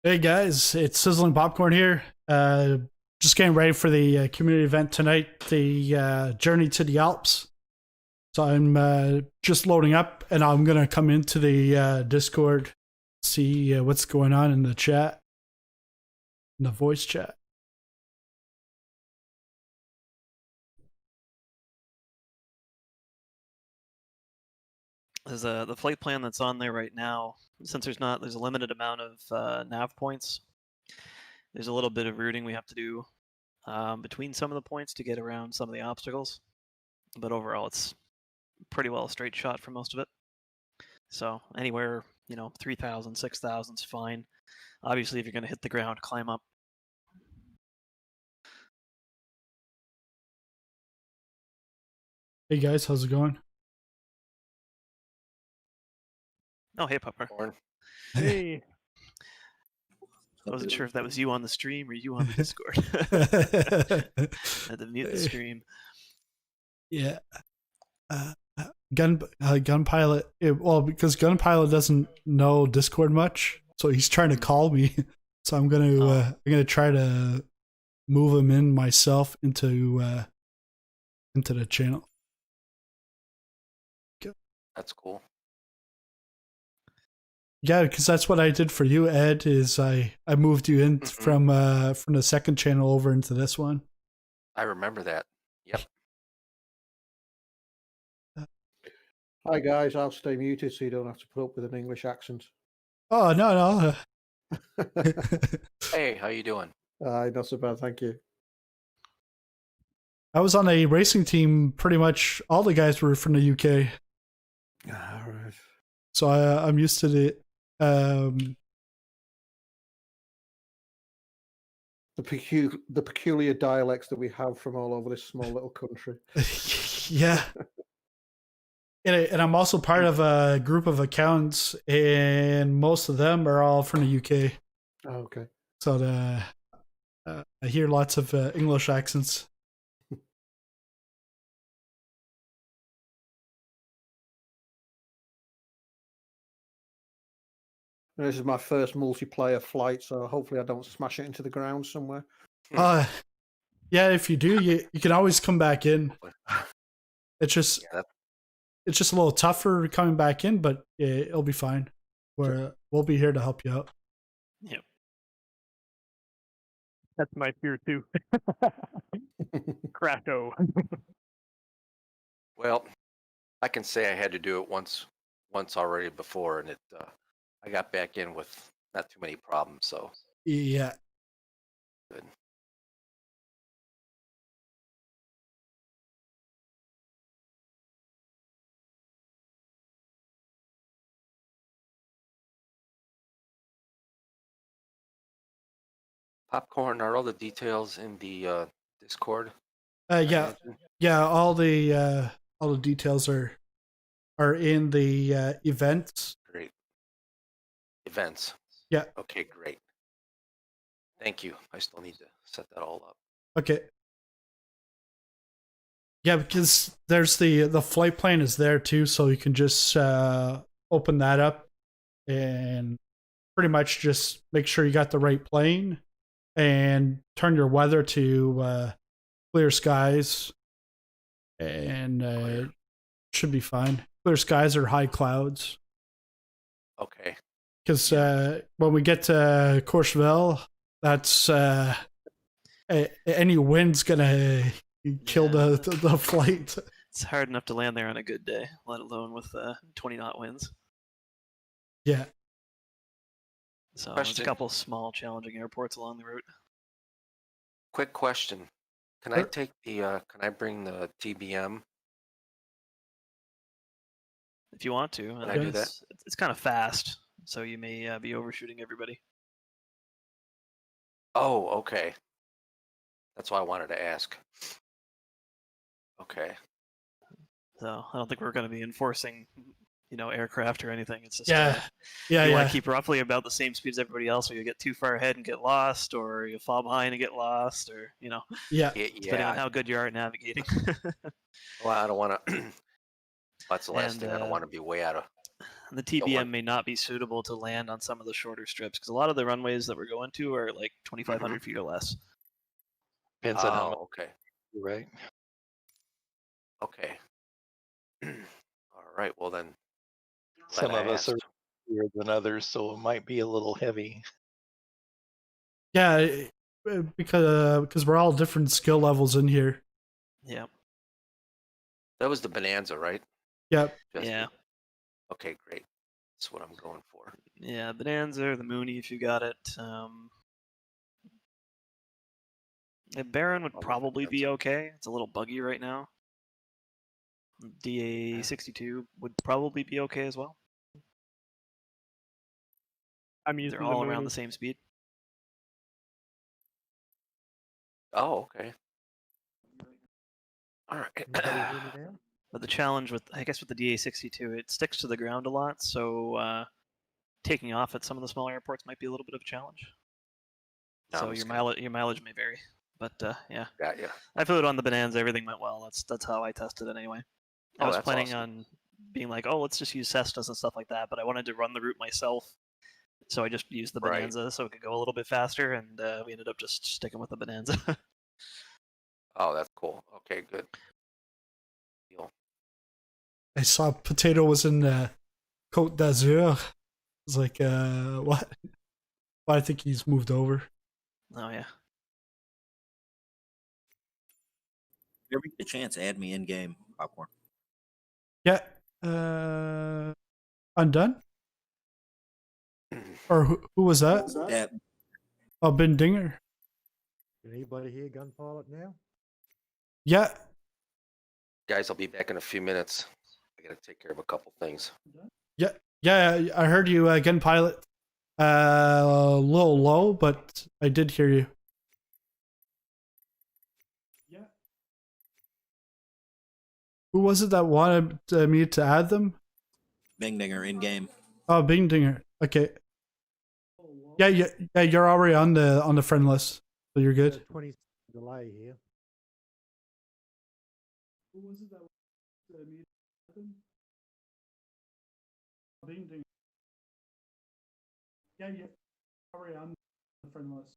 Hey guys, it's Sizzling Popcorn here. Just getting ready for the community event tonight, the Journey to the Alps. So I'm just loading up, and I'm gonna come into the Discord, see what's going on in the chat, in the voice chat. There's the flight plan that's on there right now. Since there's a limited amount of nav points. There's a little bit of routing we have to do between some of the points to get around some of the obstacles, but overall it's pretty well a straight shot for most of it. So anywhere 3,000, 6,000 is fine. Obviously, if you're going to hit the ground, climb up. Hey guys, how's it going? Oh, hey, Pupper. Hey. I wasn't sure if that was you on the stream or you on the Discord. Had to mute the stream. Yeah. Gunpilot. Well, because Gunpilot doesn't know Discord much, so he's trying to call me. So I'm gonna try to move him in myself into the channel. That's cool. Yeah, because that's what I did for you, Ed. Is I moved you in from the second channel over into this one. I remember that. Yep. Hi guys, I'll stay muted so you don't have to put up with an English accent. Oh no. Hey, how you doing? Not so bad, thank you. I was on a racing team. Pretty much all the guys were from the UK. All right. So I'm used to the peculiar dialects that we have from all over this small little country. Yeah. And I'm also part of a group of accountants, and most of them are all from the UK. Oh, okay. So I hear lots of English accents. This is my first multiplayer flight, so hopefully I don't smash it into the ground somewhere. Yeah, if you do, you can always come back in. It's just it's just a little tougher coming back in, but it'll be fine. We'll be here to help you out. Yep. That's my fear too. CHATEAU. Well, I can say I had to do it once already before, and I got back in with not too many problems. So Yeah. good. Popcorn, are all the details in the Discord? Yeah. All the details are in the events. Great. Events. Yeah. Okay, great. Thank you. I still need to set that all up. Okay. Yeah, because there's the flight plan is there too, so you can just open that up and pretty much just make sure you got the right plane and turn your weather to clear skies, and it should be fine. Clear skies or high clouds. Okay. Because when we get to Courchevel, that's any wind's gonna kill the flight. It's hard enough to land there on a good day, let alone with 20 knot winds. Yeah. So there's a couple small challenging airports along the route. Quick question. Can I take the can I bring the TBM? If you want to. Can I do that? It's kind of fast, so you may be overshooting everybody. Oh, okay. That's why I wanted to ask. Okay. So I don't think we're going to be enforcing, aircraft or anything. It's just you want to keep roughly about the same speed as everybody else, or you get too far ahead and get lost, or you fall behind and get lost, or depending on how good you are at navigating. Well, I don't want to. That's the last thing. I don't want to be way out of. And the Don't want- TBM may not be suitable to land on some of the shorter strips because a lot of the runways that we're going to are like 2,500 feet or less. Depends on how much, okay. right? Okay. All right. Well then, Some glad of I us are asked. bigger than others, so it might be a little heavy. Yeah, because we're all different skill levels in here. Yeah. That was the Bonanza, right? Yep. Jesse? Yeah. Okay, great. That's what I'm going for. Yeah. Bonanza or the Mooney if you got it. The Baron would I'll probably look at be that. okay. It's a little buggy right now. DA62 would probably be okay as well. I'm using They're the all around Mooney. the same speed. Oh, okay. All right. But the challenge with, I guess, with the DA62, it sticks to the ground a lot, so taking off at some of the smaller airports might be a little bit of a challenge. No, So it's your good. mileage may vary, but yeah, Got you. I flew it on the Bonanza. Everything went well. That's how I tested it anyway. I Oh, was that's planning awesome. on being like, oh, let's just use Cessnas and stuff like that, but I wanted to run the route myself, so I just used the Right. Bonanza so it could go a little bit faster, and we ended up just sticking with the Bonanza. Oh, that's cool. Okay, good. Deal. I saw Potato was in Côte d'Azur. I was like, what? But I think he's moved over. Oh yeah. If you ever get a chance, add me in game, Popcorn. Yeah. Undone? Or who was that? That Oh, Ben Dinger. Can anybody hear gun pilot now? Yeah. Guys, I'll be back in a few minutes. I gotta take care of a couple things. Yeah, I heard you again, pilot. A little low, but I did hear you. Yeah. Who was it that wanted me to add them? Bing Dinger in game. Oh, Bing Dinger. Okay. Yeah, you're already on the friend list, so you're good. 20 delay here. Who was it that wanted me to add them? Bing Dinger. Yeah, you're already on the friend list.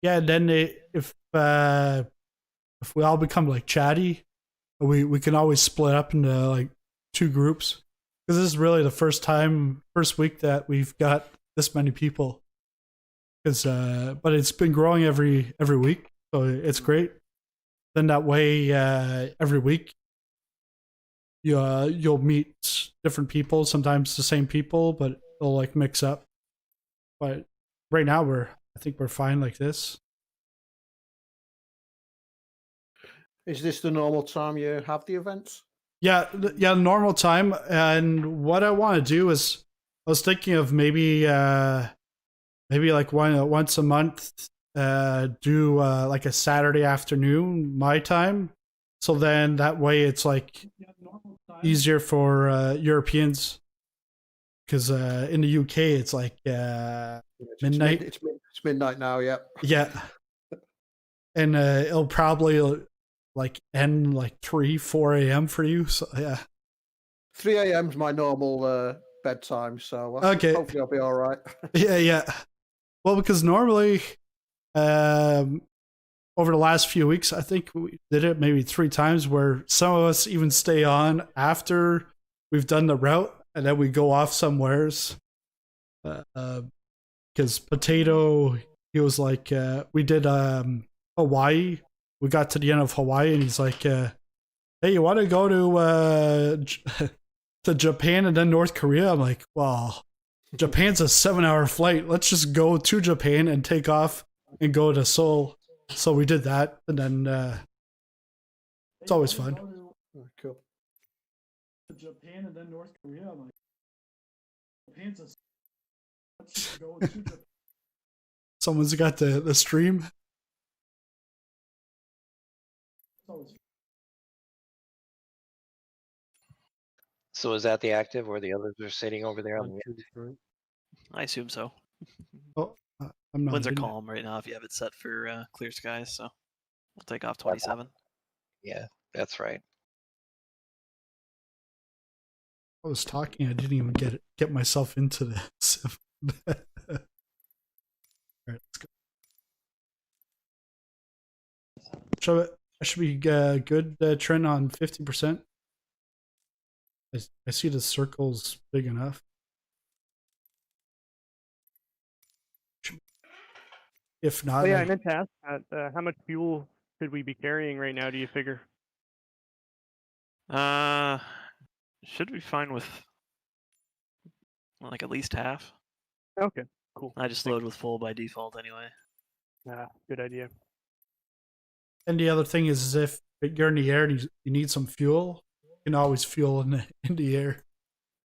Yeah, and then if we all become like chatty, we can always split up into like 2 groups, because this is really the first week that we've got this many people. Because but it's been growing every week, so it's great. Then that way, every week, you'll meet different people. Sometimes the same people, but they'll like mix up. But right now, I think we're fine like this. Is this the normal time you have the events? Yeah, normal time. And what I want to do is, I was thinking of maybe like once a month, do like a Saturday afternoon my time. So then that way it's like easier for Europeans, because in the UK it's like midnight. It's midnight now. Yeah. Yeah, and it'll probably like end like 3-4 a.m. for you. So yeah. 3 a.m. is my normal bedtime, so Okay. hopefully I'll be all right. Yeah. Well, because normally, over the last few weeks, I think we did it maybe 3 times, where some of us even stay on after we've done the route, and then we go off somewheres. Because Potato, he was like, we did Hawaii. We got to the end of Hawaii, and he's like, hey, you want to go to Japan and then North Korea? I'm like, well, Japan's a 7-hour flight. Let's just go to Japan and take off and go to Seoul. So we did that, and then it's always fun. Oh, cool. Japan and then North Korea. I'm like, Japan's a. Let's just go to Japan. Someone's got the stream. So is that the active, or the others are sitting over there on 1, the 2, 3. I assume so. Oh, I'm not Winds are in it. calm right now if you have it set for clear skies, so we'll take off 27. Yeah, that's right. I was talking. I didn't even get myself into this. All right, let's go. So I should be good. Trend on 50%. I see the circle's big enough. If not, Oh yeah, I meant to ask that. How much fuel should we be carrying right now? Do you figure? Should be fine with like at least half. Okay, cool. I just load with full by default anyway. Good idea. and the other thing is if you're in the air and you need some fuel, you can always fuel in the air.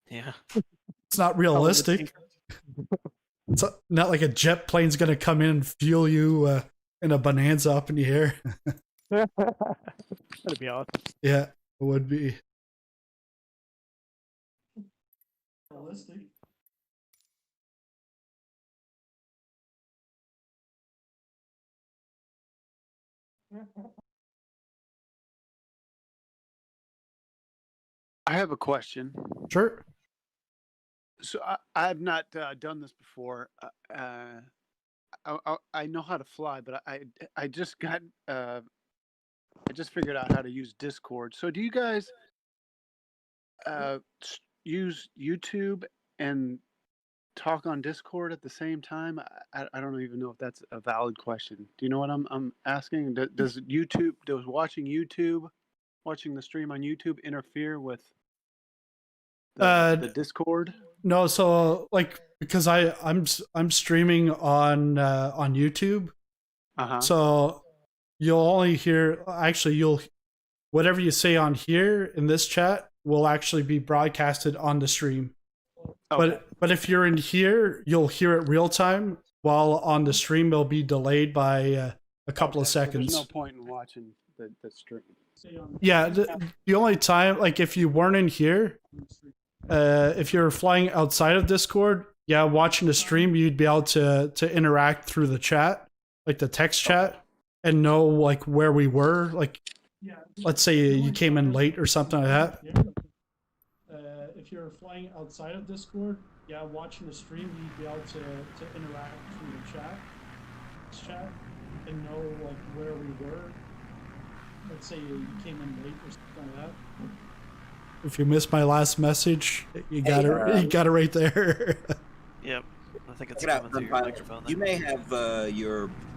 Yeah. It's not realistic. It's not like a jet plane's gonna come in and fuel you in a Bonanza up in the air. That'd be awesome. Yeah, it would be. Realistic. I have a question. Sure. So I've not done this before. I know how to fly, but I just got I just figured out how to use Discord. So do you guys use YouTube and talk on Discord at the same time? I don't even know if that's a valid question. Do you know what I'm asking? Does watching the stream on YouTube interfere with the Discord? No, so like because I'm streaming on YouTube. Uh-huh. So you'll only hear whatever you say on here in this chat will actually be broadcasted on the stream. Okay. But if you're in here, you'll hear it real time, while on the stream it'll be delayed by a couple of seconds. So there's no point in watching the stream. Yeah, the only time, like if you weren't in here, if you're flying outside of Discord, yeah, watching the stream, you'd be able to interact through the chat, like the text chat, and know like where we were. Like, let's say you came in late or something like that. If you're flying outside of Discord, yeah, watching the stream, you'd be able to interact through the chat, and know like where we were. Let's say you came in late or something like that. If you missed my last message, you got it. You got it right there. Yep. I think it's Check it out, coming through your Pilot. microphone there. You may have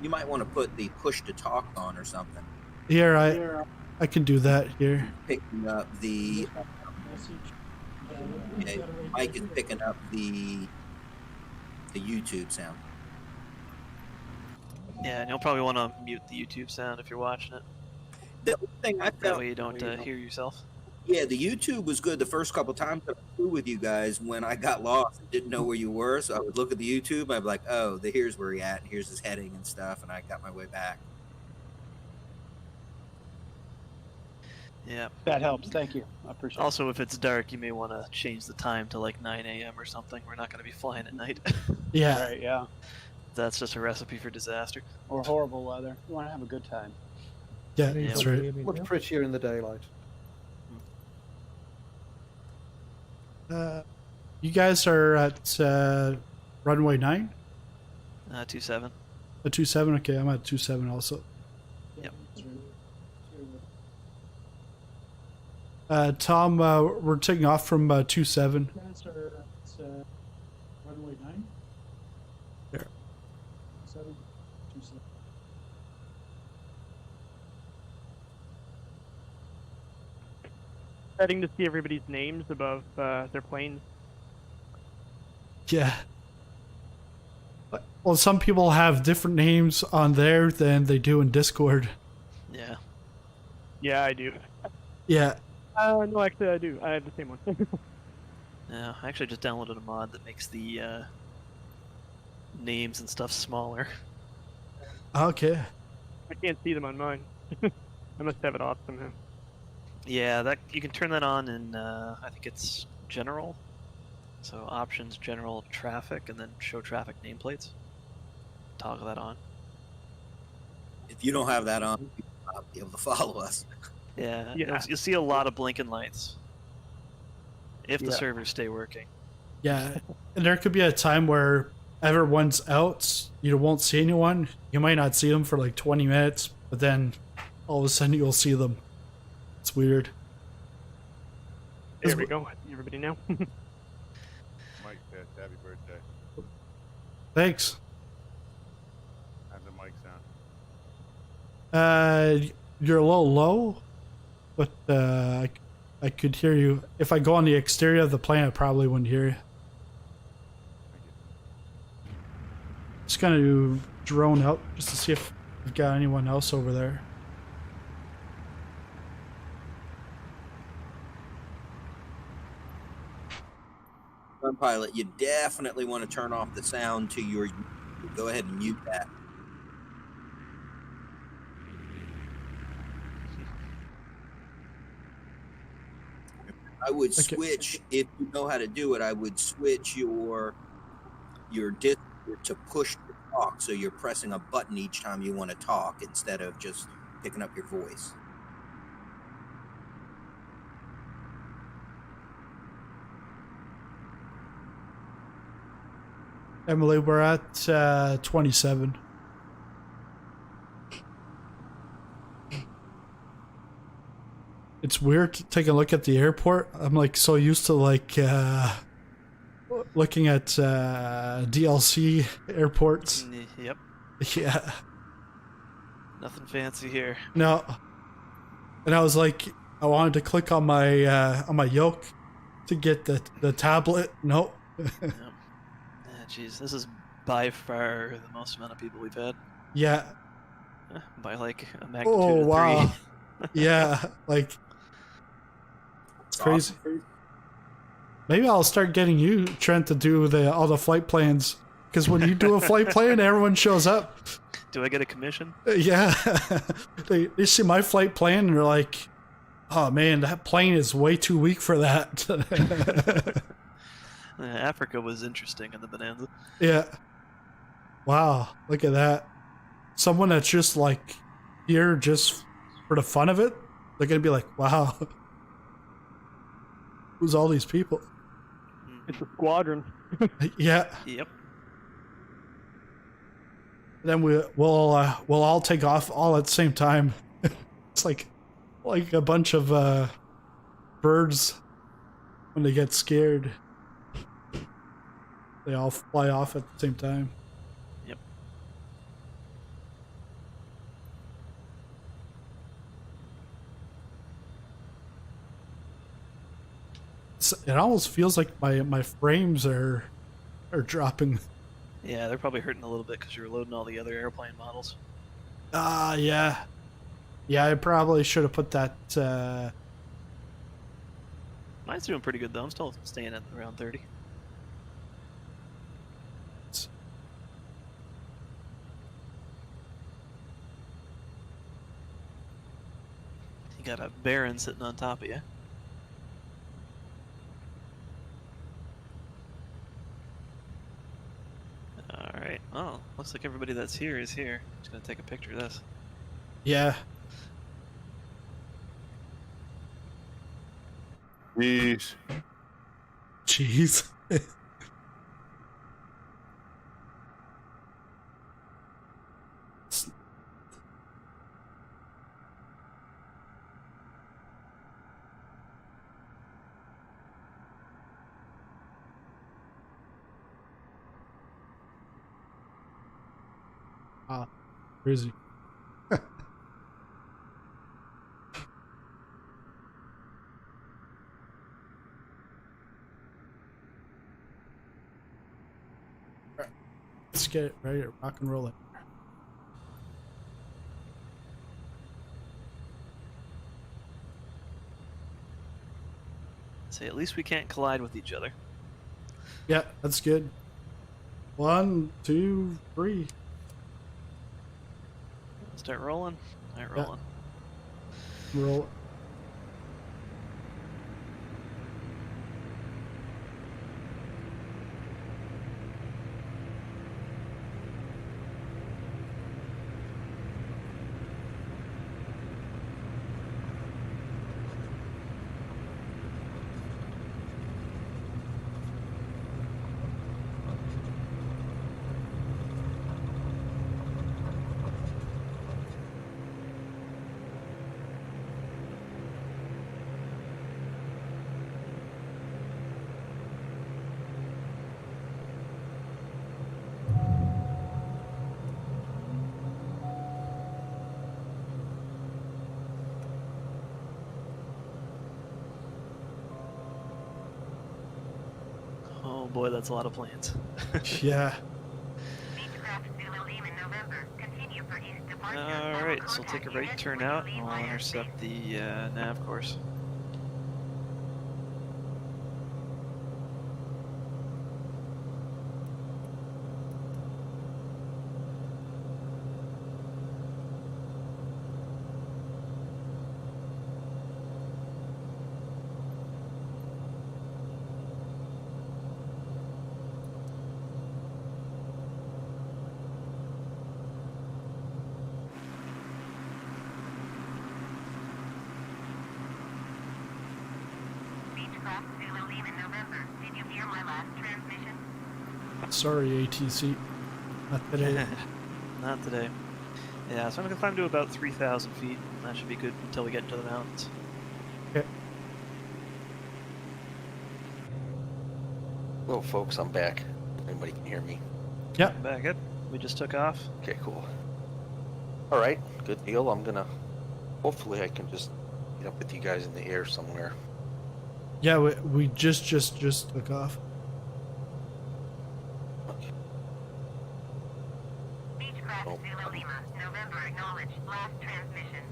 you might want to put the push to talk on or something. Here, I can do that here. Picking up the Mike is picking up the YouTube sound. Yeah, and you'll probably want to mute the YouTube sound if you're watching it. The thing I That felt, way you don't hear yourself. yeah, the YouTube was good the first couple times that I flew with you guys when I got lost and didn't know where you were. So I would look at the YouTube, I'd be like, oh, here's where he at, and here's his heading and stuff, and I got my way back. Yeah. That helps. Thank you. I appreciate it. Also, if it's dark, you may want to change the time to like 9 a.m. or something. We're not going to be flying at night. Yeah. Right, yeah. That's just a recipe for disaster. Or horrible weather. You want to have a good time. Yeah, that's right. Looks prettier in the daylight. You guys are at runway 9? 27. 27. Okay, I'm at 27 also. Yep. Tom, we're taking off from 27. You guys are at runway 9? There. 27. Setting to see everybody's names above their planes. Yeah. Well, some people have different names on there than they do in Discord. Yeah. Yeah, I do. Yeah. No, actually, I do. I have the same one. Yeah, I actually just downloaded a mod that makes the names and stuff smaller. Okay. I can't see them on mine. I must have it off somehow. Yeah, that you can turn that on in I think it's general. So options, general, traffic, and then show traffic nameplates. toggle that on. If you don't have that on, you will not be able to follow us. Yeah, Yeah. you'll see a lot of blinking lights if the Yeah. servers stay working. Yeah, and there could be a time where everyone's out, you won't see anyone. You might not see them for like 20 minutes, but then all of a sudden you'll see them. It's weird. There we go. Everybody know. Mike said happy birthday. Thanks. How's the mic sound? You're a little low, but I could hear you. If I go on the exterior of the plane, I probably wouldn't hear you. Just gonna drone out just to see if we've got anyone else over there. Gun Pilot, you definitely want to turn off the sound to your. Go ahead and mute that. I would Okay. switch, if you know how to do it, I would switch your Discord to push to talk, so you're pressing a button each time you want to talk instead of just picking up your voice. Emily, we're at 27. It's weird taking a look at the airport. I'm like so used to like looking at DLC airports. Yep, Yeah. nothing fancy here. No. And I was like, I wanted to click on my Yoke to get the tablet. Nope. Yep. Yeah, jeez, this is by far the most amount of people we've had. Yeah. By like a magnitude Oh of wow. 3. Yeah, like it's crazy. Maybe I'll start getting you, Trent, to do all the flight plans. Because when you do a flight plan, everyone shows up. Do I get a commission? Yeah. They see my flight plan and they're like, oh man, that plane is way too weak for that. Africa was interesting in the Bonanza. Yeah. Wow, look at that. Someone that's just like here just for the fun of it, they're going to be like, wow. Who's all these people? It's a squadron. Yeah. Yep. Then we'll all take off all at the same time. It's like a bunch of birds when they get scared. They all fly off at the same time. Yep. It almost feels like my frames are dropping. Yeah, they're probably hurting a little bit because you were loading all the other airplane models. Yeah. Yeah, I probably should have put that. Mine's doing pretty good though. I'm still staying at around 30. You got a Baron sitting on top of you. Alright, oh, looks like everybody that's here is here. I'm just gonna take a picture of this. Yeah. Jeez. Jeez. Wow, crazy. Let's get it ready to rock and roll it. Say, at least we can't collide with each other. Yeah, that's good. 1, 2, 3. Start rolling. Alright, Yeah. rolling. Roll it. boy, that's a lot of planes. Yeah. Alright, so we'll take a right turn out and we'll intercept the nav course. Sorry, ATC. Not today. Not today. Yeah, so I'm gonna climb to about 3,000 feet. That should be good until we get into the mountains. Okay. Hello, folks. I'm back. Anybody can hear me? Yeah. Back up. We just took off. Okay, cool. All right, good deal. I'm gonna. Hopefully, I can just get up with you guys in the air somewhere. Yeah, we just took off. Okay. Beechcraft Zulu Lima, November acknowledged. Last transmission.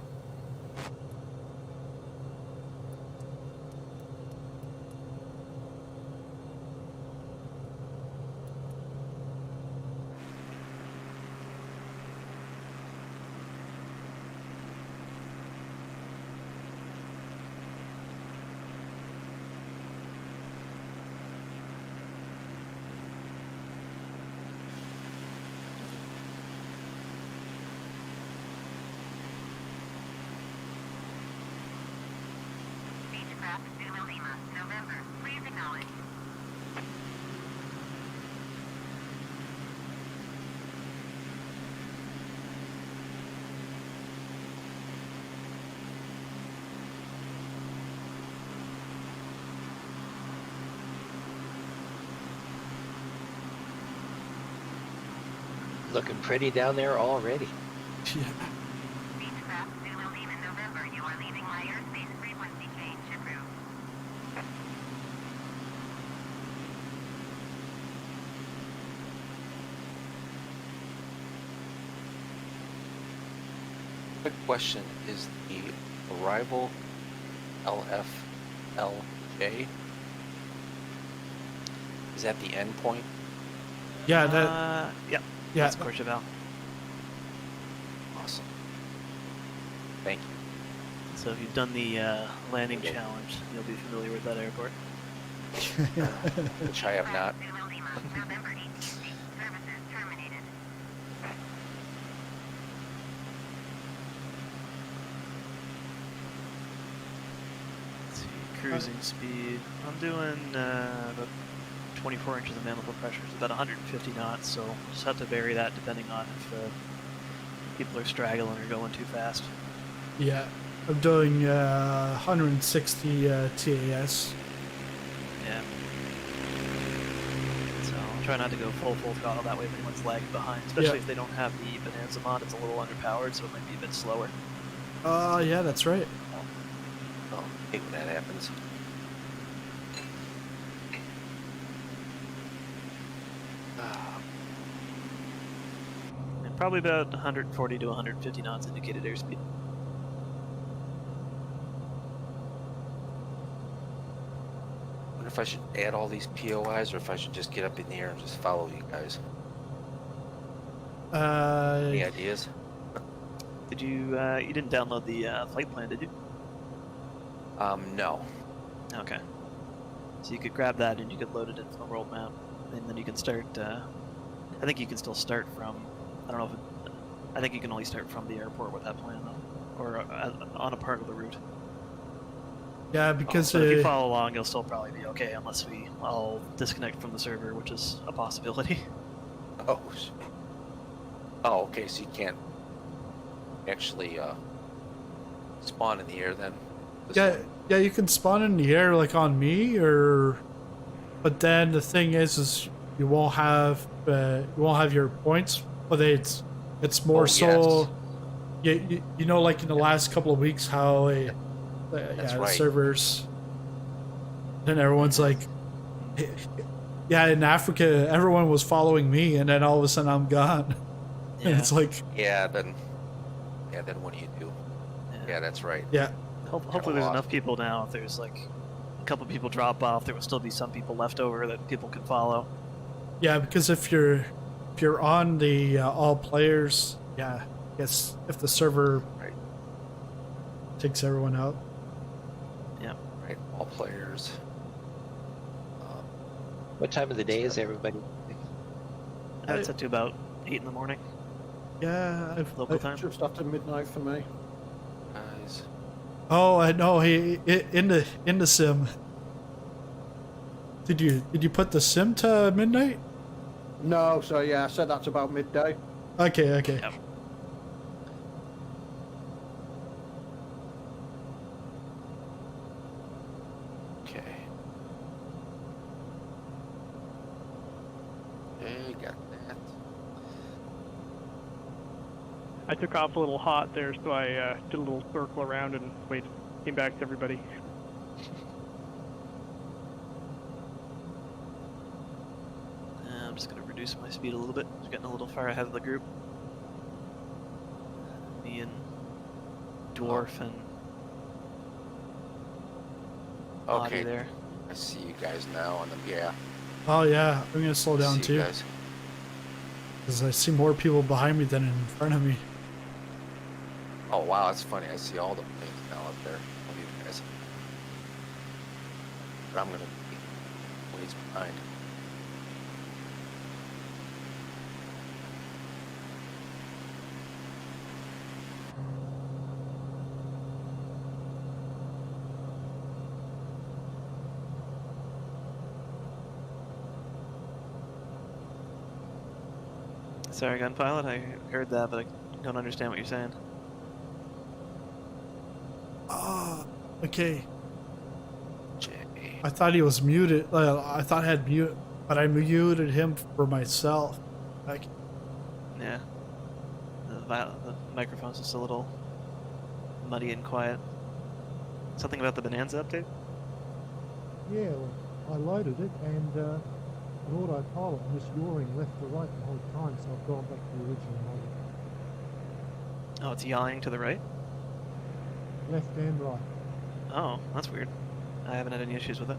Beechcraft Zulu Lima, November. Please acknowledge. Looking pretty down there already. Yeah. Beechcraft Zulu Lima, November. You are leaving my airspace frequency change approved. Quick question: is the arrival LFLJ? Is that the end point? Yeah, that. Yeah. Yeah. That's Courchevel. Awesome. Thank you. So if you've done the landing challenge, you'll be familiar with that airport. Which I have not. Zulu Lima, November 18th. Services terminated. Let's see, cruising speed. I'm doing about 24 inches of manifold pressure. It's about 150 knots, so just have to vary that depending on if people are straggling or going too fast. Yeah, I'm doing 160 TAS. Yeah. So I'll try not to go full throttle, that way if anyone's lagging behind, especially if they don't have the Bonanza mod. It's a little underpowered, so it might be a bit slower. Yeah, that's right. Oh, I hate when that happens. And probably about 140 to 150 knots indicated airspeed. I wonder if I should add all these POIs or if I should just get up in the air and just follow you guys. Any ideas? Did you, you didn't download the flight plan, did you? No. Okay. So you could grab that and you could load it into the world map, and then you can start, I think you can still start from, I don't know if it, I think you can only start from the airport with that plan though, or on a part of the route. Yeah, because But if you follow along, you'll still probably be okay, unless we all disconnect from the server, which is a possibility. Oh, oh, okay, so you can't actually spawn in the air then? Yeah, you can spawn in the air like on me, or but then the thing is you won't have your points, but it's more so you know, like in the last couple of weeks how the right. servers, and everyone's like Yeah, in Africa, everyone was following me, and then all of a sudden I'm gone. And Yeah. it's like, Yeah, then what do you do? Yeah, that's right. yeah, Hopefully there's enough people now. If there's like a couple people drop off, there will still be some people left over that people can follow. yeah, because if you're on the all players, yeah, I guess if the server takes everyone out. Yeah. Right, all players. What time of the day is everybody? It's up to about 8 in the morning. Yeah, Local time. Just after midnight for me. Guys. Oh, I know. Hey, in the sim. Did you put the sim to midnight? No, so yeah, I said that's about midday. Okay. Yep. Okay. Okay, got that. I took off a little hot there, so I did a little circle around and waited. Came back to everybody. I'm just going to reduce my speed a little bit. Just getting a little far ahead of the group. Me and Dwarf and Lottie Okay. there. I see you guys now on the Oh yeah, I'm gonna slow down see you too, guys. because I see more people behind me than in front of me. Oh wow, that's funny. I see all the planes now up there. Love you guys. But I'm gonna be ways behind. Sorry, Gunpilot. I heard that, but I don't understand what you're saying. Oh, okay. J. I thought he was muted. I thought I had mute, but I muted him for myself. Like, Yeah. The microphone's just a little muddy and quiet. Something about the Bonanza update? Yeah, well, I loaded it and an autopilot was yawing left to right the whole time, so I've gone back to the original model. Oh, it's yawing to the right? Left and right. Oh, that's weird. I haven't had any issues with it.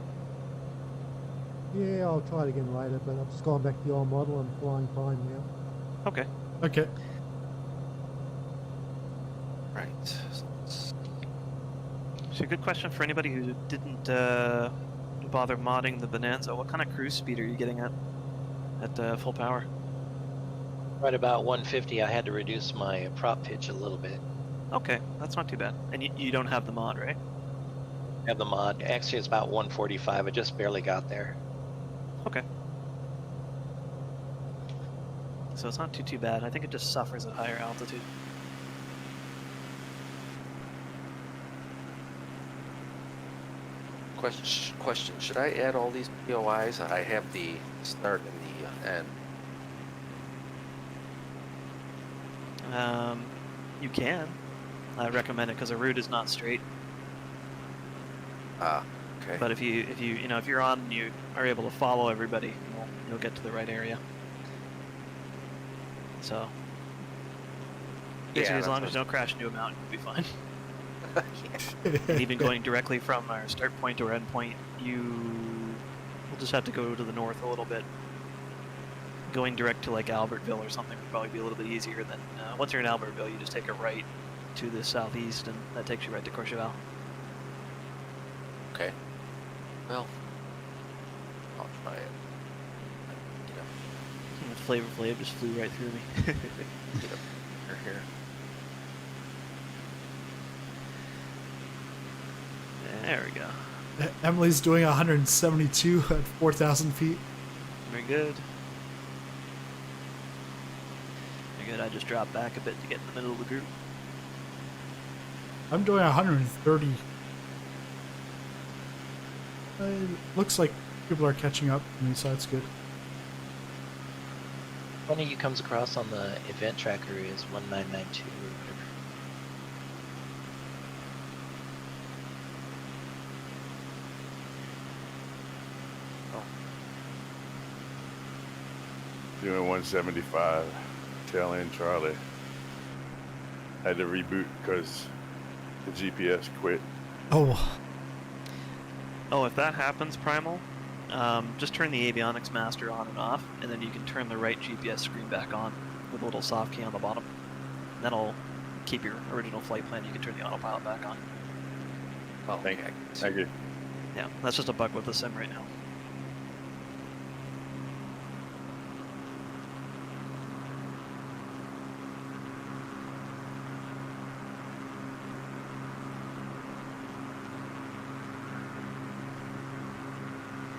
Yeah, I'll try it again later, but I've just gone back to the old model and flying fine now. Okay. okay. Right. So let's- So a good question for anybody who didn't bother modding the Bonanza. What kind of cruise speed are you getting at full power? Right about 150. I had to reduce my prop pitch a little bit. Okay, that's not too bad. And you don't have the mod, right? I have the mod. Actually, it's about 145. I just barely got there. Okay. So it's not too bad. I think it just suffers at higher altitude. Question. Should I add all these POIs? I have the start and the end. You can. I recommend it because a route is not straight. Okay. But if you're on and you are able to follow everybody, you'll get to the right area. So basically, Yeah, as long as that's you don't crash into a mountain, you'll be fine. Yeah. And even going directly from our start point to our end point, you will just have to go to the north a little bit. Going direct to like Albertville or something would probably be a little bit easier than once you're in Albertville, you just take a right to the southeast, and that takes you right to Courchevel. Okay. Well, I'll try it. Get up, And Flavor Flav just flew right through me. get up here. There we go. Emily's doing 172 at 4,000 feet. Very good. Very good. I just dropped back a bit to get in the middle of the group. I'm doing 130. It looks like people are catching up to me, so that's good. One of you comes across on the event tracker is 1992 or whatever. doing 175, tail end Charlie. Had to reboot because the GPS quit. Oh, Oh, if that happens, Primal, just turn the avionics master on and off, and then you can turn the right GPS screen back on with a little soft key on the bottom. That'll keep your original flight plan. You can turn the autopilot back on. Oh, Thank okay. you. Yeah, that's just a bug with the sim right now.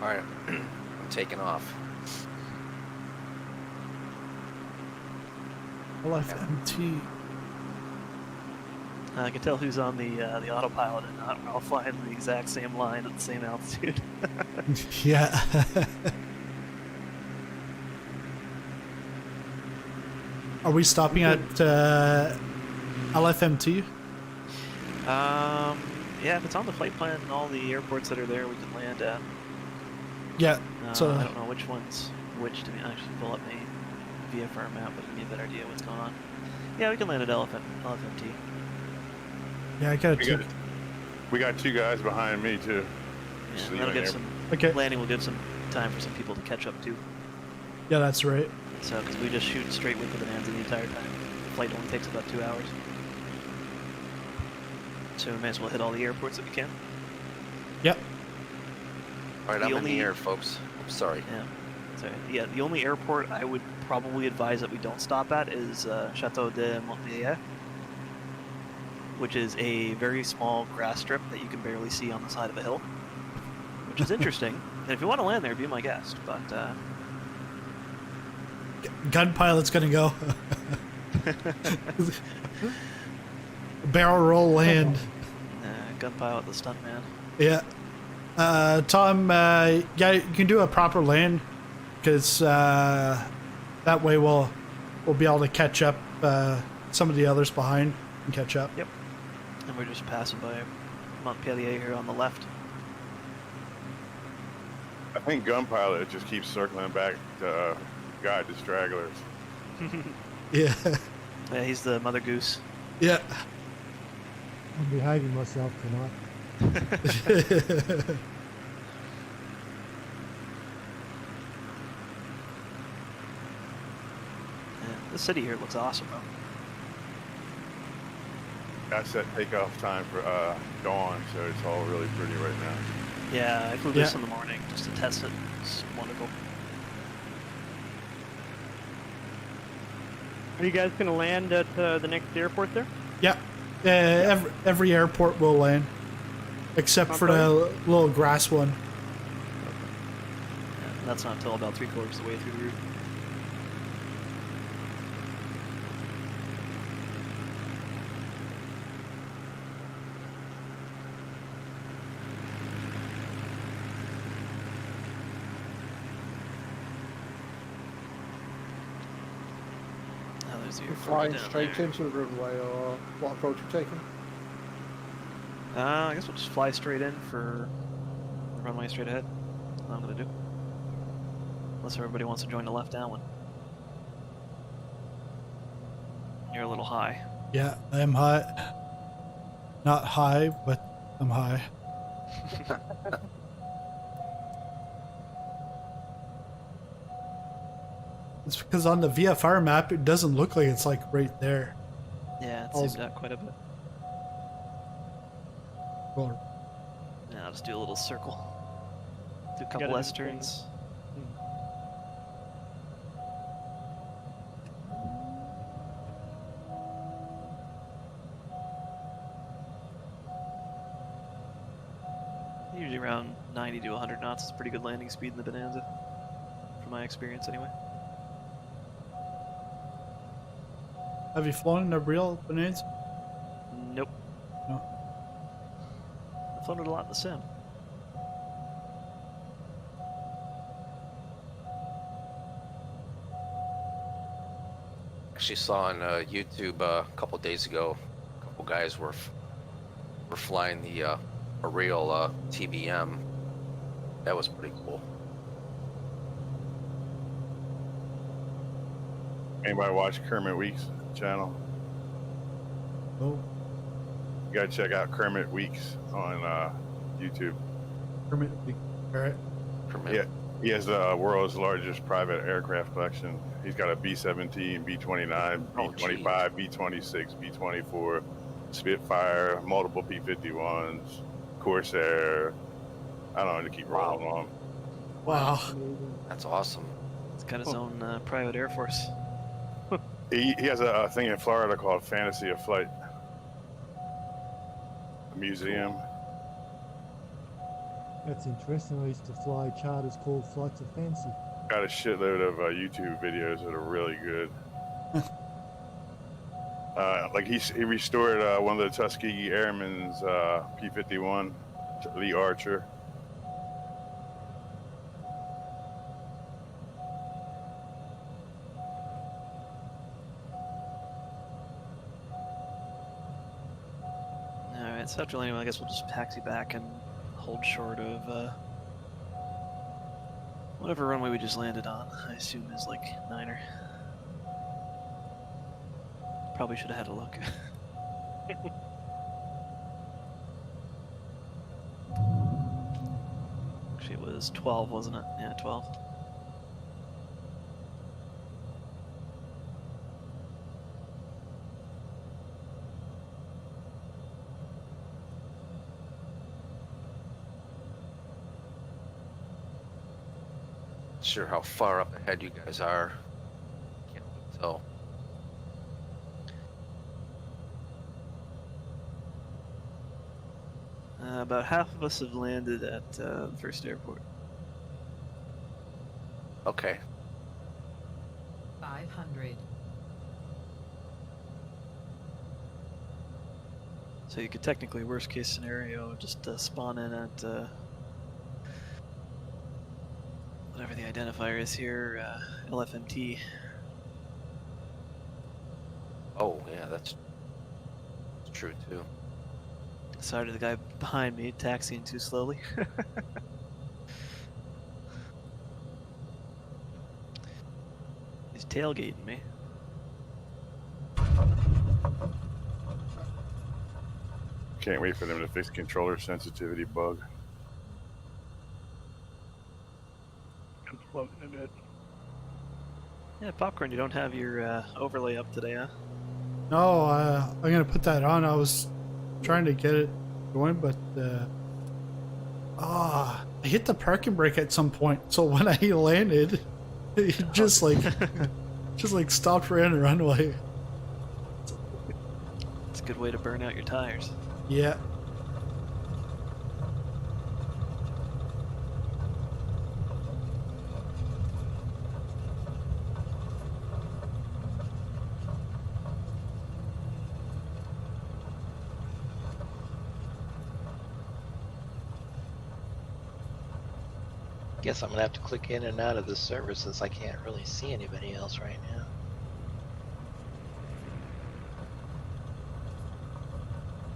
All right, I'm taking off. LFMT. I can tell who's on the autopilot and not. We're all flying the exact same line at the same altitude. Yeah. Are we stopping at LFMT? Yeah, if it's on the flight plan and all the airports that are there, we can land at. Yeah. So I don't know which one's which to actually pull up a VFR map, but give me a better idea of what's going on. Yeah, we can land at LFMT. yeah, I got it. We got two guys behind me too. Yeah, So that'll you give know, some Okay. landing will give some time for some people to catch up too. Yeah, that's right. So, because we just shoot straight with the Bonanza the entire time. The flight only takes about 2 hours. So we may as well hit all the airports that we can. Yep. All right, The I'm in only- the air, folks. I'm sorry. Yeah. So, yeah, the only airport I would probably advise that we don't stop at is CHATEAU de MONTMEILLEUR, which is a very small grass strip that you can barely see on the side of a hill, which is interesting. And if you want to land there, be my guest. But Gun pilot's gonna go. Barrel roll land. gun pilot, the stunt man. Yeah. Tom, yeah, you can do a proper land, because that way we'll be able to catch up. Some of the others behind and catch up. Yep. And we're just passing by Montpellier here on the left. I think gun pilot just keeps circling back to guide the stragglers. Yeah. Yeah, he's the mother goose. Yeah. I'm behaving myself tonight. Yeah, the city here looks awesome though. Got set takeoff time for dawn, so it's all really pretty right now. Yeah, I flew this in the morning just to test it. It's wonderful. Are you guys gonna land at the next airport there? Yeah. Every airport will land, except for the little grass one. Yeah, that's not until about 3/4 of the way through the route. Oh, there's the You're airport flying down straight there. into the runway, or what approach you're taking? I guess we'll just fly straight in for the runway straight ahead. That's what I'm gonna do. Unless everybody wants to join the left down one. You're a little high. Yeah, I am high. Not high, but I'm high. It's because on the VFR map, it doesn't look like it's like right there. Yeah, it Also- zoomed out quite a bit. Well, Yeah, I'll just do a little circle. Do a gotta couple do S the thing. turns. Usually around 90 to 100 knots is pretty good landing speed in the Bonanza, from my experience anyway. have you flown in a real Bonanza? Nope. No. I've flown it a lot in the sim. Actually saw on YouTube a couple days ago, a couple guys were flying the a real TBM. That was pretty cool. Anybody watch Kermit Weeks channel? Oh, You gotta check out Kermit Weeks on YouTube. permit. All right. Permit. Yeah, he has the world's largest private aircraft collection. He's got a B-17, B-29, Oh, B-25, B-26, B-24, Spitfire, multiple P-51s, Corsair. I don't know to keep rolling on. Wow. That's awesome. It's got his own private air force. He has a thing in Florida called Fantasy of Flight. A museum. That's interesting. I used to fly charters called Flights of Fancy. Got a shitload of YouTube videos that are really good. Like he restored one of the Tuskegee Airmen's P-51, Lee Archer. All right, so after landing, I guess we'll just taxi back and hold short of whatever runway we just landed on. I assume is like 9er. Probably should have had a look. Actually, it was 12, wasn't it? Yeah, 12. Sure how far up ahead you guys are. Can't tell. About half of us have landed at the first airport. Okay. 500. So you could technically, worst case scenario, just spawn in at whatever the identifier is here, LFMT. Oh yeah, that's true too. Sorry to the guy behind me, taxiing too slowly. He's tailgating me. Can't wait for them to fix controller sensitivity bug. I'm floating a bit. Yeah, Popcorn, you don't have your overlay up today, huh? No, I'm gonna put that on. I was trying to get it going, but I hit the parking brake at some point. So when I landed, it just like stopped right on the runway. It's a good way to burn out your tires. Yeah. Guess I'm gonna have to click in and out of the server since I can't really see anybody else right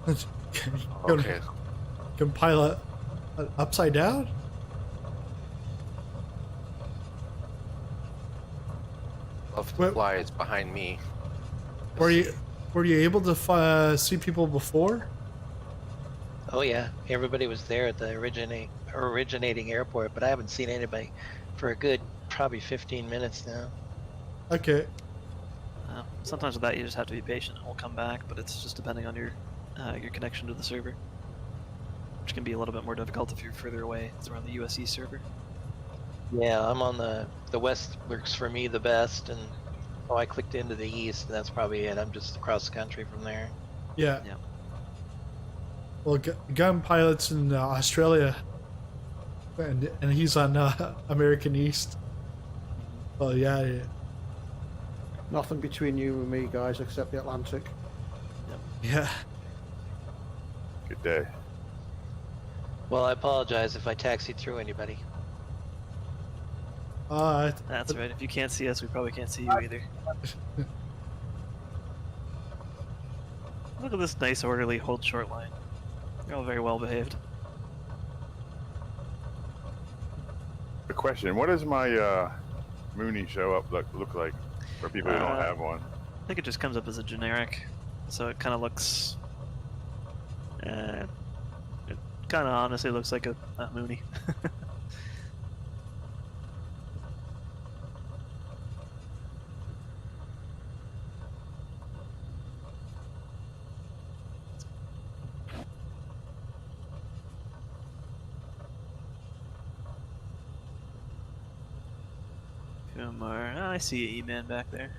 now. Okay. Can pilot upside down? Love to What- fly. It's behind me. Were you able to see people before? Oh yeah, everybody was there at the originating airport, but I haven't seen anybody for a good probably 15 minutes now. Okay. Sometimes with that you just have to be patient and we'll come back, but it's just depending on your connection to the server, which can be a little bit more difficult if you're further away. It's around the USE server. Yeah, I'm on the west works for me the best, and I clicked into the east, and that's probably it. I'm just across the country from there. Yeah. Yeah. Well, gun pilots in Australia, and he's on American East. Well, yeah. Nothing between you and me, guys, except the Atlantic. Yeah. Good day. Well, I apologize if I taxied through anybody. That's right. If you can't see us, we probably can't see you either. Look at this nice, orderly, hold short line. You're all very well behaved. The question: what does my Mooney show up look like? For people who don't have one. I think it just comes up as a generic, so it kind of looks. It kind of honestly looks like a Mooney. I see an E-man back there.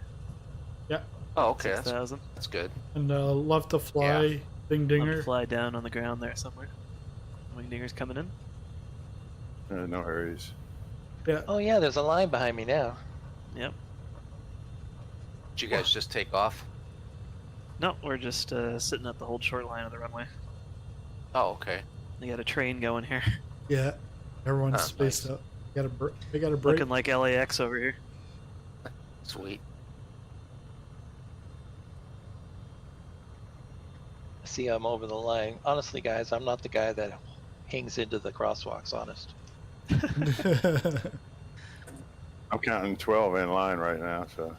Yeah. Oh, okay. 6,000. That's good. And love to fly, Yeah. Ding Love Dinger. to fly down on the ground there somewhere. Wingdinger's coming in. No hurries. Yeah. Oh yeah, there's a line behind me now. Yep. Did you guys just take off? No, we're just sitting at the hold short line of the runway. Oh, okay. They got a train going here. Yeah. Everyone's Ah, spaced nice. out. They got a break. Looking like LAX over here. Sweet. See, I'm over the line. Honestly, guys, I'm not the guy that hangs into the crosswalks, honest. I'm counting 12 in line right now, so.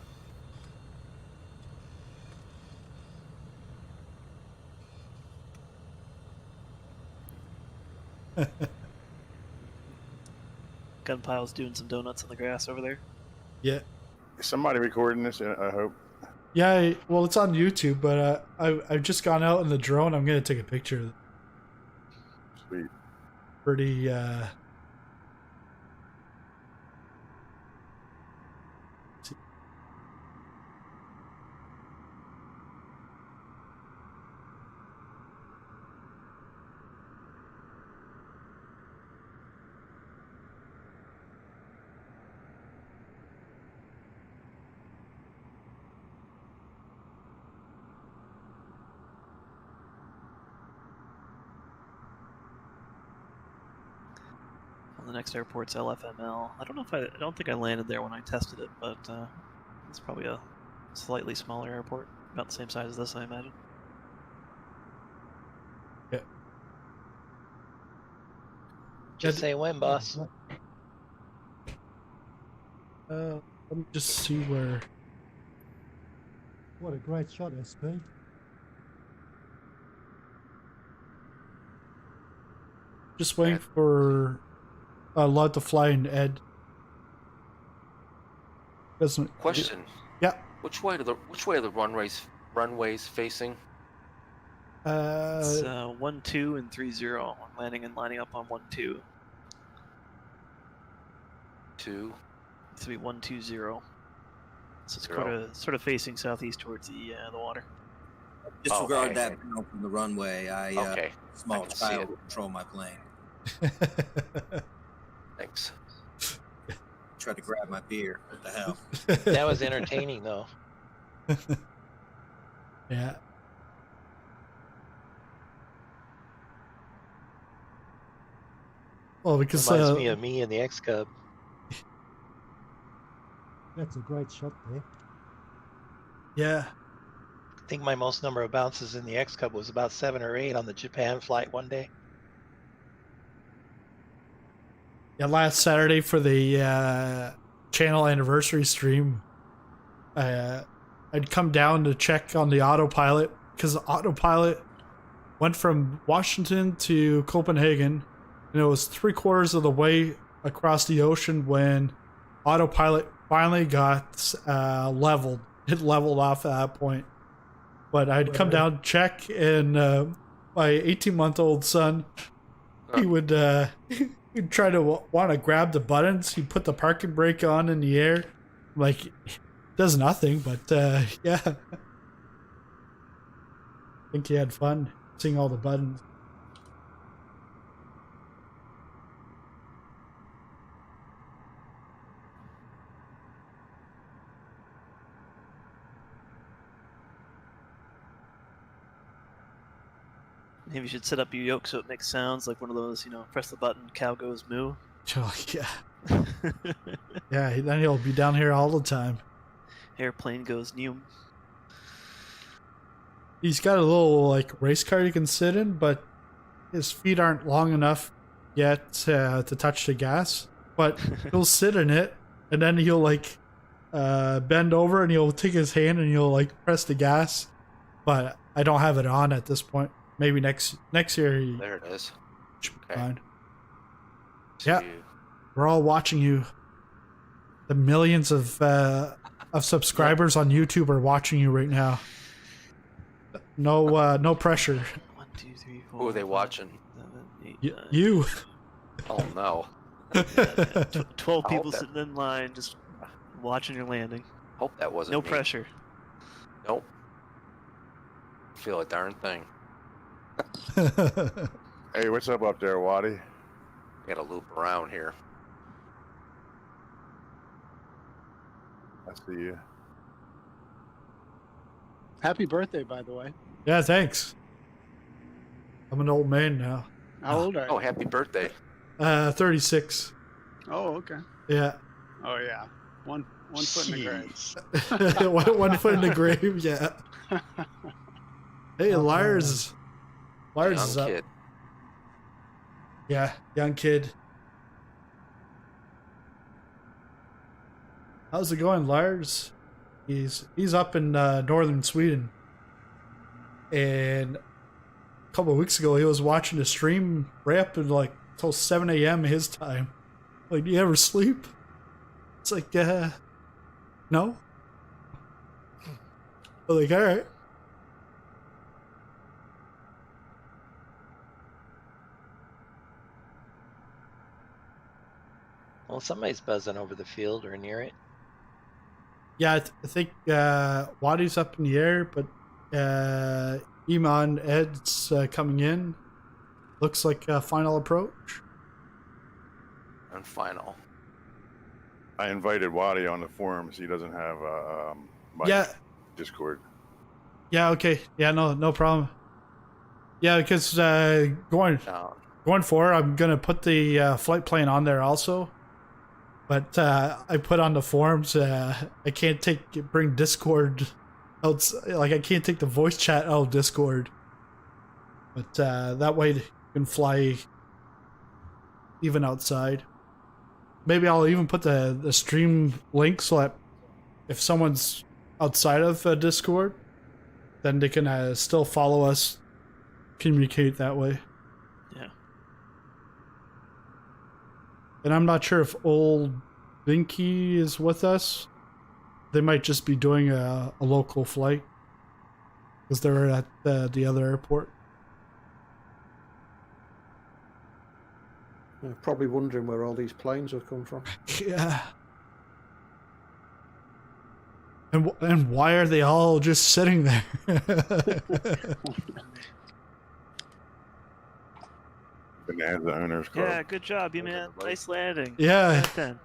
Gunpile's doing some donuts on the grass over there. Yeah. Is somebody recording this? I hope. Yeah, well, it's on YouTube, but I've just gone out in the drone. I'm going to take a picture of it. Sweet. Pretty, Well, the next airport's LFML. I don't know if I don't think I landed there when I tested it, but it's probably a slightly smaller airport, about the same size as this, I imagine. yeah. Just say when, boss. Let me just see where. What a great shot, SP. Just waiting for Lud to fly in Ed. Doesn't. Question. Yeah. Which way are the runways facing? It's 1-2 and 3-0. I'm landing and lining up on 1-2. 2. It's gonna be 1-2-0. So it's Zero. sort of facing southeast towards the water. Disregard Okay. that panel from the runway. I Okay. small I can see child it. will control my plane. Thanks. Tried to grab my beer. What the hell? That was entertaining, though. Yeah. Well, because Reminds me of me and the X-Cub. That's a great shot there. yeah, I think my most number of bounces in the X-Cub was about 7 or 8 on the Japan flight one day. yeah. Last Saturday for the channel anniversary stream, I'd come down to check on the autopilot because the autopilot went from Washington to Copenhagen, and it was 3/4 of the way across the ocean when autopilot finally got leveled. It leveled off at that point. But I'd come down, check, and my 18-month-old son, he would he'd try to want to grab the buttons. He'd put the parking brake on in the air. Like, does nothing, but yeah. I think he had fun seeing all the buttons. Maybe you should set up your yoke so it makes sounds like one of those, press the button, cow goes moo. Oh, yeah. Yeah, then he'll be down here all the time. Airplane goes neum. He's got a little like race car you can sit in, but his feet aren't long enough yet to touch the gas. But he'll sit in it, and then he'll like bend over and he'll take his hand and he'll like press the gas, but I don't have it on at this point. Maybe next year. There it is. Should be Okay. fine. So Yeah. We're all watching you. The millions of subscribers on YouTube are watching you right now. No pressure. 1, 2, 3, 4. Who are they 5, watching? 6, 7, 8, 9. You. Oh no. 12 I people hope that- sitting in line just watching your landing. Hope that wasn't No me. pressure. Nope. Feel a darn thing. Hey, what's up there, Waddy? Got to loop around here. I see you. Happy birthday, by the way. Yeah, thanks. I'm an old man now. How old are you? Oh, happy birthday. 36. Oh, okay. Yeah. Oh, yeah. One foot in the grave. one foot in the grave, yeah. Hey, Lars is Young up. kid. Yeah, young kid. How's it going, Lars? He's up in northern Sweden, and a couple of weeks ago he was watching a stream right up at like till 7 a.m. his time. Like, do you ever sleep? It's like, no. I'm like, all right. Well, somebody's buzzing over the field or near it. Yeah, I think Wadi's up in the air, but Iman Ed's coming in. Looks like a final approach. And final. I invited Waddy on the forums. He doesn't have my Yeah. Discord. Yeah, okay. Yeah, no problem. Yeah, because going forward, I'm going to put the flight plane on there also. But I put on the forums, I can't bring Discord out, like I can't take the voice chat out of Discord. But that way you can fly even outside. Maybe I'll even put the stream link so that if someone's outside of Discord, then they can still follow us, communicate that way. Yeah. And I'm not sure if old Vinky is with us. They might just be doing a local flight because they're at the other airport. You're probably wondering where all these planes have come from. Yeah. And why are they all just sitting there? Bonanza owners club. Yeah, good job, you man. Nice landing. Yeah. 10.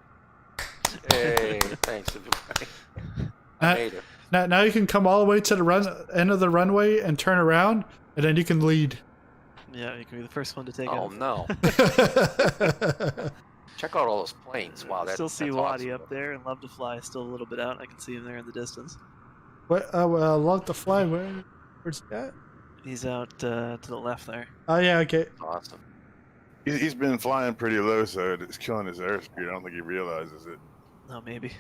Hey, thanks everybody. I made it. Now you can come all the way to the end of the runway and turn around, and then you can lead. Yeah, you can be the first one to take Oh off. no. Check out all those planes. Wow, that's Still see that's Waddy awesome. up there and love to fly. Still a little bit out. I can see him there in the distance. What? Love to fly. Where's that? He's out to the left there. Oh yeah, okay. Awesome. He's been flying pretty low, so it's killing his airspeed. I don't think he realizes it. Oh, maybe.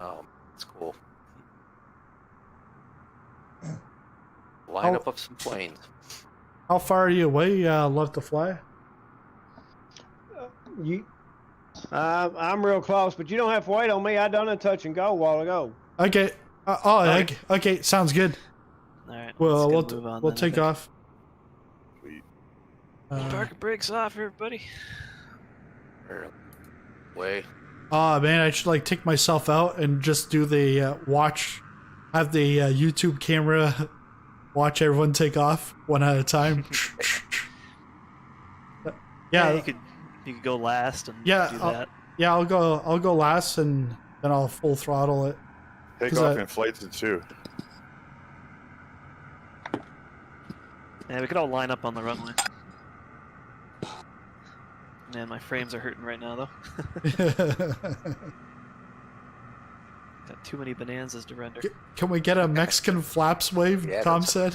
That's cool. Lineup of some planes. How far are you away? Love to fly. I'm real close, but you don't have to wait on me. I done a touch and go a while ago. Okay. Okay. Sounds good. All right. Well, let's move on we'll then, I take think. off. Park brakes off, everybody. Way. Oh man, I should like take myself out and just do the have the YouTube camera watch everyone take off one at a time. Yeah, you could go last and do that. I'll go last and then I'll full throttle it. Take off in flights of 2. Yeah, we could all line up on the runway. Man, my frames are hurting right now, though. Got too many bonanzas to render. Can we get a Mexican flaps wave? Yeah, Tom said.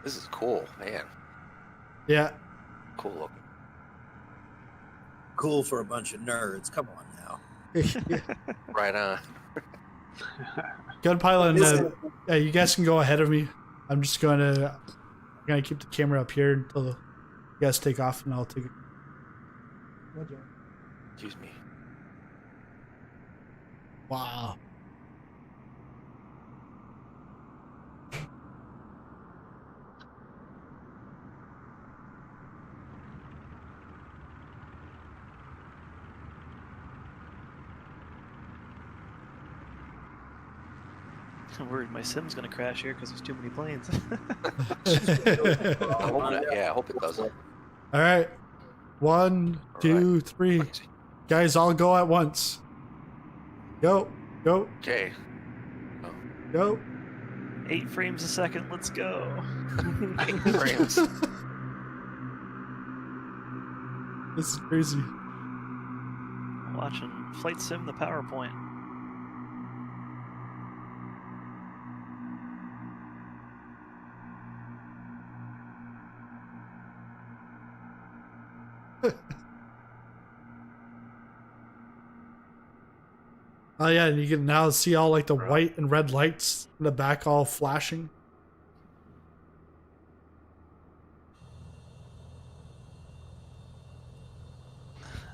This is cool, man. Yeah. Cool looking. cool for a bunch of nerds. Come on now. Right on. Gun pilot, yeah, you guys can go ahead of me. I'm just gonna keep the camera up here until you guys take off, and I'll take it. Roger. Excuse me. Wow. I'm worried my sim's gonna crash here because there's too many planes. I hope it doesn't. All right. 1, 2, 3. Guys, all go at once. Go. Go. Okay. Go. 8 frames a second. Let's go. 8 frames. This is crazy. Watching Flight Sim the PowerPoint. Oh yeah, and you can now see all like the white and red lights in the back all flashing.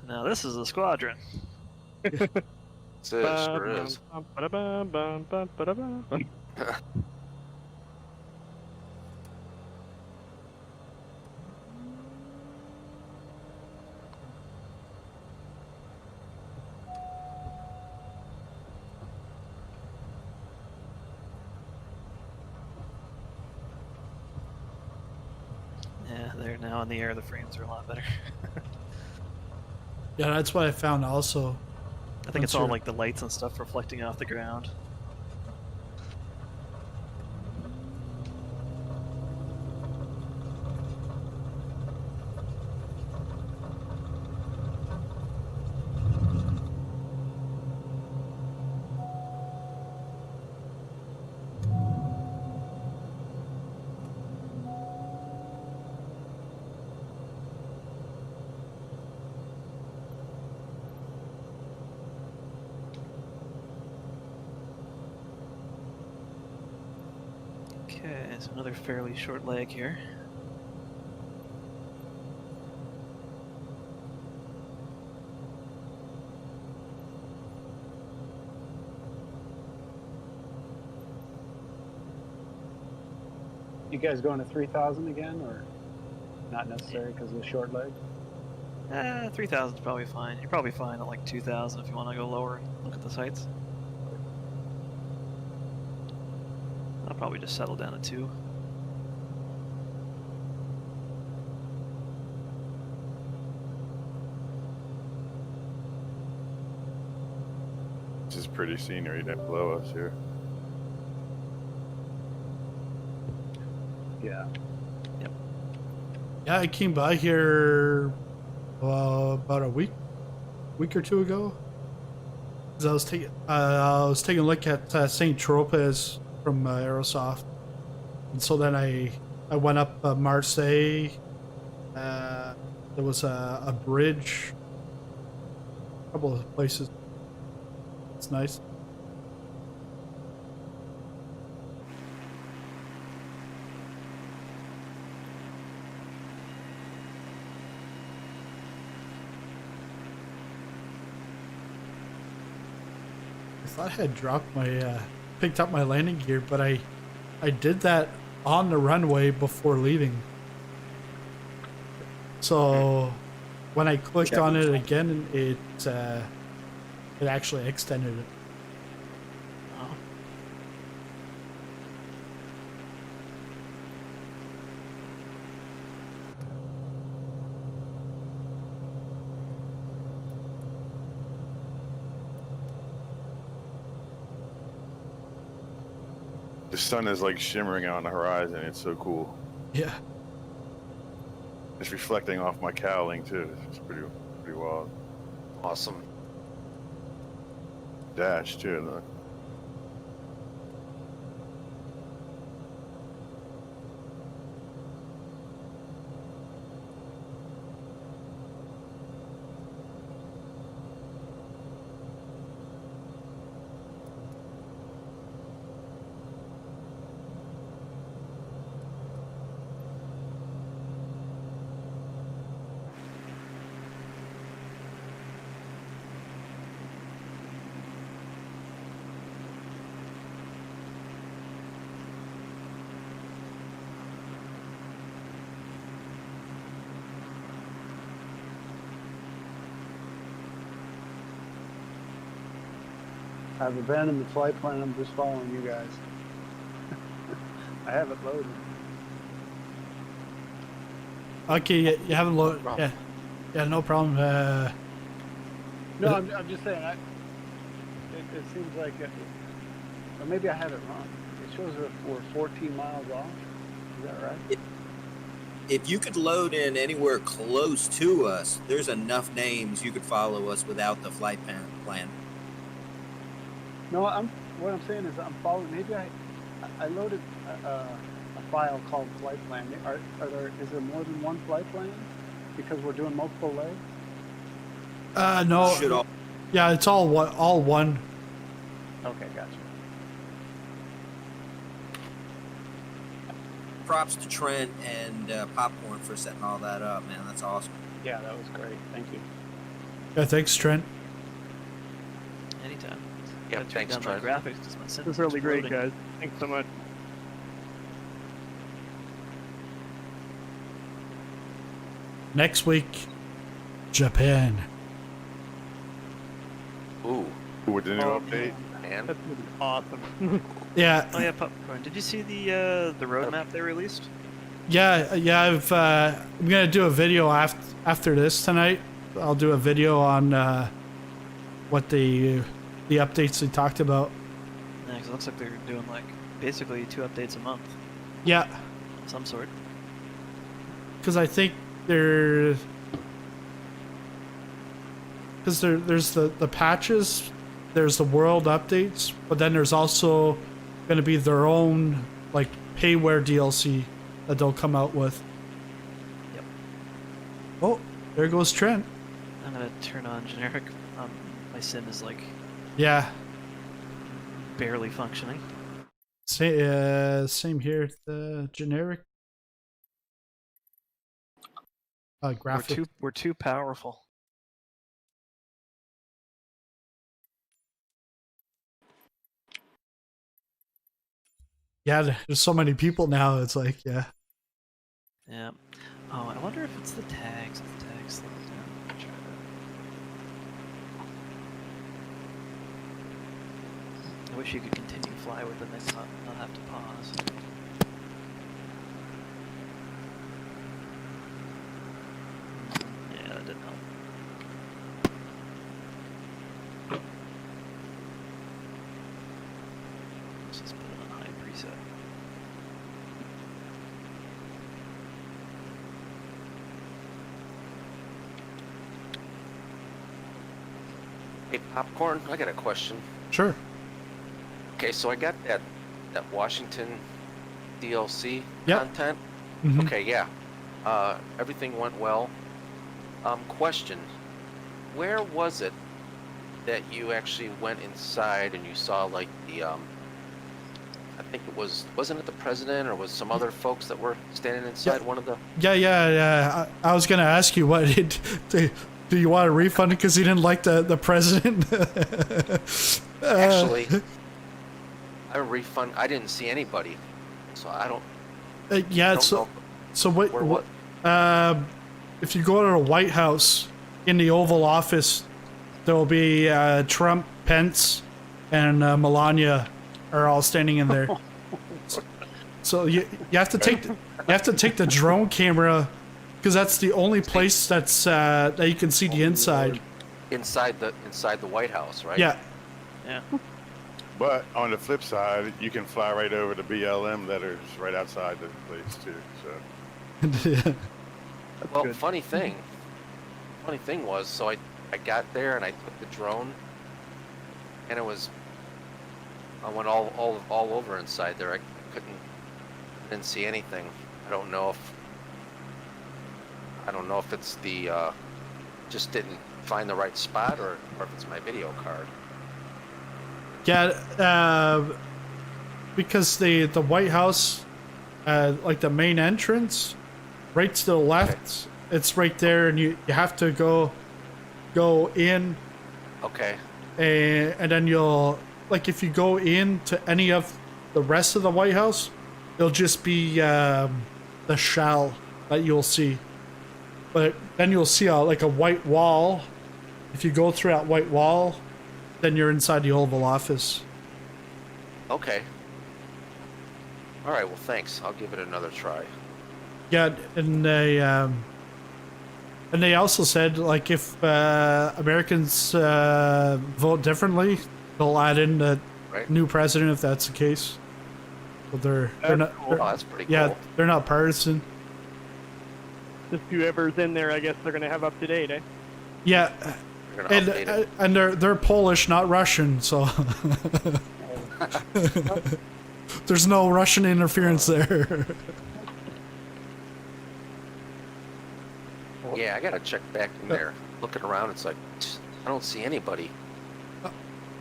Now this is a squadron. It sure is. Yeah, they're now in the air. The frames are a lot better. Yeah, that's what I found also. I think it's all like the lights and stuff reflecting off the ground. Okay, so another fairly short leg here. You guys going to 3,000 again, or not necessary because of the short leg? 3,000 is probably fine. You're probably fine at like 2,000 if you want to go lower and look at the sights. I'll probably just settle down at 2. This is pretty scenery below us here. Yeah. Yep. Yeah, I came by here about a week or two ago. 'Cause I was taking a look at St. Tropez from Aerosoft, and so then I went up Marseille. There was a bridge, a couple of places. It's nice. I thought I had dropped my, picked up my landing gear, but I did that on the runway before leaving. So when I clicked on it again, it actually extended it. Oh. The sun is like shimmering out on the horizon. It's so cool. Yeah. It's reflecting off my cowling too. It's pretty wild. Awesome. Dash too. Look. I've abandoned the flight plan. I'm just following you guys. I have it loaded. Okay, you haven't loaded. Yeah, yeah, no problem. No, I'm just saying. It seems like, or maybe I have it wrong. It shows we're 14 miles off. Is that right? If you could load in anywhere close to us, there's enough names you could follow us without the flight plan. No, what I'm saying is I'm following. Maybe I loaded a file called flight plan. Is there more than one flight plan? Because we're doing multiple legs. No. Yeah, it's all one. Okay, gotcha. Props to Trent and Popcorn for setting all that up, man. That's awesome. Yeah, that was great. Thank you. Yeah, thanks, Trent. Anytime. Yeah, Gotta turn thanks, down my Trent. graphics 'cause my This sensors is really great, exploding. guys. Thanks so much. Next week, Japan. Ooh. With the new update? Man. That's gonna be awesome. Yeah. Oh yeah, Popcorn. Did you see the roadmap they released? Yeah. I'm gonna do a video after this tonight. I'll do a video on what the updates they talked about. Yeah, 'cause it looks like they're doing like basically 2 updates a month. Yeah, Of some sort. because I think there's the patches, there's the world updates, but then there's also going to be their own like payware DLC that they'll come out with. Yep. Oh, there goes Trent. I'm gonna turn on generic. My sim is like Yeah, barely functioning. same here. The generic graphic. We're too powerful. Yeah, there's so many people now. It's like, yeah. Yeah. Oh, I wonder if it's the tags. If the tags slow it down. Try that. I wish you could continue fly with them and not have to pause. Yeah, that didn't help. Let's just put it on high preset. Hey, Popcorn, I got a question. Sure. Okay, so I got that Washington DLC Yep. content. Mhm. Okay, yeah. Everything went well. Question. Where was it that you actually went inside and you saw like the I think wasn't it the president or was some other folks that were standing inside one of the Yeah. I was gonna ask you what do you want a refund because you didn't like the president? Actually, a refund. I didn't see anybody, so I don't. Yeah. I don't So know so what? where what? If you go to the White House in the Oval Office, there will be Trump, Pence, and Melania are all standing in there. So you have to take the drone camera because that's the only place that's that you can see the inside. Inside the White House, right? Yeah. Yeah. But on the flip side, you can fly right over the BLM letters right outside the place too. So Well, funny thing was, so I got there and I took the drone, and I went all over inside there. I didn't see anything. I don't know if it's the just didn't find the right spot or if it's my video card. Yeah, because the White House, like the main entrance, right to the left, it's right there, and you have to go in. Okay. And then you'll, like, if you go into any of the rest of the White House, it'll just be the shell that you'll see. But then you'll see like a white wall. If you go through that white wall, then you're inside the Oval Office. Okay. All right. Well, thanks. I'll give it another try. Yeah, and they also said like if Americans vote differently, they'll add in the new president if that's the case. But they're not. cool. They're, Oh, that's pretty yeah, cool. they're not partisan. Just whoever's in there, I guess they're gonna have up to date, eh? Yeah, They're gonna update it. and they're Polish, not Russian, so there's no Russian interference there. Yeah, I gotta check back in there. Looking around, it's like I don't see anybody.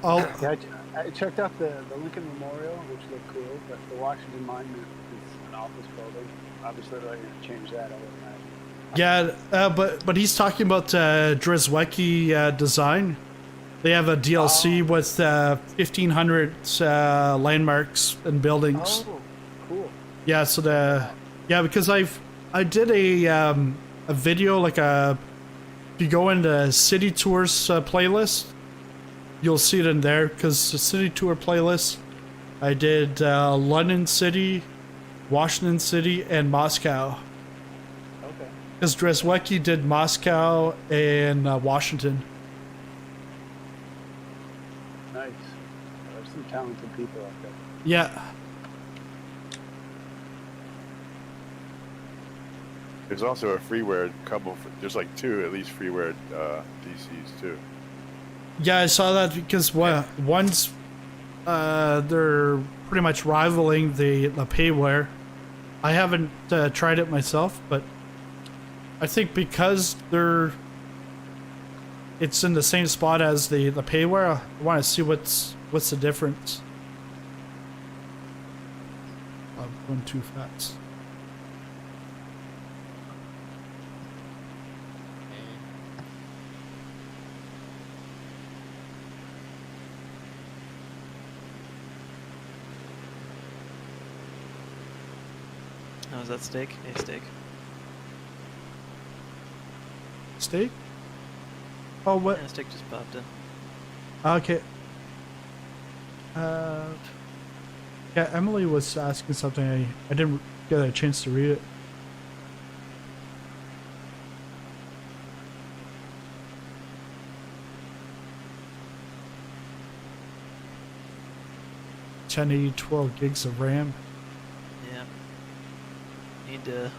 Yeah, I checked out the Lincoln Memorial, which looked cool, but the Washington Monument is an office building. Obviously, they're going to change that, I would imagine. Yeah, but he's talking about Drzewecki design. They have a DLC with 1,500 landmarks and buildings. Oh, cool. Yeah, so because I did a video like if you go into City Tours playlist, you'll see it in there because the City Tour playlist, I did London City, Washington City, and Moscow. Okay. Because Drzewecki did Moscow and Washington. Nice. There's some talented people out there. Yeah. There's also a freeware couple. There's like 2 at least freeware DCs too. Yeah, I saw that because one's they're pretty much rivaling the payware. I haven't tried it myself, but I think because it's in the same spot as the payware, I want to see what's the difference. I'm going too fast. How's that steak? Hey, steak. Steak? Oh, what? Yeah, steak just popped in. Okay. Yeah, Emily was asking something. I didn't get a chance to read it. $1080 12 gigs of RAM. Yeah. Need to,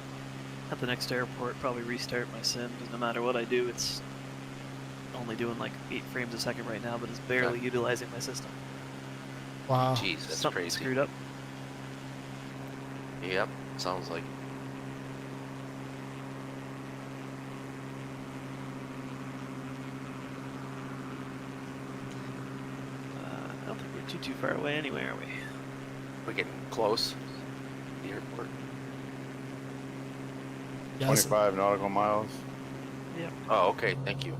at the next airport, probably restart my sim, because no matter what I do, it's only doing like 8 frames a second right now, but it's barely utilizing my system. Wow. Jeez, that's Something crazy. screwed up. Yep, sounds like. I don't think we're too far away anyway, are we? We're getting close. The airport. Yes. 25 nautical miles. Yep. Oh, okay. Thank you.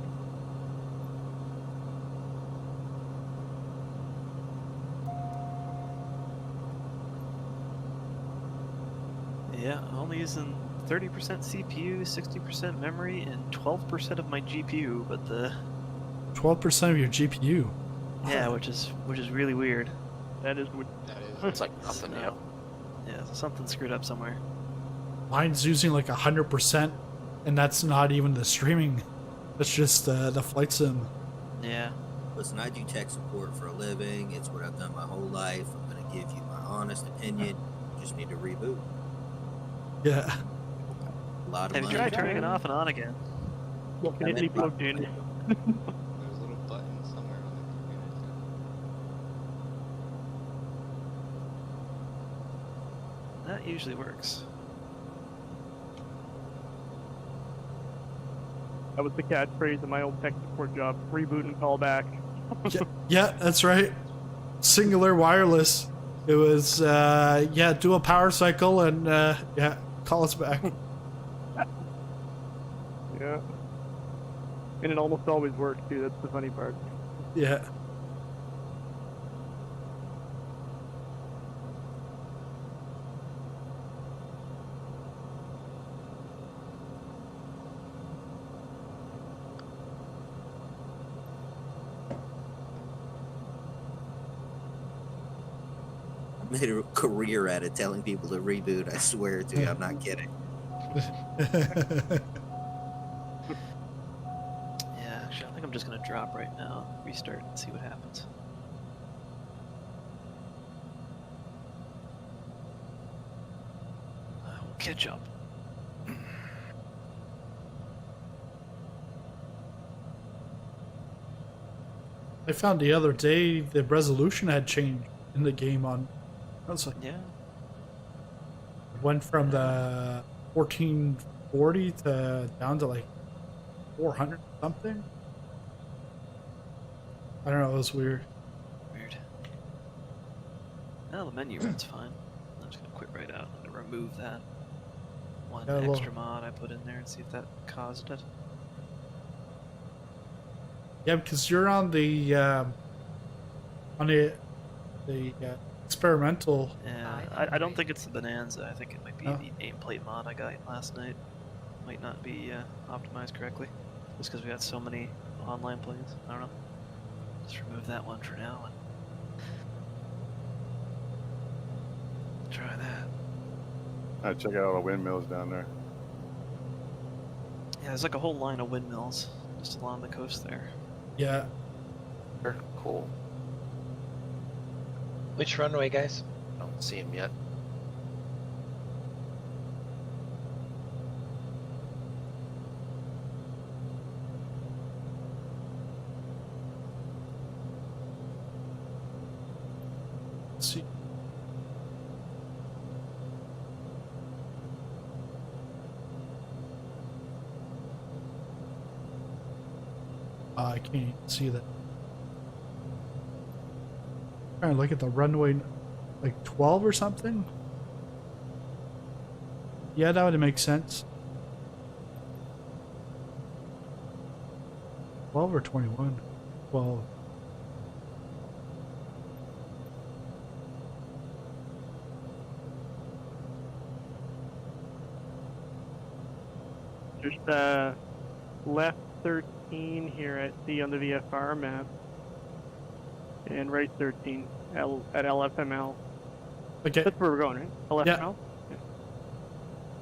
Yeah, I'm only using 30% CPU, 60% memory, and 12% of my GPU, but the 12% of your GPU. yeah, which is really weird. That is weird. It's like nothing. So, Yep. yeah, something screwed up somewhere. Mine's using like 100%, and that's not even the streaming. That's just the flight sim. Yeah. Listen, I do tech support for a living. It's what I've done my whole life. I'm going to give you my honest opinion. You just need to reboot. Yeah. A lot of Have you money. tried turning it off and on again? Can it be plugged in? There's a little button somewhere on the computer. That usually works. That was the catchphrase of my old tech support job. Reboot and call back. Yeah, that's right. Singular wireless. It was yeah, do a power cycle and yeah, call us back. Yeah. And it almost always works too, that's the funny part. Yeah. made a career at it, telling people to reboot. I swear to you, I'm not kidding. Yeah, actually, I think I'm just gonna drop right now, restart, and see what happens. I will catch up. I found the other day the resolution had changed in the game on. I was like, Yeah. it went from the 1440 to down to like 400 something. I don't know. It was weird. Weird. Now the menu runs fine. I'm just gonna quit right out. I'm gonna remove that one Yeah, well- extra mod I put in there and see if that caused it. Yeah, because you're on the experimental. Yeah, I don't think it's the Bonanza. I think it might be Oh. the nameplate mod I got last night. Might not be optimized correctly. Just because we got so many online plays. I don't know. Just remove that one for now and try that. Alright, check out all the windmills down there. Yeah, there's like a whole line of windmills just along the coast there. Yeah. Cool. Which runway, guys? Don't see him yet. Let's see. I can't even see that. Trying to look at the runway, like 12 or something. Yeah, that would make sense. 12 or 21? 12. Just left 13 here at the on the VFR map, and right 13 at LFML. Okay. That's where we're going, right? LFML. Yeah.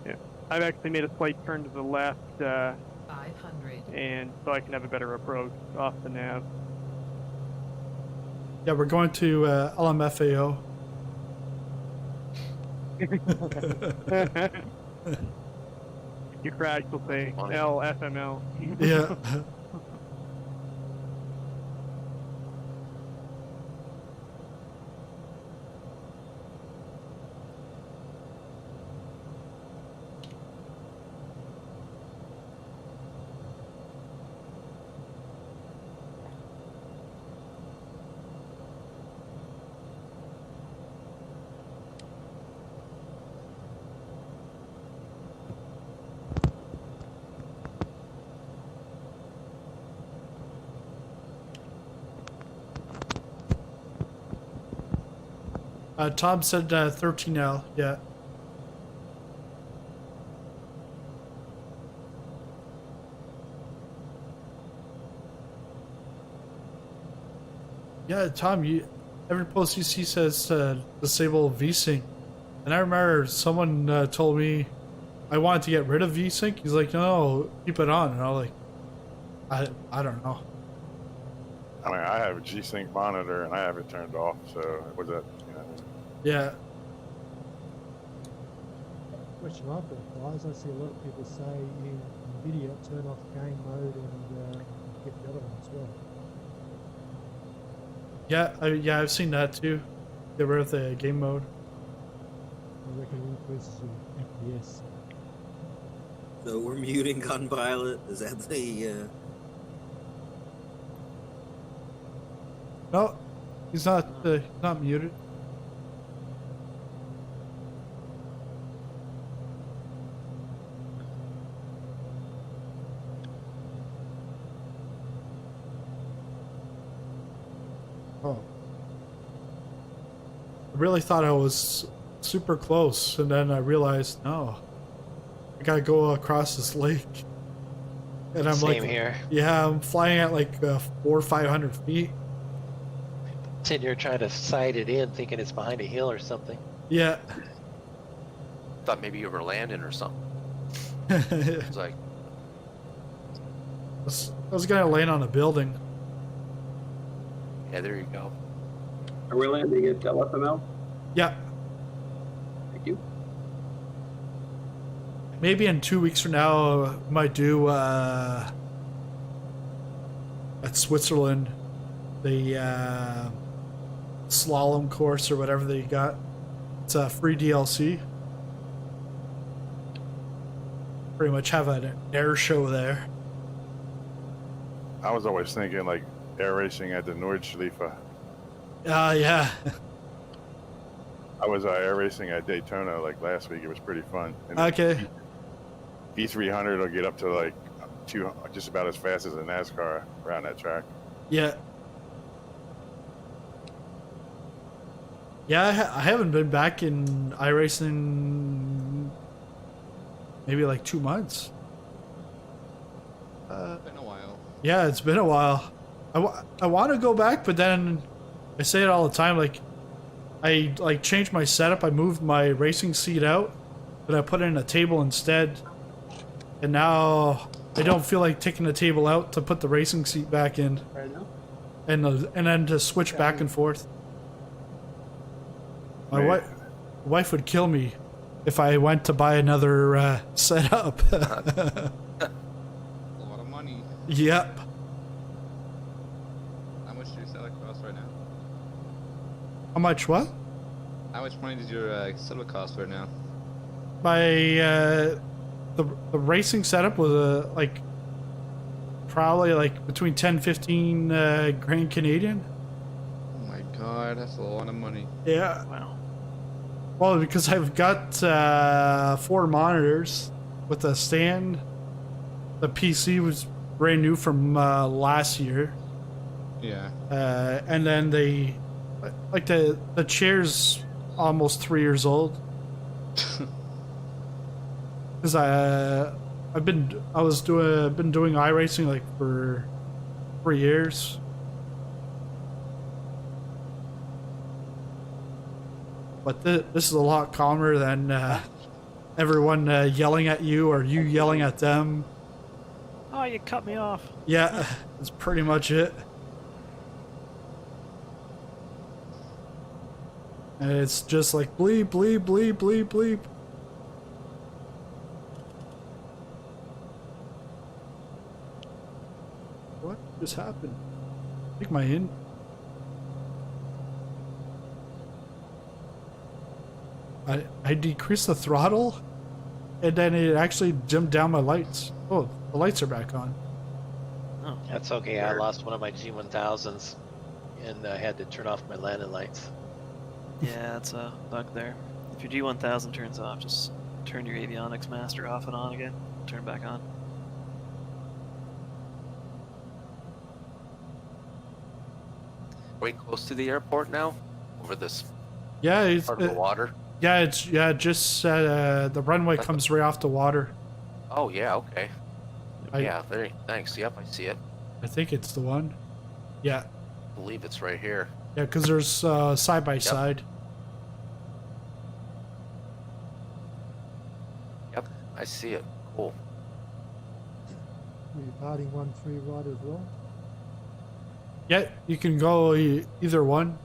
Yeah. I've actually made a slight turn to the left, 500. and so I can have a better approach off the nav. Yeah, we're going to LMFAO. Your crash will say LFML. Yeah. Tom said 13L. Yeah. Yeah, Tom, every post you see says disable VSync. And I remember someone told me I wanted to get rid of VSync. He's like, no, keep it on. And I'm like, I don't know. I mean, I have a G-Sync monitor and I have it turned off, so was that, you know. Yeah. Question I've got, guys, I see a lot of people say in Nvidia turn off game mode and get the other one as well. Yeah, I've seen that too. Get rid of the game mode. I reckon it increases your FPS. So we're muting Gunpilot. Is that the? No, he's not muted. Oh. I really thought I was super close, and then I realized, no, I gotta go across this lake. And I'm Same like, here. yeah, I'm flying at like 400 or 500 feet. Sitting here trying to side it in, thinking it's behind a hill or something. Yeah. Thought maybe you were landing or something. It's like, I was gonna land on a building. yeah, there you go. Are we landing at LFML? Yeah. Thank you. Maybe in 2 weeks from now, I might do at Switzerland the slalom course or whatever they got. It's a free DLC. Pretty much have an air show there. I was always thinking like air racing at the Nordschleife. Yeah. I was air racing at Daytona like last week. It was pretty fun. And Okay. V300 will get up to like just about as fast as a NASCAR around that track. Yeah. Yeah, I haven't been back in iRacing maybe like 2 months. Been a while. Yeah, it's been a while. I want to go back, but then I say it all the time. Like, I like changed my setup. I moved my racing seat out, but I put in a table instead. And now I don't feel like taking the table out to put the racing seat back in. Right now? And then to switch back and forth. My wife would kill me if I went to buy another setup. A lot of money. Yep. How much do you sell it cost right now? How much what? How much money does your silver cost right now? My the racing setup was like probably like between 10-15 grand Canadian. Oh my god, that's a lot of money. Yeah. Wow. Well, because I've got 4 monitors with a stand. The PC was brand new from last year. Yeah. And then the chair's almost 3 years old. Because I've been doing iRacing like for 3 years. But this is a lot calmer than everyone yelling at you or you yelling at them. Oh, you cut me off. Yeah, that's pretty much it. And it's just like bleep, bleep, bleep, bleep, bleep. What just happened? I think my I decreased the throttle, and then it actually dimmed down my lights. Oh, the lights are back on. Oh, That's okay. I lost one of my G1000s and I had to turn off my landing lights. yeah, it's a bug there. If your G1000 turns off, just turn your avionics master off and on again. Turn it back on. Are we close to the airport now? Over this Yeah, it's part of the water? yeah, just the runway comes right off the water. Oh, yeah, okay. I- Yeah, very thanks. Yep, I see it. I think it's the one. Yeah, I believe it's right here. yeah, because there's side by side. Yep, I see it. Cool. Are you parting 1-3 right as well? Yeah, you can go either one.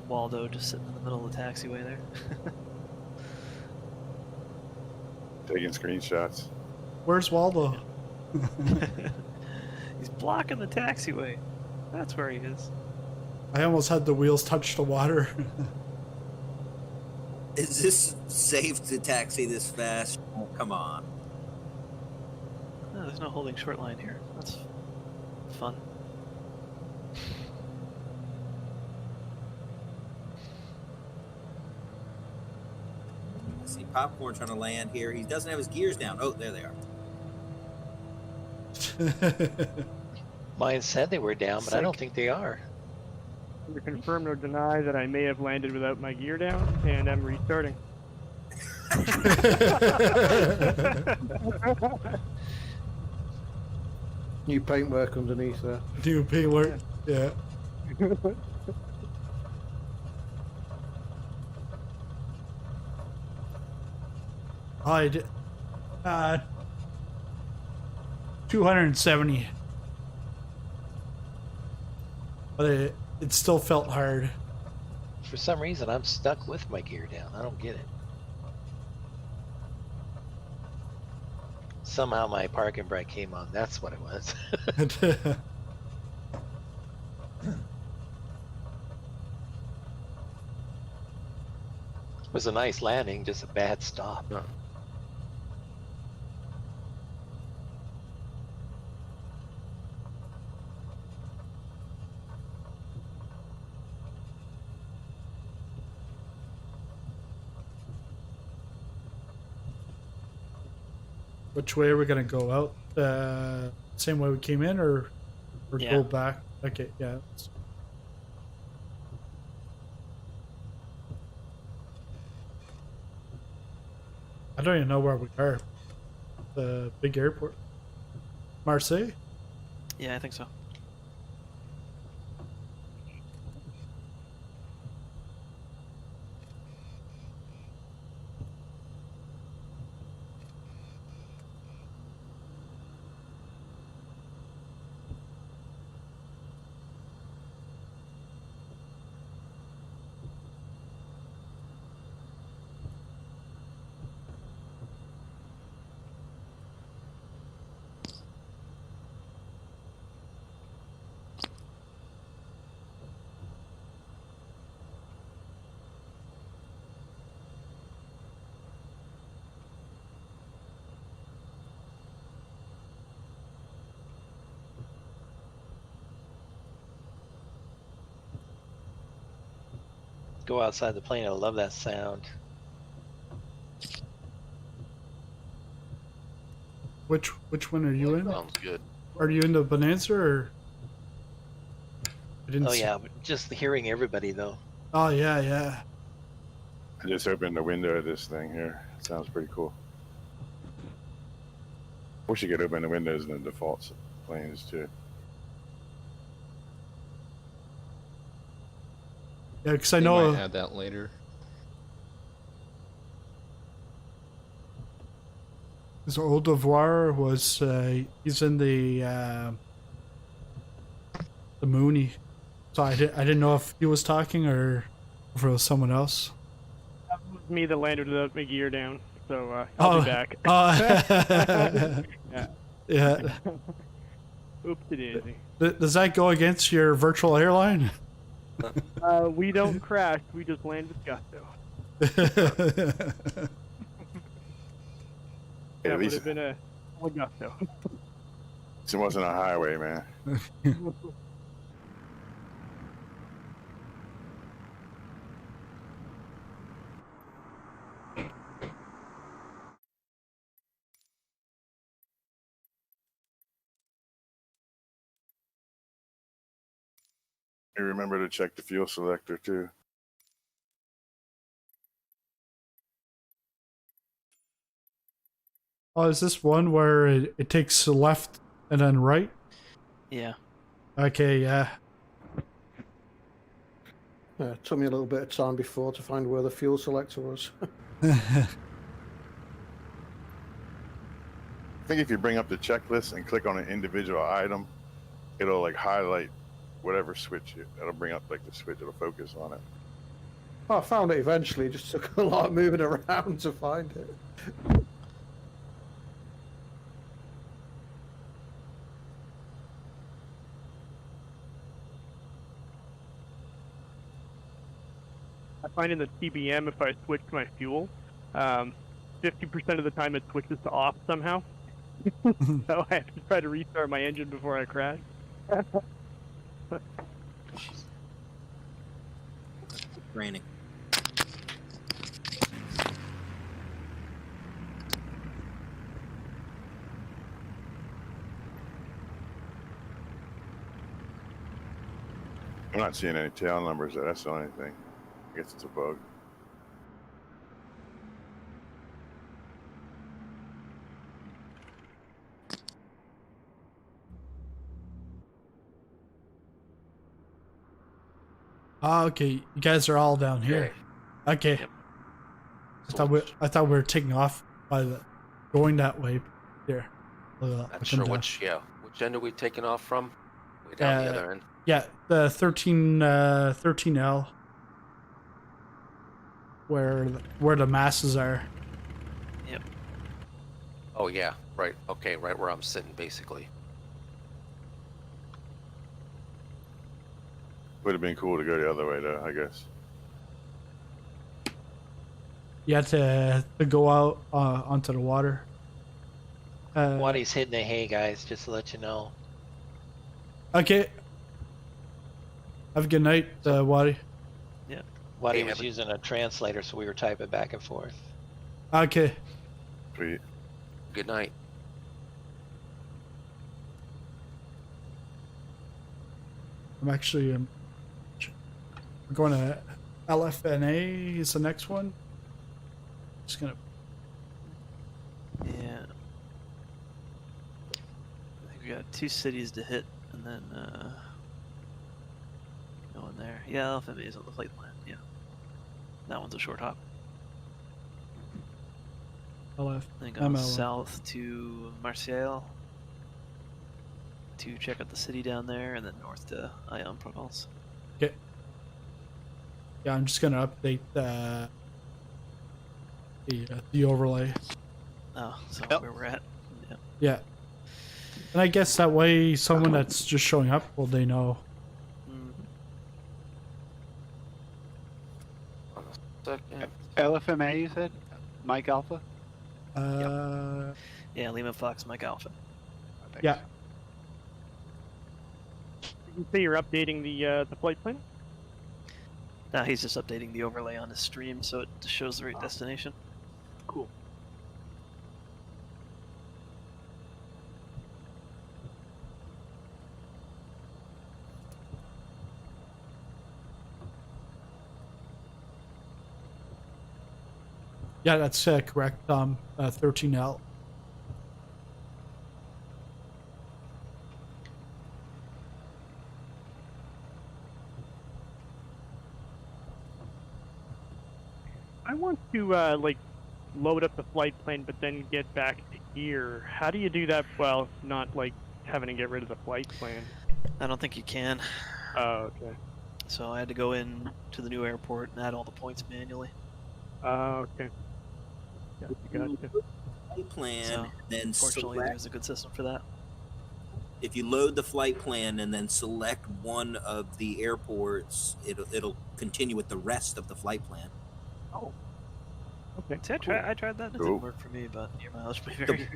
Waldo just sitting in the middle of the taxiway there. Taking screenshots. Where's Waldo? He's blocking the taxiway. That's where he is. I almost had the wheels touch the water. Is this safe to taxi this fast? Come on. Oh, there's no holding short line here. That's fun. I see Popcorn trying to land here. He doesn't have his gears down. Oh, there they are. Mine said they were down, but I don't think they are. Either confirm or deny that I may have landed without my gear down, and I'm restarting. New paintwork underneath there. New paintwork, yeah. I did. 270. But it still felt hard. For some reason, I'm stuck with my gear down. I don't get it. Somehow my parking brake came on. That's what it was. It was a nice landing, just a bad stop. Which way are we gonna go out? Same way we came in, or Yeah. go back? Okay, yeah. I don't even know where we are. The big airport. Marseille? Yeah, I think so. Go outside the plane. I love that sound. Which one are you in? Sounds good. Are you in the Bonanza or? I didn't Oh see- yeah, but just hearing everybody though. Oh yeah, yeah. I just opened the window of this thing here. Sounds pretty cool. Wish you could open the windows in the default planes too. Yeah, because I They know might add that later. his old devoir was he's in the Mooney. So I didn't know if he was talking or if it was someone else. That was me that landed without my gear down, so Oh. I'll be back. Yeah. Yeah. Oopsie daisy. Does that go against your virtual airline? We don't crash, we just land with gusto. Yeah, That at would least have been a gusto. it wasn't a highway, man. You remember to check the fuel selector too. Oh, is this one where it takes left and then right? Yeah. Okay, yeah. Yeah, it took me a little bit of time before to find where the fuel selector was. I think if you bring up the checklist and click on an individual item, it'll like highlight whatever switch it'll bring up like the switch. It'll focus on it. Oh, I found it eventually. It just took a lot of moving around to find it. I find in the TBM, if I switch my fuel, 50% 50% of the time it switches to off somehow. So I have to try to restart my engine before I crash. Raining. I'm not seeing any tail numbers though. That's the only thing. I guess it's a bug. Okay, you guys are all down here. Okay. Yep. I thought we were taking off by the going that way. There. Not sure which end are we taking off from? Way down the other end. Yeah, the 13L, where the masses are. Yep. Oh yeah, right. Okay, right where I'm sitting, basically. Would have been cool to go the other way though, I guess. You had to go out onto the water. Waddy's hitting the hay, guys, just to let you know. Okay. Have a good night, Waddy. Yeah. Waddy was using a translator, so we were typing back and forth. Okay. Sweet. Good night. I'm actually going to LFNA is the next one. Just gonna. Yeah. I think we got 2 cities to hit, and then go in there. Yeah, LFMU is on the flight plan. Yeah. That one's a short hop. Then go south to Marseille to check out the city down there, and then north to AIX-EN-PROVENCE. Okay. Yeah, I'm just gonna update the overlay. Oh, so where we're at. Yeah. Yeah. And I guess that way, someone that's just showing up, well, they know. LFMA, you said? Mike Alpha? Yeah, Lima Fox, Mike Alpha. Yeah. You say you're updating the flight plan? Now he's just updating the overlay on his stream so it shows the right destination. Cool. Yeah, that's correct. 13L. I want to like load up the flight plan, but then get back to here. How do you do that? Well, not like having to get rid of the flight plan. I don't think you can. Oh, okay. So I had to go in to the new airport and add all the points manually. Okay. Gotcha. Flight plan, So, then fortunately, select. there's a good system for that. If you load the flight plan and then select one of the airports, it'll continue with the rest of the flight plan. Oh. Okay. See, I tried that. It didn't work for me, but your mileage may vary.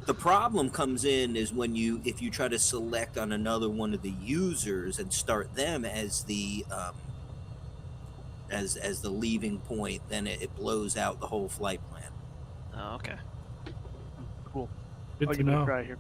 The problem comes in is when if you try to select on another one of the users and start them as the as the leaving point, then it blows out the whole flight plan. Oh, okay. Cool. Good I'll to give it know. a try here.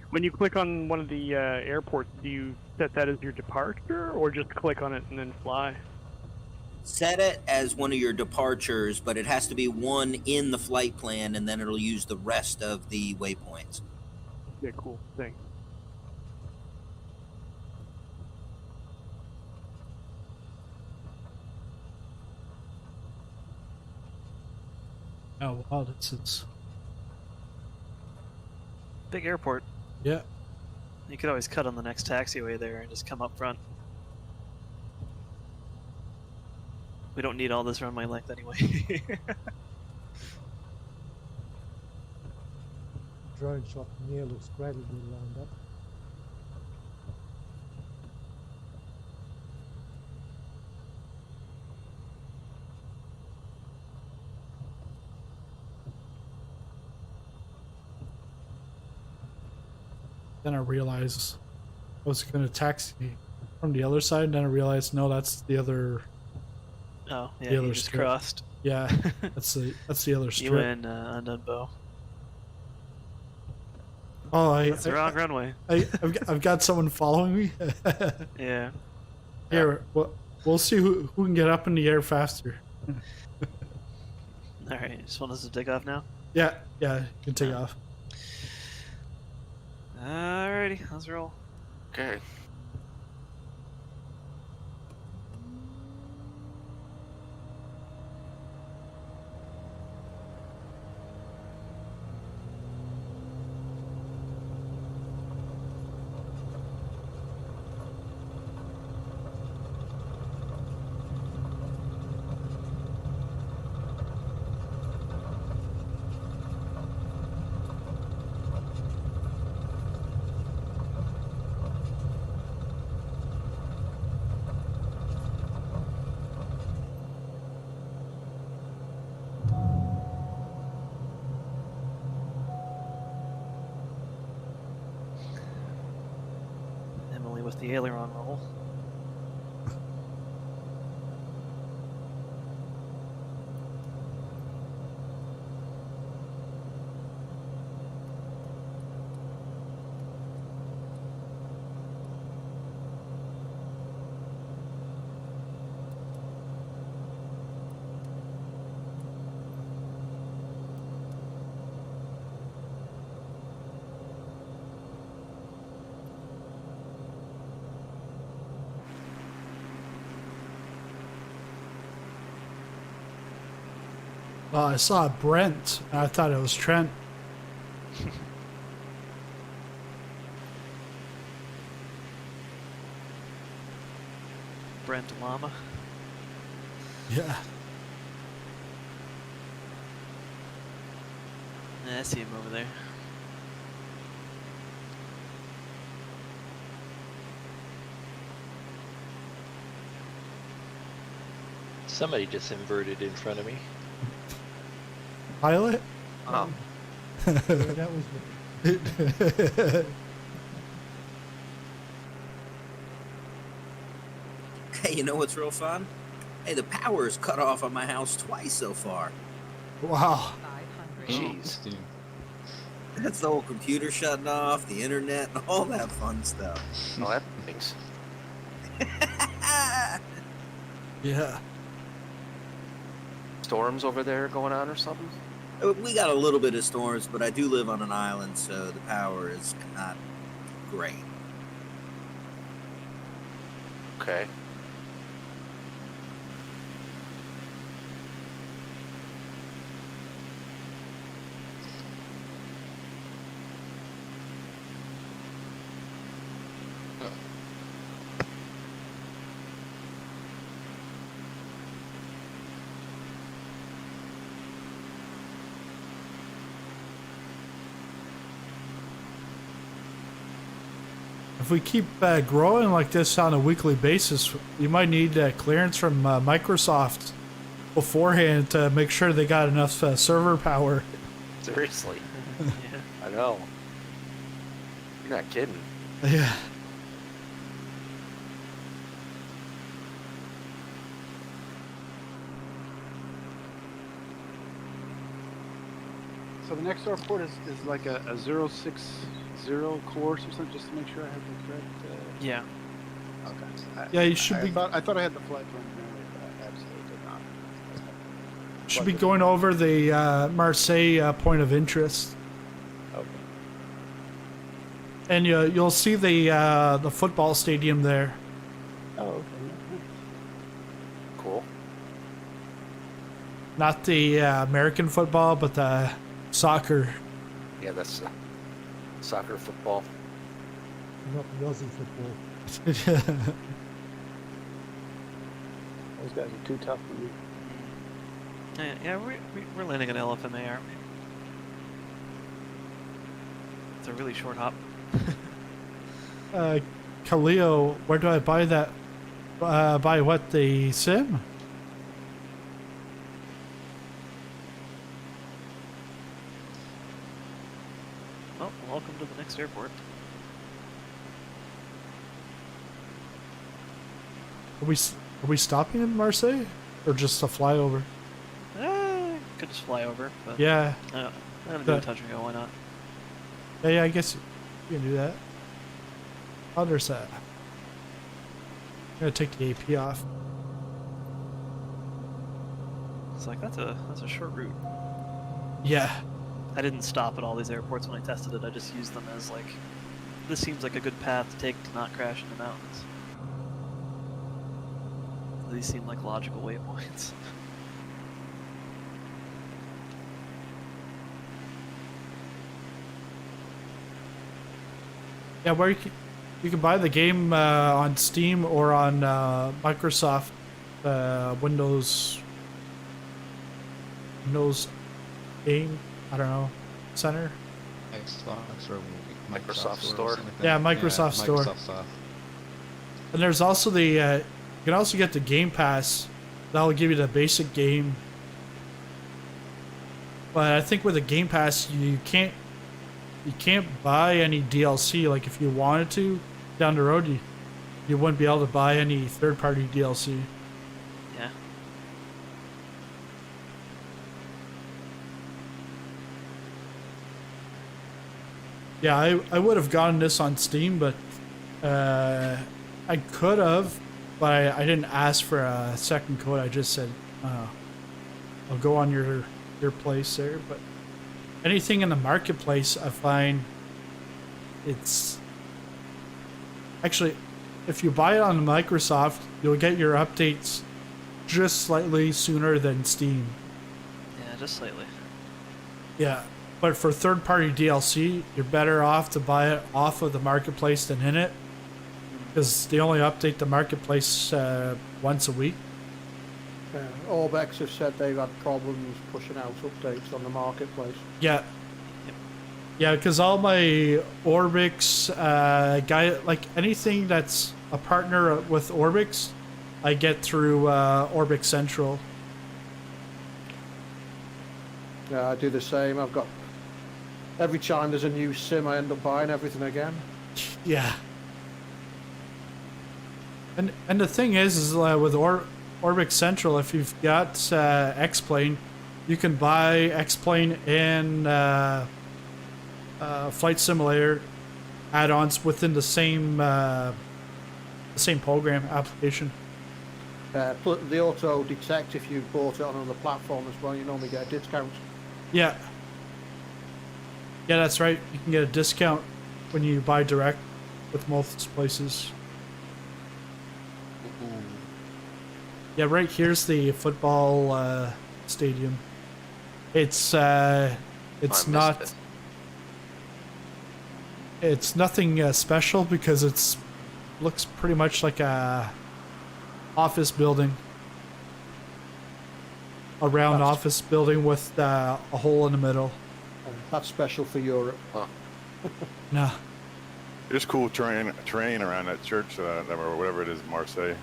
When you click on one of the airports, do you set that as your departure, or just click on it and then fly? Set it as one of your departures, but it has to be one in the flight plan, and then it'll use the rest of the waypoints. Yeah, cool. Thanks. Oh wow, it's Big airport. yeah. You could always cut on the next taxiway there and just come up front. We don't need all this runway length anyway. Drone shot from here looks great as we lined up. Then I realized I was going to taxi from the other side. And then I realized, no, that's the other. Oh, yeah, the other you just strip. crossed. Yeah, that's the other strip. You and Undunbo. Oh, That's the wrong runway. I've got someone following me. Yeah. Here, we'll see who can get up in the air faster. Alright, just want us to take off now? Yeah, you can take off. Alrighty, let's roll. Okay. Emily with the aileron roll. Well, I saw Brent, and I thought it was Trent. Brent Llama. Yeah. I see him over there. Somebody just inverted in front of me. Pilot? Oh. Yeah, that was me. Hey, you know what's real fun? Hey, the power is cut off on my house twice so far. Wow. Jeez. That's the whole computer shutting off, the internet, and all that fun stuff. Oh, that thinks. Yeah. Storms over there going on or something? We got a little bit of storms, but I do live on an island, so the power is not great. Okay. If we keep growing like this on a weekly basis, you might need clearance from Microsoft beforehand to make sure they got enough server power. Seriously. Yeah. I know. You're not kidding. Yeah. So the next airport is like a 060 course or something, just to make sure I have the correct. Yeah. Okay. Yeah, you should I be. thought I had the flight plan earlier, but I absolutely did not. Should be going over the Marseille point of interest, Okay. and you'll see the football stadium there. Oh, okay. Cool. not the American football, but the soccer. Yeah, that's soccer, football. Not the Aussie football. Those guys are too tough for me. Yeah, we're landing an LFMA, aren't we? It's a really short hop. Kaleo, where do I buy that? Buy what? The sim? Well, welcome to the next airport. Are we stopping in Marseille, or just a flyover? Could just fly over, but Yeah. I'm gonna do a touch and go. Why not? Yeah, I guess you can do that. Oh, there's that. I'm gonna take the AP off. It's like that's a short route. Yeah. I didn't stop at all these airports when I tested it. I just used them as like, this seems like a good path to take to not crash into mountains. These seem like logical waypoints. Yeah, where you can buy the game on Steam or on Microsoft Windows Game, I don't know, Center. Xbox or Microsoft Store. Store. Or something like Yeah, that. Microsoft Store. Microsoft Store. And there's also the you can also get the Game Pass. That'll give you the basic game. But I think with the Game Pass, you can't buy any DLC. Like if you wanted to, down the road, you wouldn't be able to buy any third-party DLC. Yeah. Yeah, I would have gotten this on Steam, but I could have, but I didn't ask for a second code. I just said I'll go on your place there. But anything in the marketplace, I find it's actually, if you buy it on Microsoft, you'll get your updates just slightly sooner than Steam. Yeah, just slightly. Yeah, but for third-party DLC, you're better off to buy it off of the marketplace than in it, because they only update the marketplace once a week. Orbex have said they've had problems pushing out updates on the marketplace. Yeah. Yeah, because all my Orbix like anything that's a partner with Orbix, I get through Orbix Central. Yeah, I do the same. I've got every time there's a new sim, I end up buying everything again. Yeah. And the thing is with Orbix Central, if you've got X-Plane, you can buy X-Plane and Flight Simulator add-ons within the same program application. The auto detect if you bought it on another platform as well. You normally get a discount. Yeah. Yeah, that's right. You can get a discount when you buy direct with most places. Yeah, right here's the football stadium. It's not. It's nothing special because it's looks pretty much like a office building. A round office building with a hole in the middle. That's special for Europe. Huh. No. There's cool terrain around that church, or whatever it is, Marseille.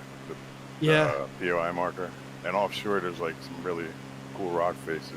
Yeah. POI marker. And offshore, there's like some really cool rock faces.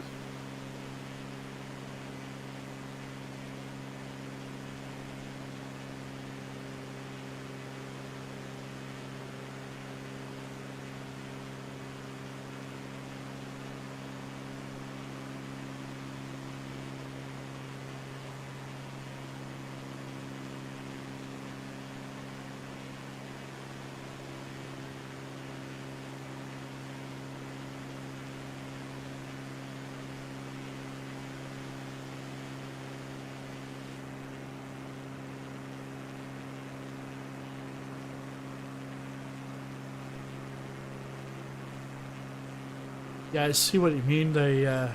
Yeah, I see what you mean. The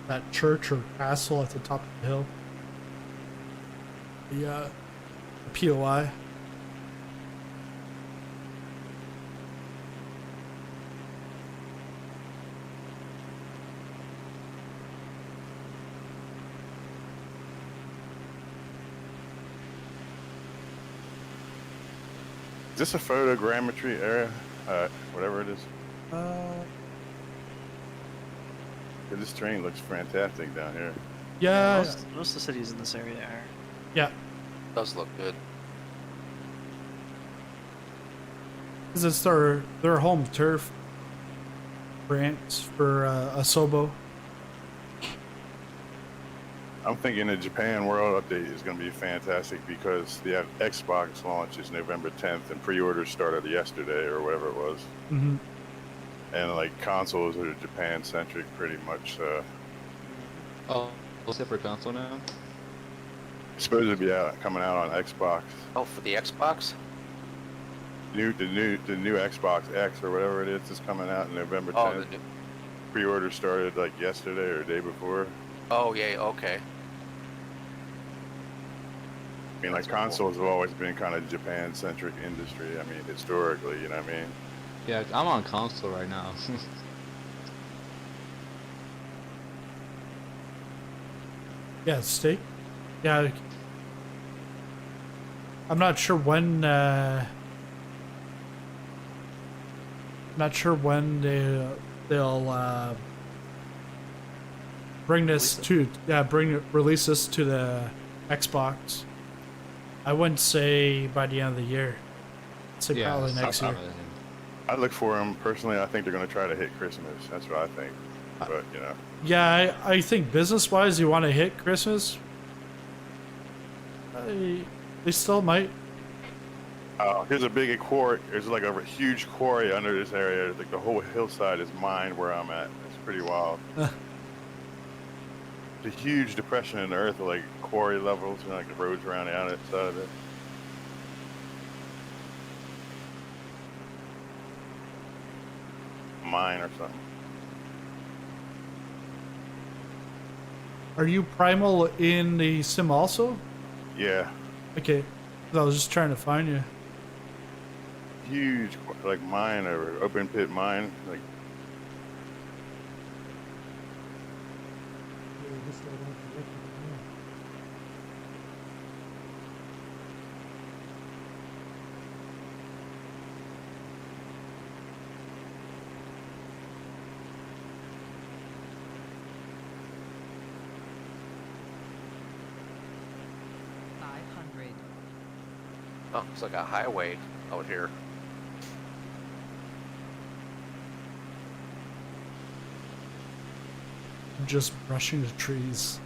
that church or castle at the top of the hill. The POI. Is this a photogrammetry area? Whatever it is. This terrain looks fantastic down here. Yeah. Most of the cities in this area are. Yeah. Does look good. Because it's their home turf. France for Asobo. I'm thinking the Japan World Update is going to be fantastic because the Xbox launch is November 10th and pre-orders started yesterday or whatever it was. Mm-hmm. And like consoles are Japan-centric pretty much. Oh, separate console now? It's supposed to be coming out on Xbox. Oh, for the Xbox? The new Xbox X or whatever it is coming out in November 10th. Oh, the new... Pre-order started like yesterday or the day before. Oh, yeah, okay. I mean, like consoles have always been kind of Japan-centric industry. I mean, historically, you know what I mean? Yeah, I'm on console right now. Yeah, steak. Yeah. I'm not sure when. Not sure when they'll bring this to release this to the Xbox. I wouldn't say by the end of the year. I'd say probably next year. I look for them personally. I think they're going to try to hit Christmas. That's what I think. But you know. Yeah, I think business-wise, you want to hit Christmas. They still might. Here's a big quarry. There's like a huge quarry under this area. Like the whole hillside is mined where I'm at. It's pretty wild. It's a huge depression in the earth with like quarry levels and like the roads around the outside of it. Mine or something. Are you primal in the sim also? Yeah. Okay. I was just trying to find you. Huge, like mine or open pit mine, like. Yeah, this I don't collect it now. Oh, it's like a highway out here. I'm just brushing the trees.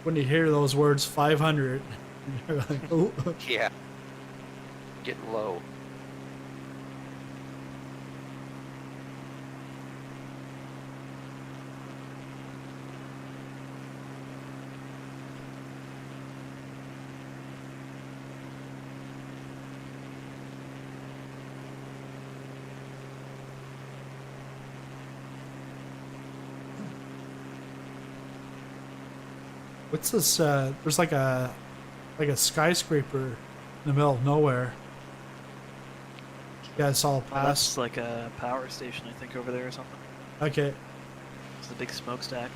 When you hear those words 500, you're like, oh. Yeah. Getting low. What's this? There's like a skyscraper in the middle of nowhere. Yeah, it's all past. That's like a power station, I think, over there or something. Okay. It's a big smokestack.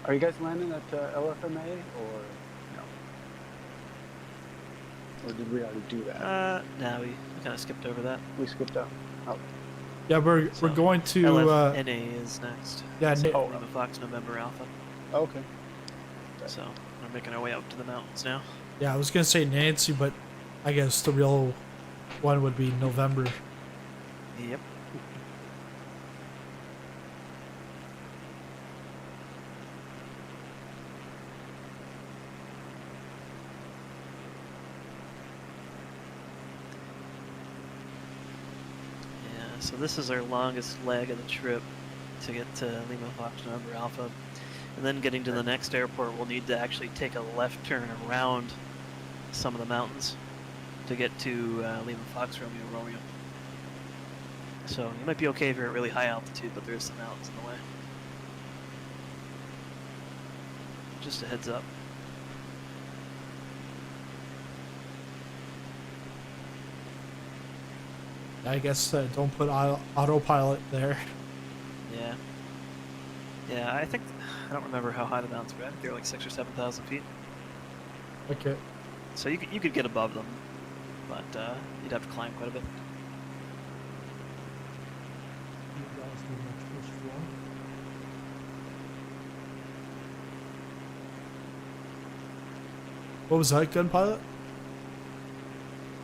Are you guys landing at LFMA or no? Or did we already do that? No, we kind of skipped over that. We skipped out. Oh. Yeah, we're going to. LFNA is next. Yeah, Lima Fox November Alpha. Okay. So we're making our way up to the mountains now. Yeah, I was gonna say Nancy, but I guess the real one would be November. Yep. So this is our longest leg of the trip to get to Lima Fox November Alpha. And then getting to the next airport, we'll need to actually take a left turn around some of the mountains to get to Lima Fox Romeo. So you might be okay if you're at really high altitude, but there's some mountains in the way. Just a heads up. I guess don't put autopilot there. Yeah. Yeah, I don't remember how high the mountains were. I think they're like 6,000 or 7,000 feet. Okay. So you could get above them, but you'd have to climb quite a bit. You guys do much bush flying? What was that, gun pilot?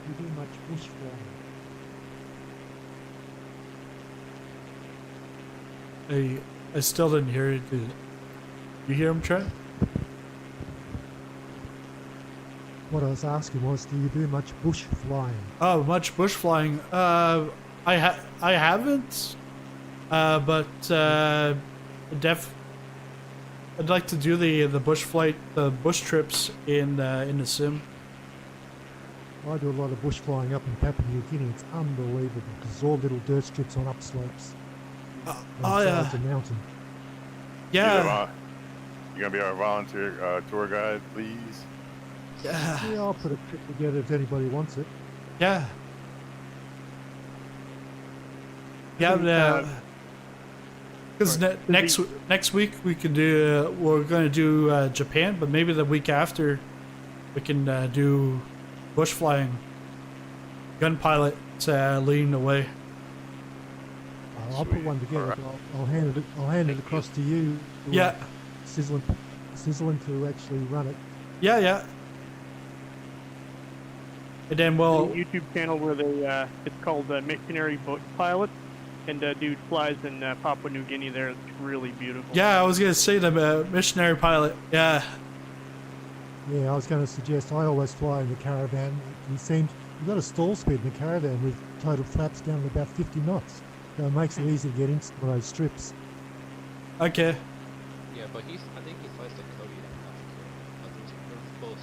You do much bush flying? I still didn't hear it. Did you hear him, Trent? What I was asking was, do you do much bush flying? Oh, much bush flying. I haven't. But I'd like to do the bush flight, the bush trips in the sim. I do a lot of bush flying up in Papua New Guinea. It's unbelievable. There's all little dirt strips on upslopes. The mountain. Yeah. You gonna be our volunteer tour guide, please? Yeah. Yeah, I'll put a trip together if anybody wants it. Yeah. Yeah. Because next week we can do. We're going to do Japan, but maybe the week after we can do bush flying. Gun pilot leading the way. I'll put one together. Right. I'll hand it across to you. Yeah. Sizzling to actually run it. Yeah. And then we'll YouTube channel where they it's called Missionary Boat Pilot, and dude flies in Papua New Guinea. There, it's really beautiful. Yeah, I was gonna say the missionary pilot. Yeah. Yeah, I was going to suggest I always fly in the caravan. You've got a stall speed in the caravan with total flaps down to about 50 knots. So it makes it easy to get into some of those strips. Okay. Yeah, but I think he flies the Cody and I think they're both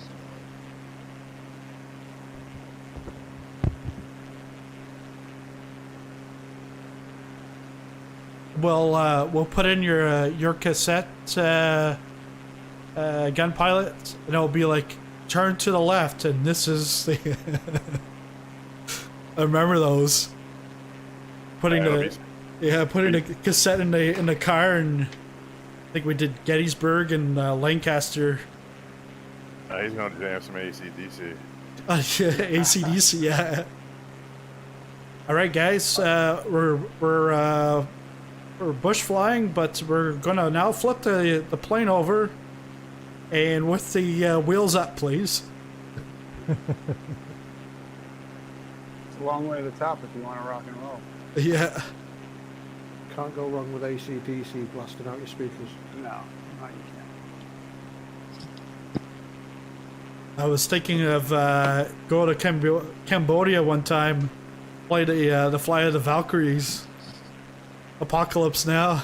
similar. We'll put in your cassette gun pilot, and it'll be like turn to the left, and this is the. I remember those. Putting the cassette in the car, and I think we did Gettysburg and Lancaster. He's gonna jam some AC/DC. AC/DC, yeah. All right, guys, we're bush flying, but we're gonna now flip the plane over, and with the wheels up, please. It's a long way to the top if you want to rock and roll. Yeah. Can't go wrong with AC/DC blasting out your speakers. No, you can't. I was thinking of go to Cambodia one time, play the Fly of the Valkyries. Apocalypse Now.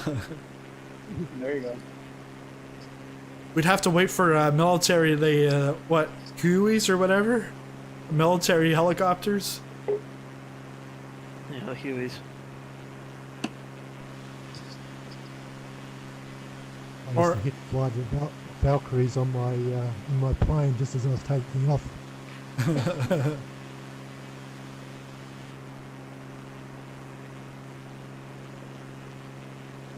There you go. We'd have to wait for military, Hueys or whatever? Military helicopters? Yeah, the Hueys. I used to hit fly the Valkyries on my plane just as I was taking off.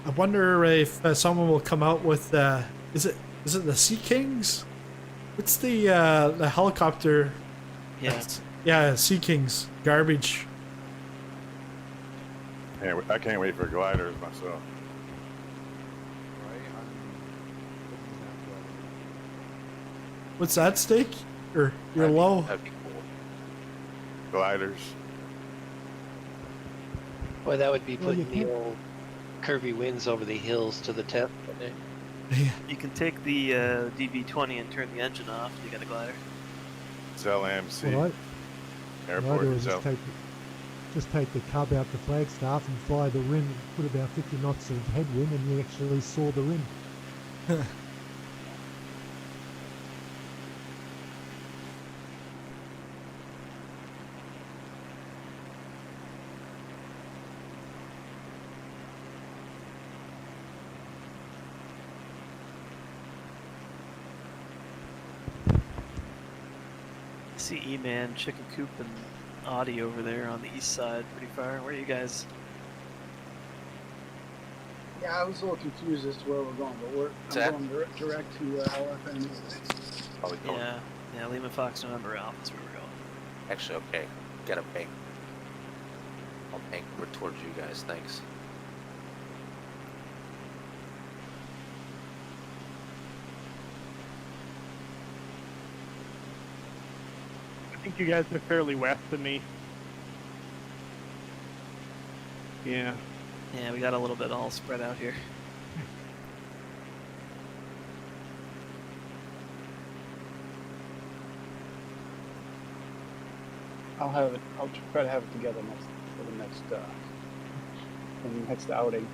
I wonder if someone will come out with is it the Sea Kings? What's the helicopter? Yeah, Sea Kings garbage. Yeah, I can't wait for gliders myself. What's that, Steak? Or you're low? That'd be cool. Gliders. Boy, that would be putting the old curvy winds over the hills to the 10th. You can take the DV-20 and turn the engine off. You got a glider. Sell AMC. What I Airport do is itself. just just take the cub out to Flagstaff and fly the rim, put about 50 knots of headwind, and you actually saw the rim. See E-Man, Chicken Coop, and Audi over there on the east side, pretty far. Where are you guys? Yeah, I was a little confused as to where we're going, but I'm going direct to LFMU. Are we going? Yeah, Lima Fox November Alpha is where we're going. Actually, okay. Get a bank. I'll bank over towards you guys. Thanks. I think you guys are fairly west of me. Yeah. Yeah, we got a little bit all spread out here. I'll try to have it together for the next outing.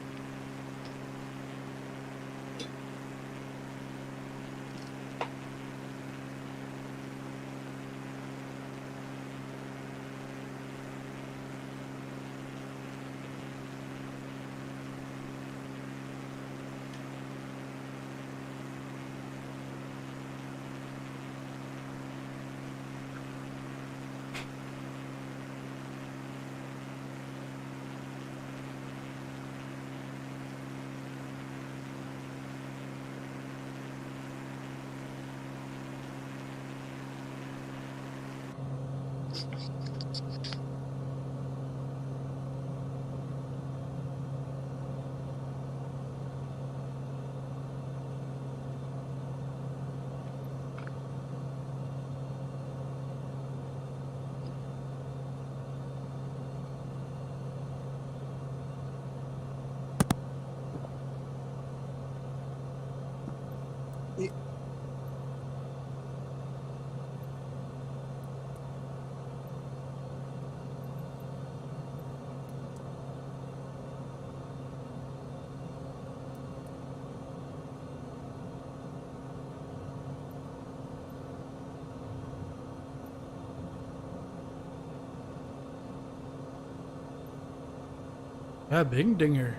Yeah, Big Dinger.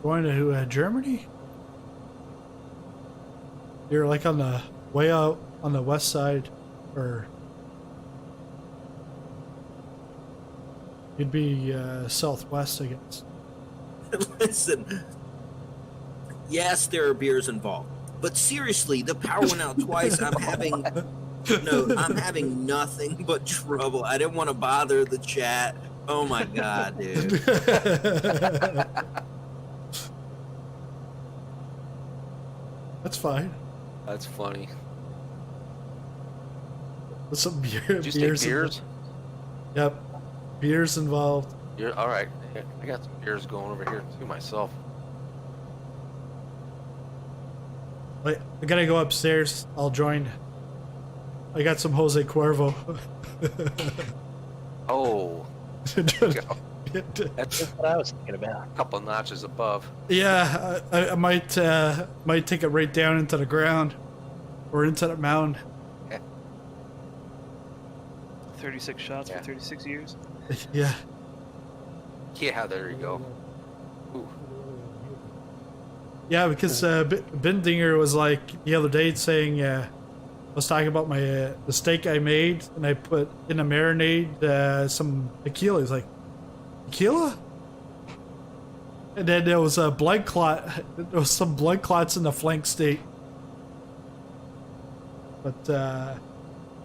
Going to Germany? You're like on the way out on the west side, or you'd be southwest, I guess. Listen, yes, there are beers involved, but seriously, the power went out twice. I'm having nothing but trouble. I didn't want to bother the chat. Oh my god, dude. That's fine. That's funny. With some beer, Did you say beers? involved. Yep, beers involved. You're all right. I got some beers going over here too myself. Wait, I gotta go upstairs. I'll join. I got some Jose Cuervo. Oh. That's just what I was thinking about. A couple notches above. Yeah, I might take it right down into the ground or into the mound. 36 shots for 36 years. Yeah. Yeah, there you go. Ooh. Yeah, because Bindinger was like the other day saying, I was talking about my the steak I made, and I put in a marinade some tequila. He's like, tequila? And then there was a blood clot. There was some blood clots in the flank steak. But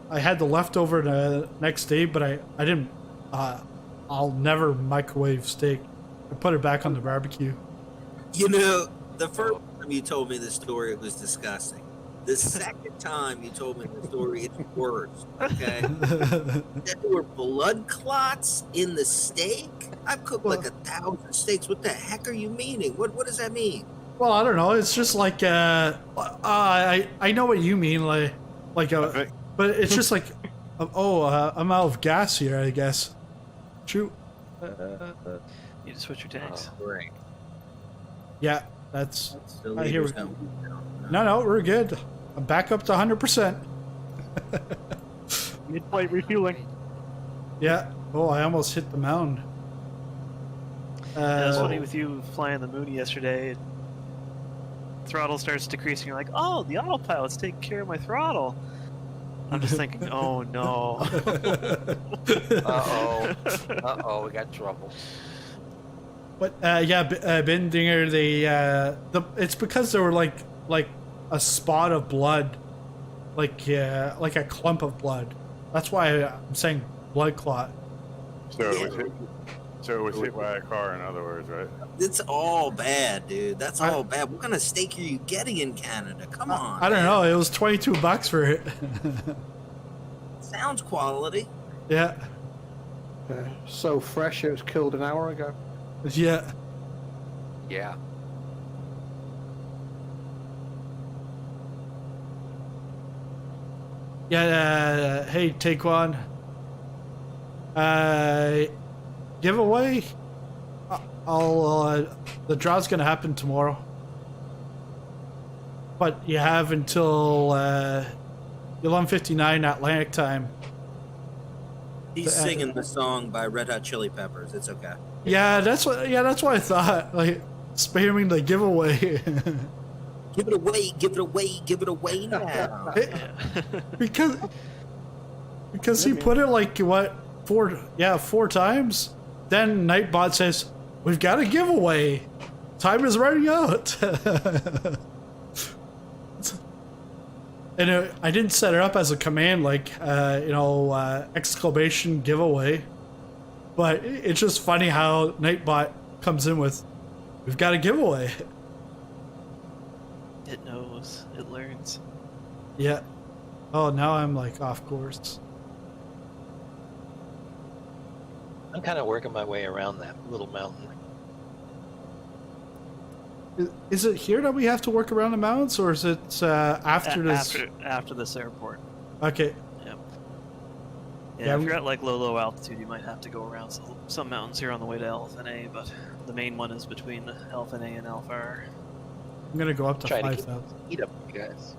I had the leftover the next day, but I didn't. I'll never microwave steak. I put it back on the barbecue. You know, the first time you told me the story, it was disgusting. The second time you told me the story, it's worse. Okay, there were blood clots in the steak. I've cooked like 1,000 steaks. What the heck are you meaning? What does that mean? Well, I don't know. It's just like I know what you mean, but it's just like I'm out of gas here, I guess. Shoot. Need to switch your tanks. Great. Yeah, that's. The here we leader's go. going No, we're good. I'm back up to 100%. Mid-flight refueling. Yeah. Oh, I almost hit the mound. Yeah, it was funny with you flying the moon yesterday. Throttle starts decreasing. You're like, oh, the autopilot's taking care of my throttle. I'm just thinking, oh no. Uh-oh, we got trouble. But yeah, Bendinger, it's because there were like a spot of blood, like a clump of blood. That's why I'm saying blood clot. So it was hit by a car, in other words, right? It's all bad, dude. That's all bad. What kind of steak are you getting in Canada? Come on. I don't know. It was $22 for it. Sounds quality. Yeah. So fresh, it was killed an hour ago. Yeah. Yeah. Yeah. Hey, Taekwon. Giveaway. The draw's gonna happen tomorrow. But you have until 11:59 Atlantic time. He's singing the song by Red Hot Chili Peppers. It's okay. Yeah, that's what I thought. Like spamming the giveaway. Give it away, give it away, give it away now. because he put it like what 4 times. Then Nightbot says, "We've got a giveaway. Time is running out." And I didn't set it up as a command like exclamation giveaway, but it's just funny how Nightbot comes in with, "We've got a giveaway." It knows. It learns. Yeah. Oh, now I'm like off course. I'm kind of working my way around that little mountain. Is it here that we have to work around the mountains, or is it after this? After this airport. Okay. Yeah. Yeah, Yeah, if you're at like low altitude, you might have to go around some mountains here on the way to LFNA, but the main one is between LFNA and Alpha. I'm gonna go up to Try to 5,000. Eat up, you guys.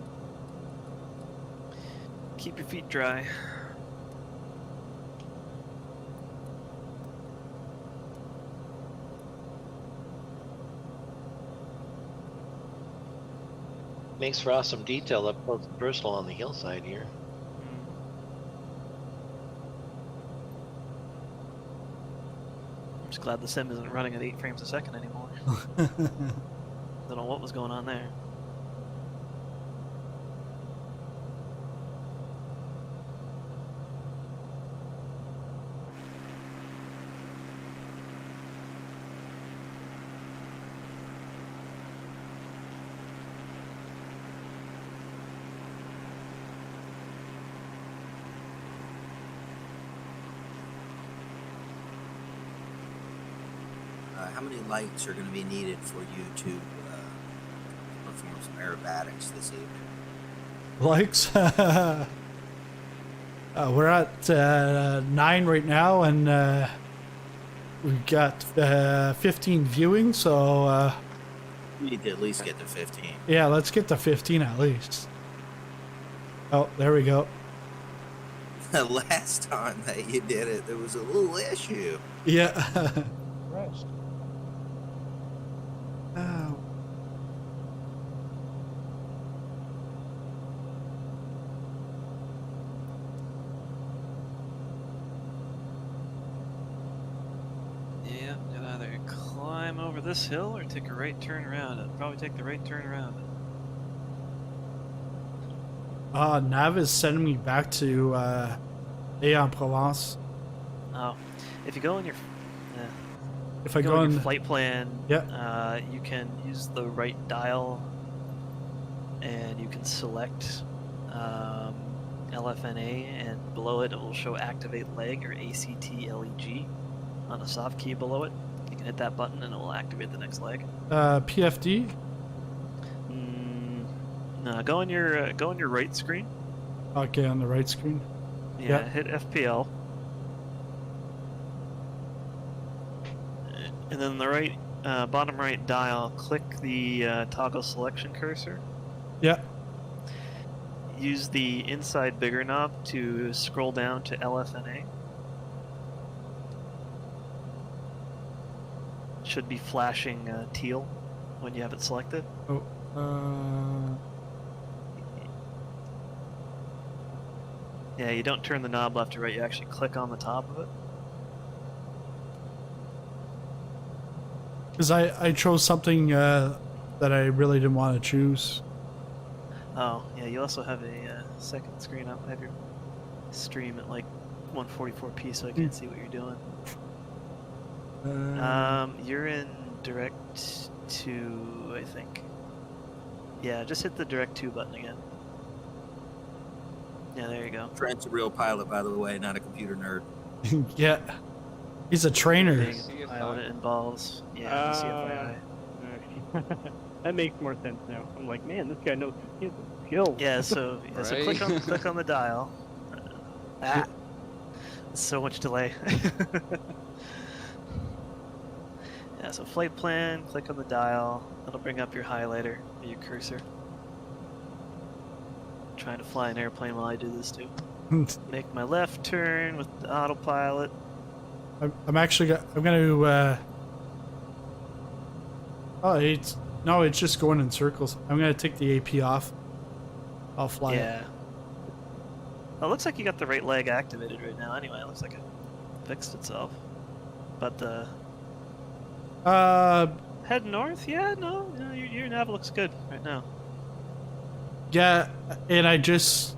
Keep your feet dry. Makes for awesome detail up close and personal on the hillside here. I'm just glad the sim isn't running at 8 frames a second anymore. Don't know what was going on there. How many lights are going to be needed for you to perform some aerobatics this evening? Likes. We're at 9 right now, and we've got 15 viewing. So We need to at least get to 15. yeah, let's get to 15 at least. Oh, there we go. The last time that you did it, there was a little issue. Yeah. Oh. Yeah, you'll either climb over this hill or take a right turn around. I'd probably take the right turn around. Nav is sending me back to AIX-EN-PROVENCE. Oh, if you go in your If I go in on your flight plan, yeah, you can use the right dial, and you can select LFNA, and below it will show activate leg or ACT-LEG on a soft key below it. You can hit that button and it will activate the next leg. PFD. No, go on your right screen. Okay, on the right screen. Yeah, hit FPL. And then the right, bottom right dial, click the toggle selection cursor. Yeah. Use the inside bigger knob to scroll down to LFNA. Should be flashing teal when you have it selected. Oh. Yeah, you don't turn the knob left or right, you actually click on the top of it. Because I chose something that I really didn't want to choose. Oh, yeah, you also have a second screen up. I have your stream at like 144p, so I can't see what you're doing. You're in direct 2, I think. Yeah, just hit the direct 2 button again. Yeah, there you go. Trent's a real pilot, by the way, not a computer nerd. Yeah. He's a trainer. Being a pilot involves, yeah, CFII. That makes more sense now. I'm like, man, this guy knows his skills. Yeah, so so click on the dial. So much delay. Yeah, so flight plan, click on the dial. That'll bring up your highlighter or your cursor. I'm trying to fly an airplane while I do this too. Make my left turn with the autopilot. I'm actually I'm gonna oh, it's just going in circles. I'm gonna take the AP off. I'll fly it. Well, it looks like you got the right leg activated right now anyway. It looks like it fixed itself. But the head north, no, your nav looks good right now. Yeah, and I just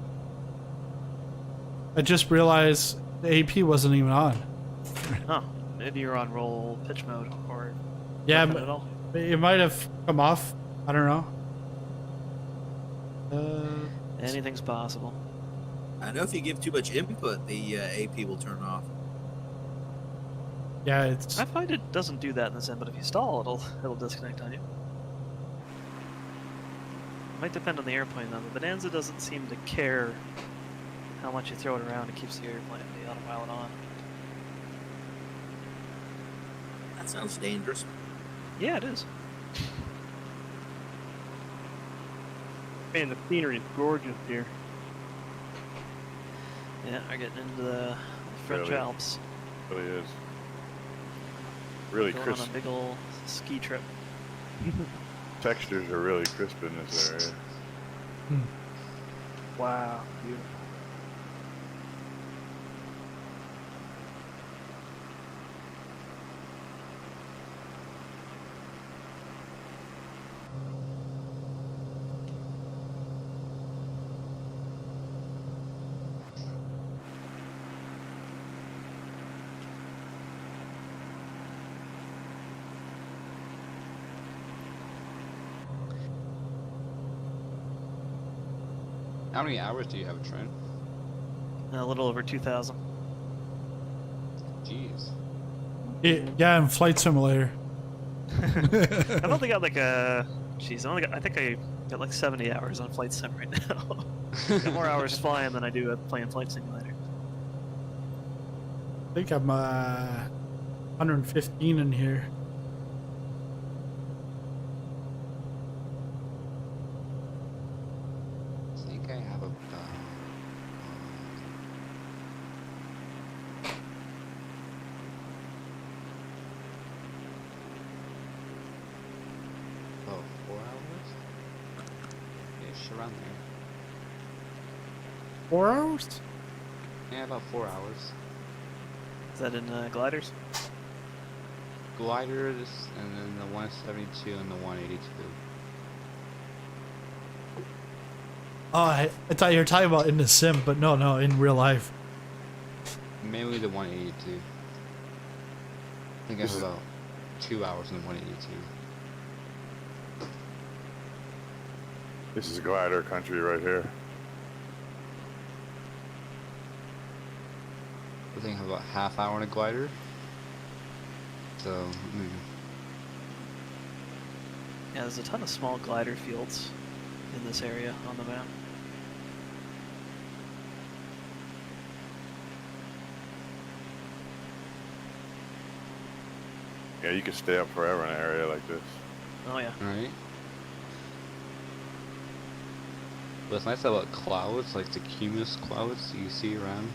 realized the AP wasn't even on. Oh, maybe you're on roll pitch mode or nothing at all. It might have come off. I don't know. Anything's possible. I know if you give too much input, the AP will turn off. Yeah, it's. I find it doesn't do that in the sim, but if you stall, it'll disconnect on you. Might depend on the airplane though. The Bonanza doesn't seem to care how much you throw it around. It keeps the autopilot on. That sounds dangerous. Yeah, it is. Man, the scenery is gorgeous here. Yeah, we're getting into the French Really? Alps. It really is. Really Going crisp. on a big ol' ski trip. Textures are really crisp in this area. Wow, beautiful. How many hours do you have, Trent? A little over 2,000. Jeez. Yeah, in Flight Simulator. I've only got like a. Jeez, I think I got like 70 hours on Flight Sim right now. Got more hours flying than I do playing Flight Simulator. I think I'm 115 in here. I think I have about 4 hours? Ish, around there. 4 hours? Yeah, about 4 hours. Is that in gliders? Gliders, and then the 172 and the 182. Oh, I thought you were talking about in the sim, but no, in real life. Mainly the 182. I think I have about 2 hours in the 182. This is glider country right here. I think I have about half hour on a glider. So, Yeah, there's a ton of small glider fields in this area on the map. Yeah, you can stay up forever in an area like this. Oh yeah. Right. What's nice about clouds, like the cumulus clouds you see around,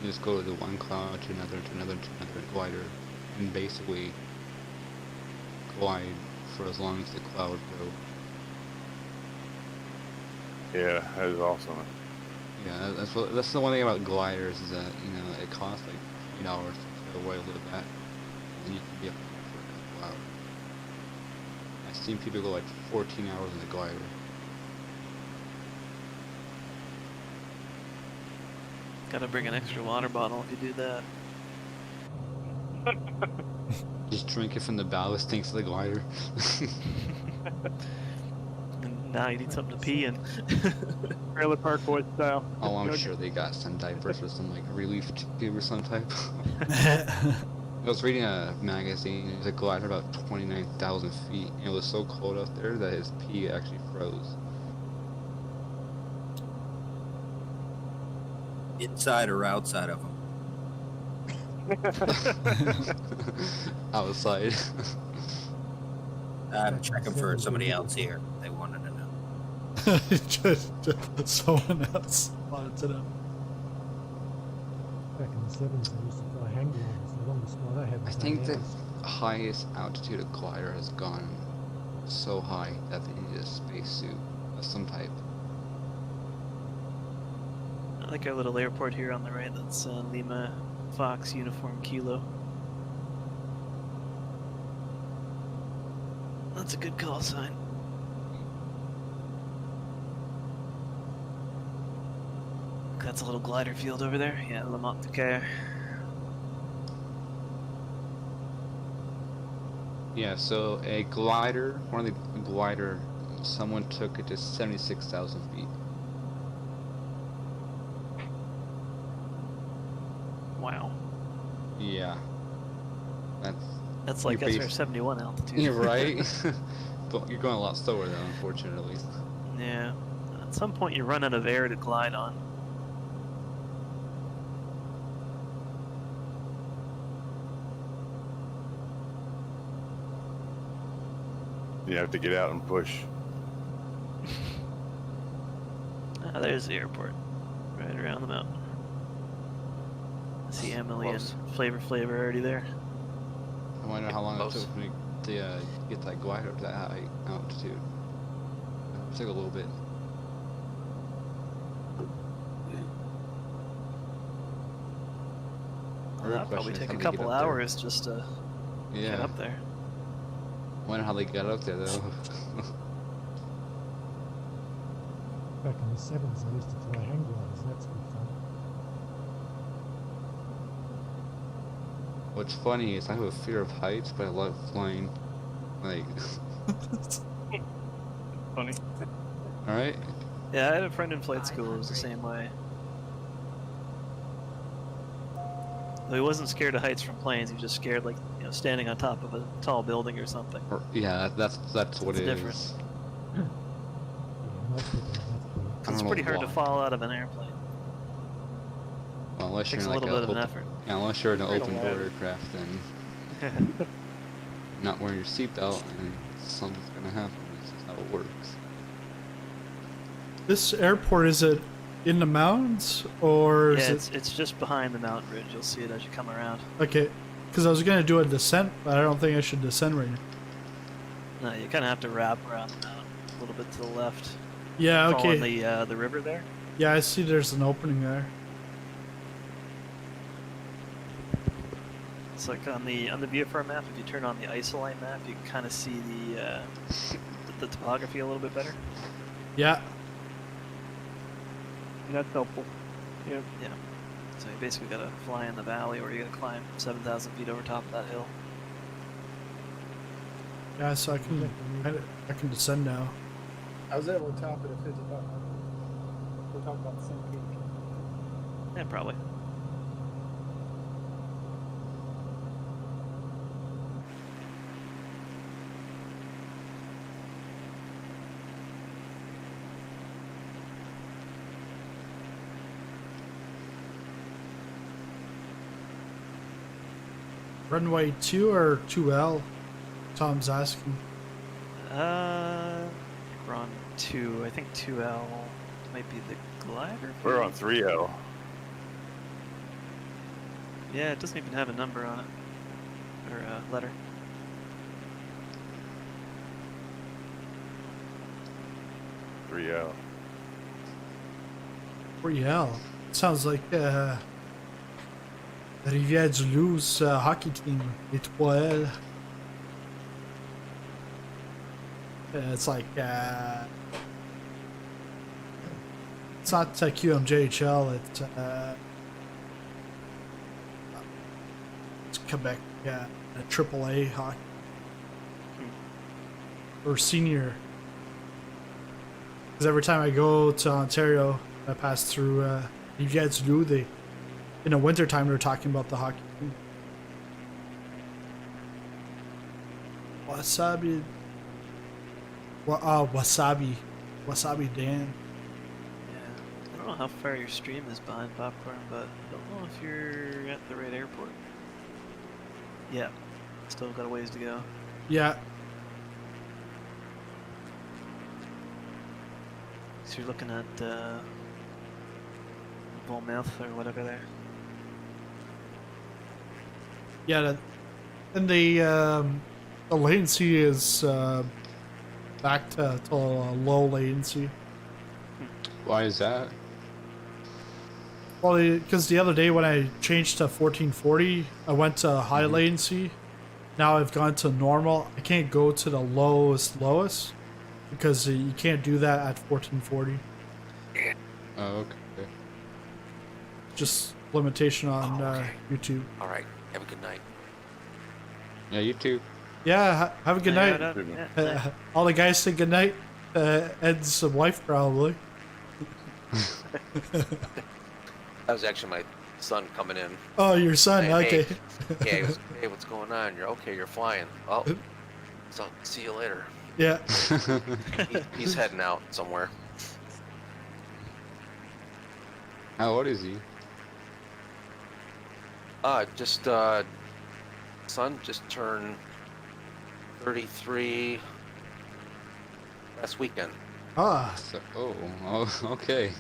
you just go to one cloud to another, to another, to another glider, and basically glide for as long as the cloud goes. Yeah, that is awesome. Yeah, that's the one thing about gliders is that, you know, it costs like $8 to go away a little bit, and you can be up for a couple hours. I've seen people go like 14 hours in the glider. Gotta bring an extra water bottle if you do that. Just drink it from the ballast tanks of the glider. And now you need something to pee in. Trailer Park Boys style. Oh, I'm Okay. sure they got some diapers or some like relief tube or some type. I was reading a magazine. There's a glider about 29,000 feet, and it was so cold out there that his pee actually froze. Inside or outside of them? Outside. I'm checking for somebody else here. They wanted to know. just someone else wanted to know. Back in the 70s, I used to fly hang gliders. The longest one I had I was think 8 the hours. highest altitude a glider has gone so high that they need a spacesuit of some type. I like our little airport here on the right. That's Lima Fox Uniform Kilo. That's a good call sign. That's a little glider field over there. Yeah, Le MONTPELLIER. Yeah, so a glider, one of the glider, someone took it to 76,000 feet. Wow. Yeah. That's like you're us our 71 altitude. You're right. But you're going a lot slower though, unfortunately. Yeah. At some point you run out of air to glide on. You have to get out and push. Ah, there's the airport. Right around the mountain. I see Emily Close. and Flavor already there. I wonder how long Close. it took me to get that glider up to that high altitude. It took a little bit. Well, that'll probably take a couple hours just to get up there. I wonder how they got up there though. Back in the 70s, I used to fly hang gliders. That's good fun. What's funny is I have a fear of heights, but I love flying. Like, Funny. alright? Yeah, I had a friend in flight school who was the same way. Though he wasn't scared of heights from planes, he was just scared, like, you know, standing on top of a tall building or something. Yeah, that's what it different. is. Yeah, most people have that. It's pretty hard to fall out of an airplane. Well, unless Takes you're a in like little bit of an open, effort. yeah, unless you're in an Pretty open door loud. aircraft, then not wearing your seatbelt, and something's gonna happen. That's just how it works. This airport, is it in the mountains or is Yeah, it it's just behind the mountain ridge. You'll see it as you come around. okay? Because I was gonna do a descent, but I don't think I should descend right now. No, you kind of have to wrap around the mountain a little bit to the left. Yeah, okay. Following the river there. Yeah, I see. There's an opening there. It's like on the VFR map. If you turn on the isoline map, you can kind of see the topography a little bit better. Yeah. That's helpful. Yeah. Yeah. So you basically got to fly in the valley, or you got to climb 7,000 feet over top of that hill. Yeah, so I can descend now. I was able to top it at 55. We're talking about the same peak. Yeah, probably. Runway 2 or 2L? Tom's asking. We're on 2. I think 2L might be the glider. We're on 3L. Yeah, it doesn't even have a number on it. Or a letter. L. 3L. Sounds like Rivière-du-Loup's hockey team, les 3L. It's like it's not QMJHL. It's Quebec, a AAA hockey or senior. Because every time I go to Ontario, I pass through Rivière-du-Loup. They, in the wintertime, they're talking about the hockey team. Wasabi. Wasabi Dan. Yeah, I don't know how far your stream is behind Popcorn, but I don't know if you're at the right airport. Yeah, still got a ways to go. Yeah. So you're looking at Volmouth or whatever there. Yeah, and the latency is back to low latency. Why is that? Well, because the other day when I changed to 1440, I went to high latency. Now I've gone to normal. I can't go to the lowest because you can't do that at 1440. Oh, okay. Just limitation on YouTube. All right. Have a good night. Yeah, you too. Yeah, have a good night. Yeah. All the guys say good night. Ed's wife probably. That was actually my son coming in. Oh, your son. Saying, Okay. Hey, yeah, he was, hey, what's going on? You're okay. You're flying. Oh, so see you later. Yeah. He's heading out somewhere. How old is he? Son just turned 33 last weekend. Ah. So, oh, okay.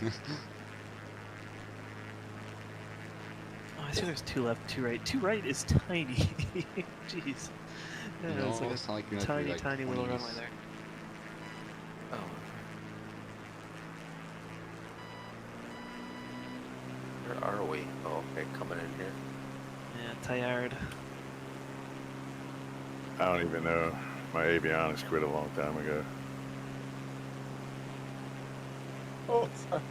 Oh, I see there's 2 left, 2 right. 2 right is tiny. Jeez. Yeah, No, it's like it's not like you're a gonna be, tiny like, little 20s. runway there. Oh. Where are we? Oh, okay, coming in here. Yeah, TALLARD. I don't even know. My avionics quit a long time ago. Oh, sorry.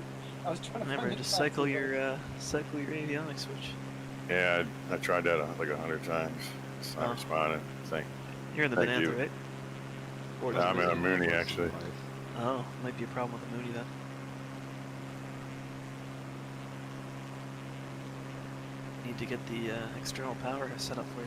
I was trying to Remember, find just the cycle your avionics switch. Yeah, I tried that like 100 times. It's not responding. You're in the Thank Bonanza, you. right? No, I'm in a Mooney actually. Oh, might be a problem with the Mooney then. Need to get the external power set up for you.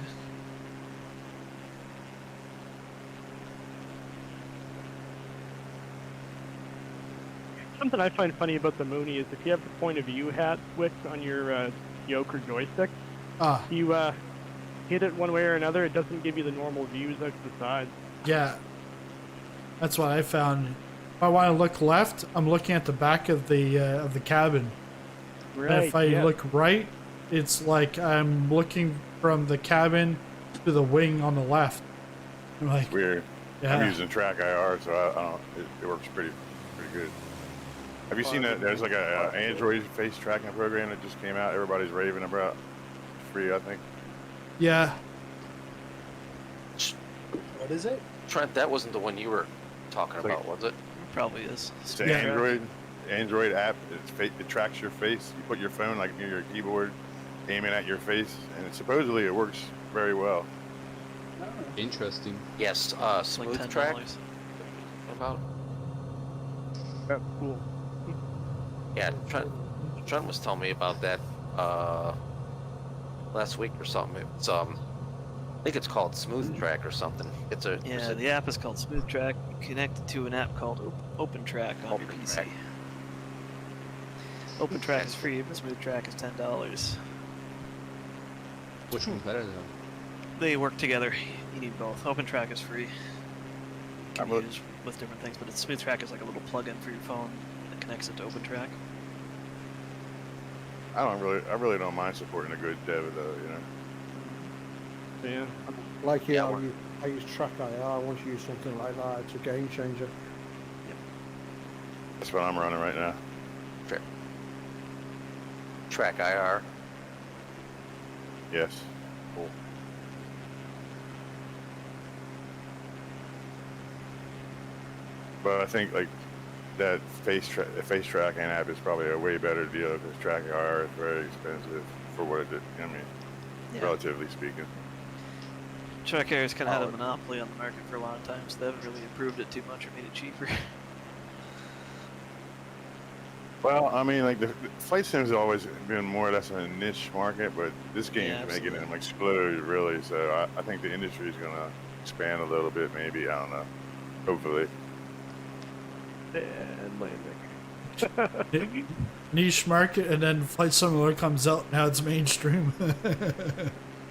Something I find funny about the Mooney is if you have the point of view hat switch on your yoke or joystick, you hit it one way or another, it doesn't give you the normal views out to the side. Yeah. That's what I found. If I want to look left, I'm looking at the back of the cabin. Right, And if I yeah. look right, it's like I'm looking from the cabin to the wing on the left. I'm like, Weird. Yeah. I'm using Track IR, so I don't. It works pretty good. Have you seen that? There's like a Android face tracking program that just came out. Everybody's raving about. It's free, I think. Yeah. What is it? Trent, that wasn't the one you were talking It's like- about, was it? Probably is. It's an Android app. It tracks your face. You put your phone like near your keyboard, aiming at your face, and supposedly it works very well. Interesting. Yes, Smooth $10. Track. What about? That's cool. Yeah, Trent was telling me about that last week or something. It's I think it's called Smooth Track or something. It's a Yeah, the app is called Smooth Track, connected to an app called Open Track on your PC. Track. Open Track is free, but Smooth Track is $10. Which one's better though? They work together. You need both. OpenTrack is free. Can be used with different things, but Smooth Track is like a little plug-in for your phone that connects it to OpenTrack. I really don't mind supporting a good dev though, you know. Yeah. Like I use Track IR. Once you use something like that, it's a game changer. That's what I'm running right now. Track IR. Yes. Cool. But I think like that face tracking app is probably a way better deal because Track IR is very expensive for what it did. I mean, relatively speaking. Track IR's kind of had a monopoly on the market for a long time, so they haven't really improved it too much or made it cheaper. Well, I mean, like the flight sims have always been more or less a niche market, but this game is making them explode really. So I think the industry is gonna expand a little bit, maybe. I don't know. Hopefully. Niche market, and then Flight Simulator comes out. Now it's mainstream.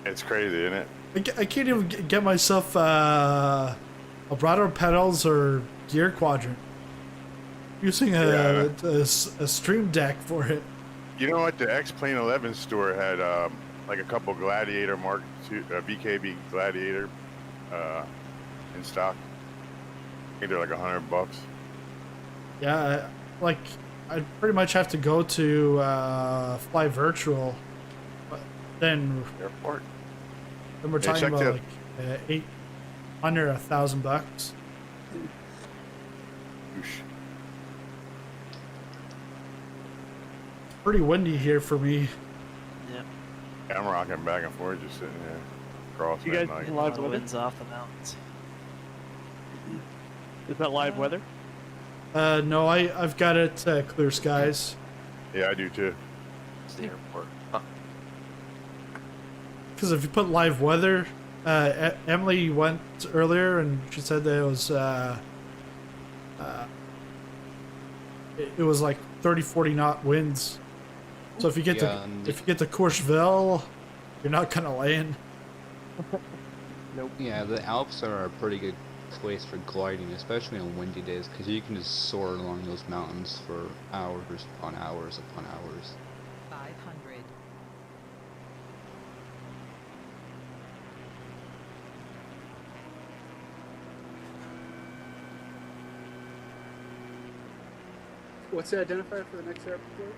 It's crazy, isn't it? I can't even get myself vibrato pedals or gear quadrant. Using a stream deck for it. You know what? The X-Plane 11 store had like a couple Gladiator Mark II, VKB Gladiator in stock. I think they're like $100. Yeah, like I pretty much have to go to Fly Virtual, but then airport. Then we're talking about like under $1,000. Pretty windy here for me. Yeah. I'm rocking back and forth, just sitting here, crossing You guys at night. a lot of winds off the mountains. Is that live weather? No, I've got it clear skies. Yeah, I do too. It's the airport. Because if you put live weather, Emily went earlier and she said that it was it was like 30-40 knot winds. So if you get to Courchevel, you're not gonna land. Nope. Yeah, the Alps are a pretty good place for gliding, especially on windy days, because you can just soar along those mountains for hours upon hours upon hours. 500. What's the identifier for the next airport?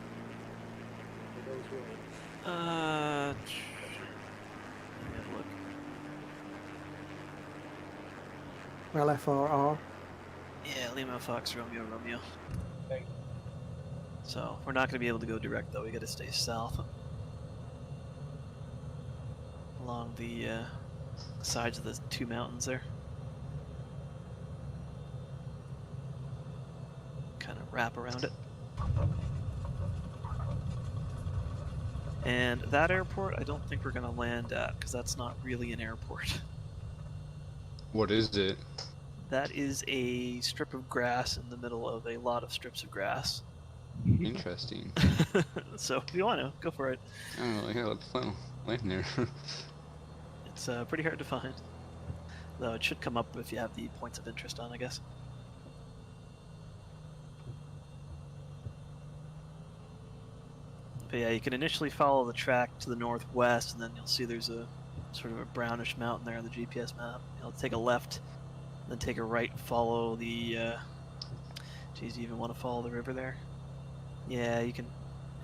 Let me have a look. LFRR. Yeah, Lima Fox Romeo Romeo. So we're not going to be able to go direct though. We got to stay south along the sides of the two mountains there. Kind of wrap around it. And that airport, I don't think we're going to land at because that's not really an airport. What is it? That is a strip of grass in the middle of a lot of strips of grass. Interesting. So if you want to, go for it. Oh, yeah, let's land there. It's pretty hard to find. Though it should come up if you have the points of interest on, I guess. But yeah, you can initially follow the track to the northwest, and then you'll see there's a sort of a brownish mountain there on the GPS map. You'll take a left, then take a right, follow the... Geez, do you even want to follow the river there? Yeah, you can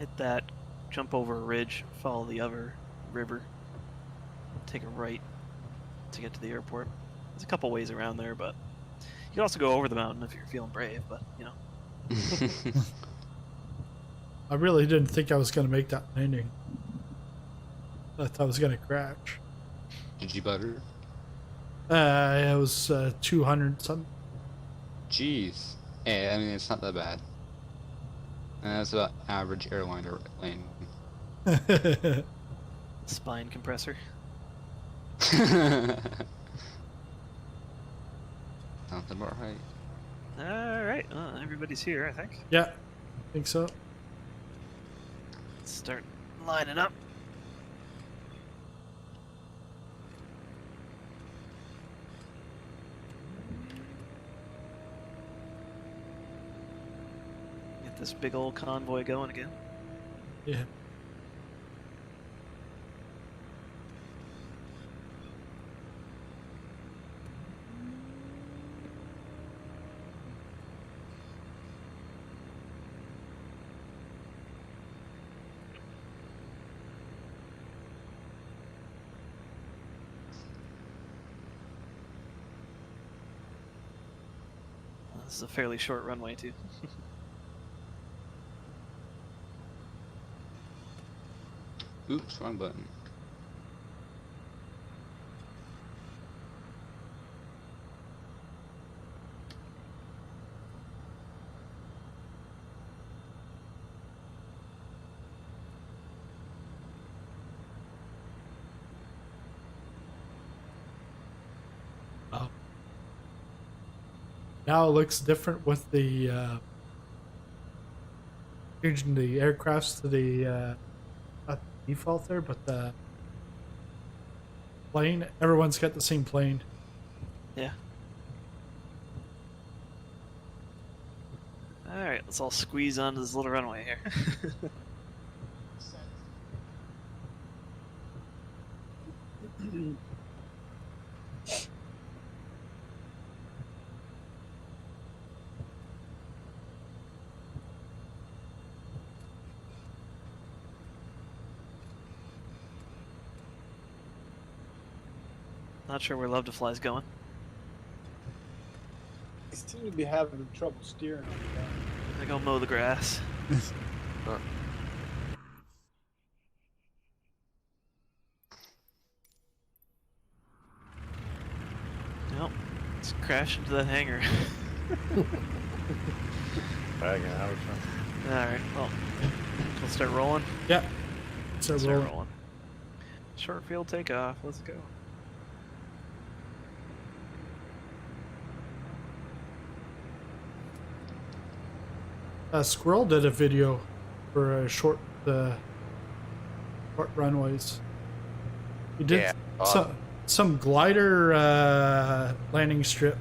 hit that, jump over a ridge, follow the other river, take a right to get to the airport. There's a couple ways around there, but you can also go over the mountain if you're feeling brave, but, you know. I really didn't think I was going to make that landing. I thought I was going to crash. Did you butter? It was 200 something. Jeez. Yeah, I mean, it's not that bad. That's about average airliner landing. Spine compressor. Sounds about right. Alright, well, everybody's here, I think. Yeah, I think so. Let's start lining up. this big old convoy going again. Yeah. This is a fairly short runway too. Oops, wrong button. Oh. Now it looks different with the changing the aircrafts to the not the default there, but the plane. Everyone's got the same plane. Yeah. Alright, let's all squeeze onto this little runway here. Not sure where Love to Fly's going. They seem to be having trouble steering on I go mow the grass. Nope. Let's crash into that hangar. Bagging out. Alright, well, we'll start rolling. Yeah. Start rolling. Short field takeoff. Let's go. Squirrel did a video for short runways. He did some glider landing strip.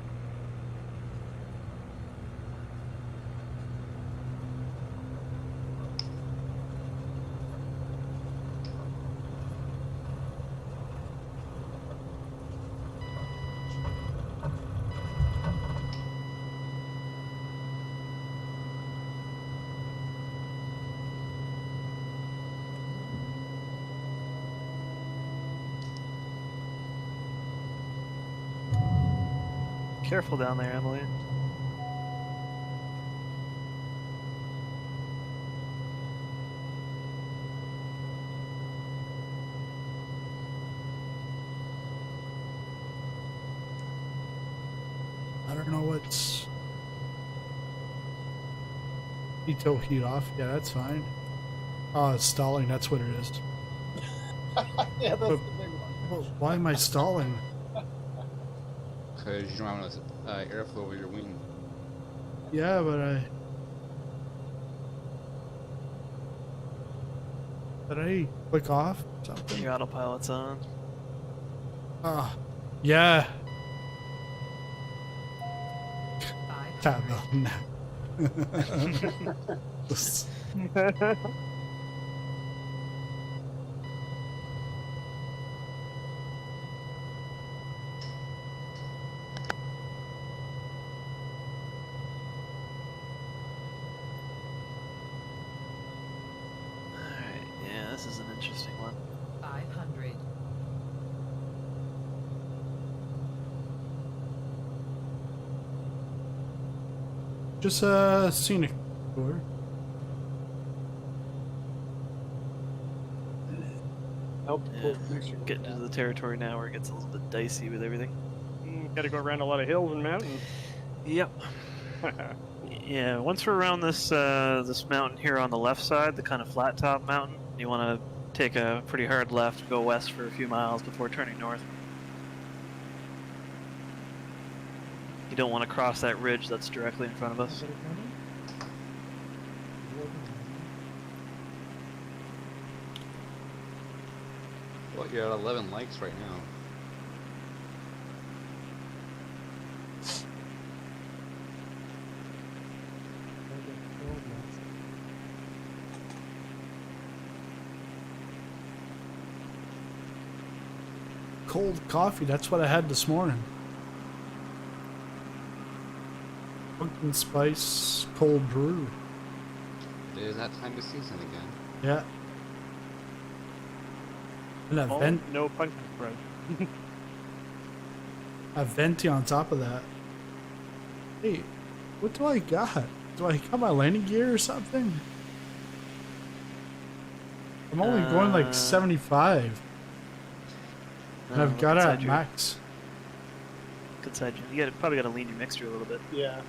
Careful down there, Emily. I don't know what's veto heat off. Yeah, that's fine. Oh, it's stalling. That's what it is. yeah, that's the big one. Why am I stalling? Because you don't have enough airflow over your wing. Yeah, but did I click off something? Your autopilot's on. Ah, yeah. Tab on now. This is an interesting one. 500. Just a scenic tour. Getting into the territory now where it gets a little bit dicey with everything. Got to go around a lot of hills and mountains. Yep. Yeah, once we're around this this mountain here on the left side, the kind of flat top mountain, you want to take a pretty hard left, go west for a few miles before turning north. You don't want to cross that ridge that's directly in front of us. Well, you're at 11 likes right now. cold coffee. That's what I had this morning. Pumpkin spice cold brew. It is that time of season again. Yeah. And a vent. No pumpkin spice. A venti on top of that. Hey, what do I got? Do I got my landing gear or something? I'm only going like 75. And I've got it at max. Good side. You probably got to lean your mixture a little bit. Yeah.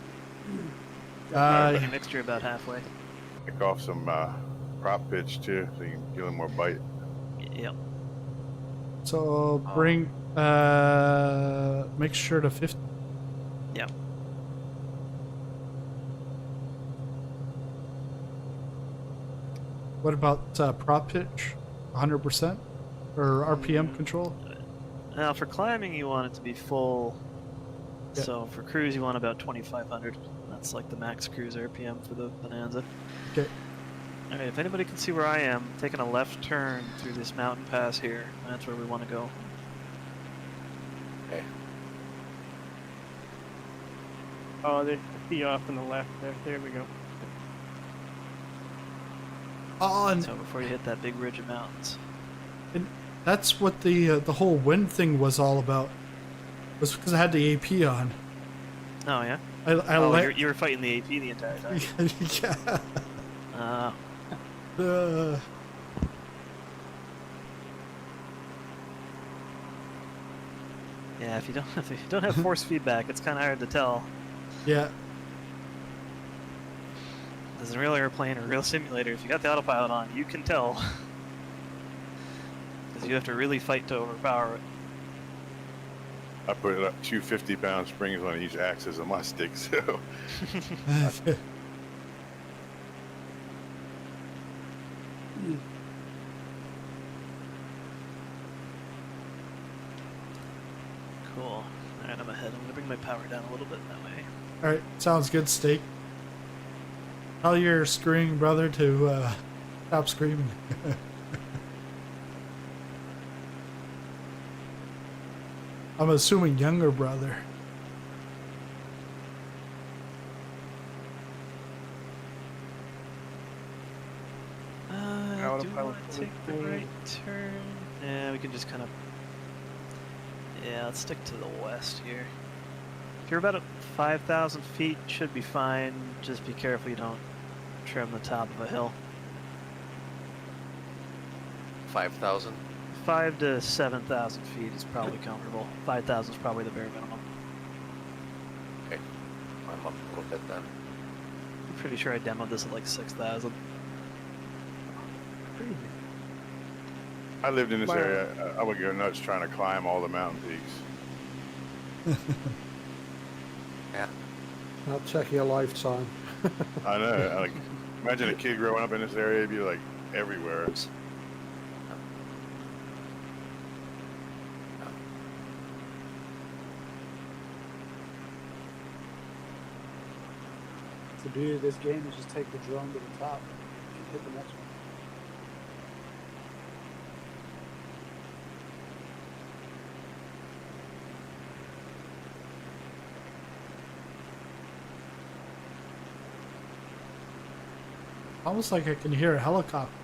Put your mixture about halfway. Pick off some prop pitch too, so you can get a little more bite. Yep. So bring mixture to 50. Yeah. What about prop pitch? 100% or RPM control? Now for climbing, you want it to be full. Yeah. So for cruise, you want about 2,500. That's like the max cruise RPM for the Bonanza. Okay. All right. If anybody can see where I am, taking a left turn through this mountain pass here. That's where we want to go. Okay. Oh, they see you off on the left there. There we go. Oh, and So before you hit that big ridge of mountains. that's what the whole wind thing was all about. Was because I had the AP on. Oh yeah. You were fighting the AP the entire time. Yeah. Yeah, if you don't have force feedback, it's kind of hard to tell. Yeah. As a real airplane or a real simulator, if you got the autopilot on, you can tell. Because you have to really fight to overpower it. I put 250-pound springs on each axis of my stick, so. Cool. Alright, I'm ahead. I'm going to bring my power down a little bit that way. Alright, sounds good, Steak. Tell your screaming brother to stop screaming. I'm assuming younger brother. Do I want to take the right turn? Yeah, we can just kind of... Yeah, let's stick to the west here. If you're about at 5,000 feet, should be fine. Just be careful you don't trim the top of a hill. 5,000? 5 to 7,000 feet is probably comfortable. 5,000 is probably the bare minimum. Okay. I'm up a little bit then. I'm pretty sure I demoed this at like 6,000. I lived in this area. I would go nuts trying to climb all the mountain peaks. Yeah. That'll take you a lifetime. I know. Like, imagine a kid growing up in this area, he'd be like everywhere. The beauty of this game is just take the drone to the top and hit the next one. Almost like I can hear a helicopter.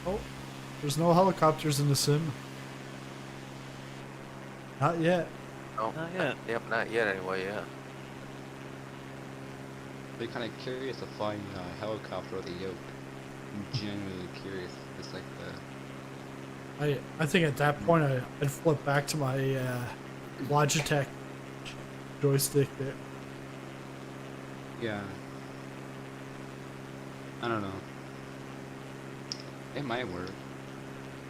Oh, there's no helicopters in the sim. Not yet. Oh, not yet. Yep, not yet anyway, yeah. I'd be kind of curious to find a helicopter or the Yoke. I'm genuinely curious. It's like the... I think at that point I'd flip back to my Logitech joystick there. Yeah. I don't know. It might work.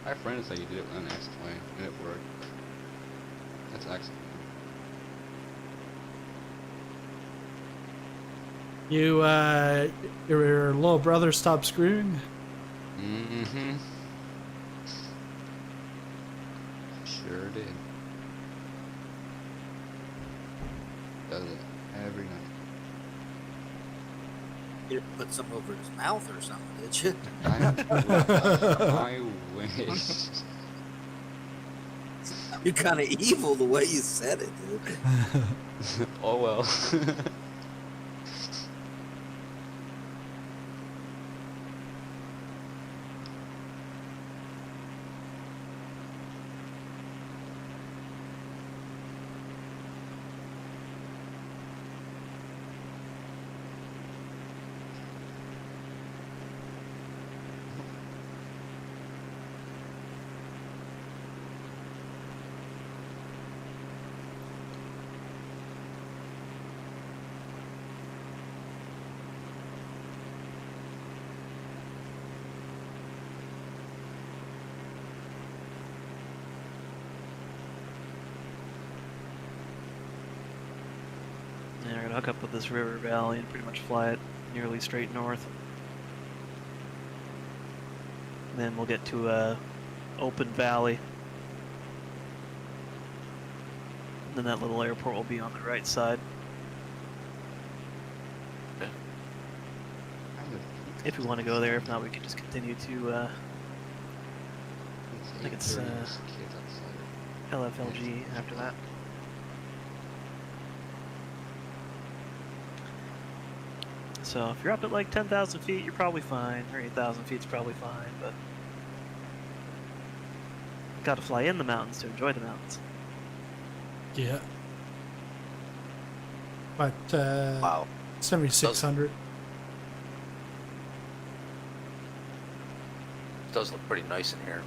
I have friends that you did it on X-Plane and it worked. That's excellent. Your little brother stopped screaming? Mm-hmm. Sure did. Does it every night. You didn't put some over his mouth or something, did you? I wish. You're kind of evil the way you said it, dude. Oh well. Yeah, we're gonna hook up with this river valley and pretty much fly it nearly straight north. And then we'll get to a open valley. And then that little airport will be on the right side. If we want to go there, if not, we can just continue to. I think it's LFLJ after that. So if you're up at like 10,000 feet, you're probably fine, or 8,000 feet's probably fine, but you gotta fly in the mountains to enjoy the mountains. Yeah. But wow, 7,600. It does look pretty nice in here.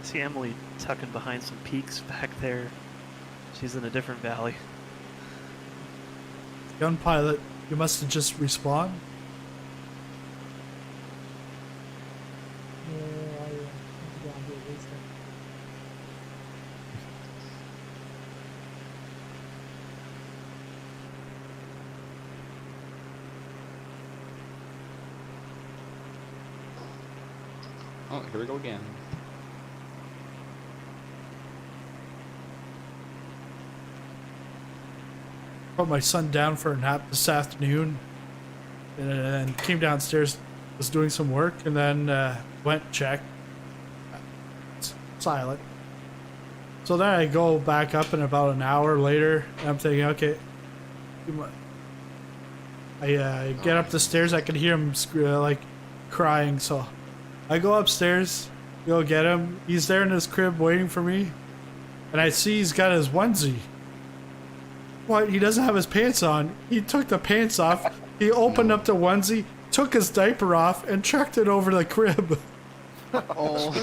I see Emily tucking behind some peaks back there. She's in a different valley. Gun pilot, you must have just respawned. Yeah, I need to go and do a restart. Oh, here we go again. Put my son down for a nap this afternoon, and then came downstairs, was doing some work, and then went check. It's silent. So then I go back up, and about an hour later, and I'm thinking, okay. I get up the stairs. I can hear him like crying. So I go upstairs, go get him. He's there in his crib waiting for me, and I see he's got his onesie. What? He doesn't have his pants on. He took the pants off. He opened up the onesie, took his diaper off, and chucked it over the crib. Oh.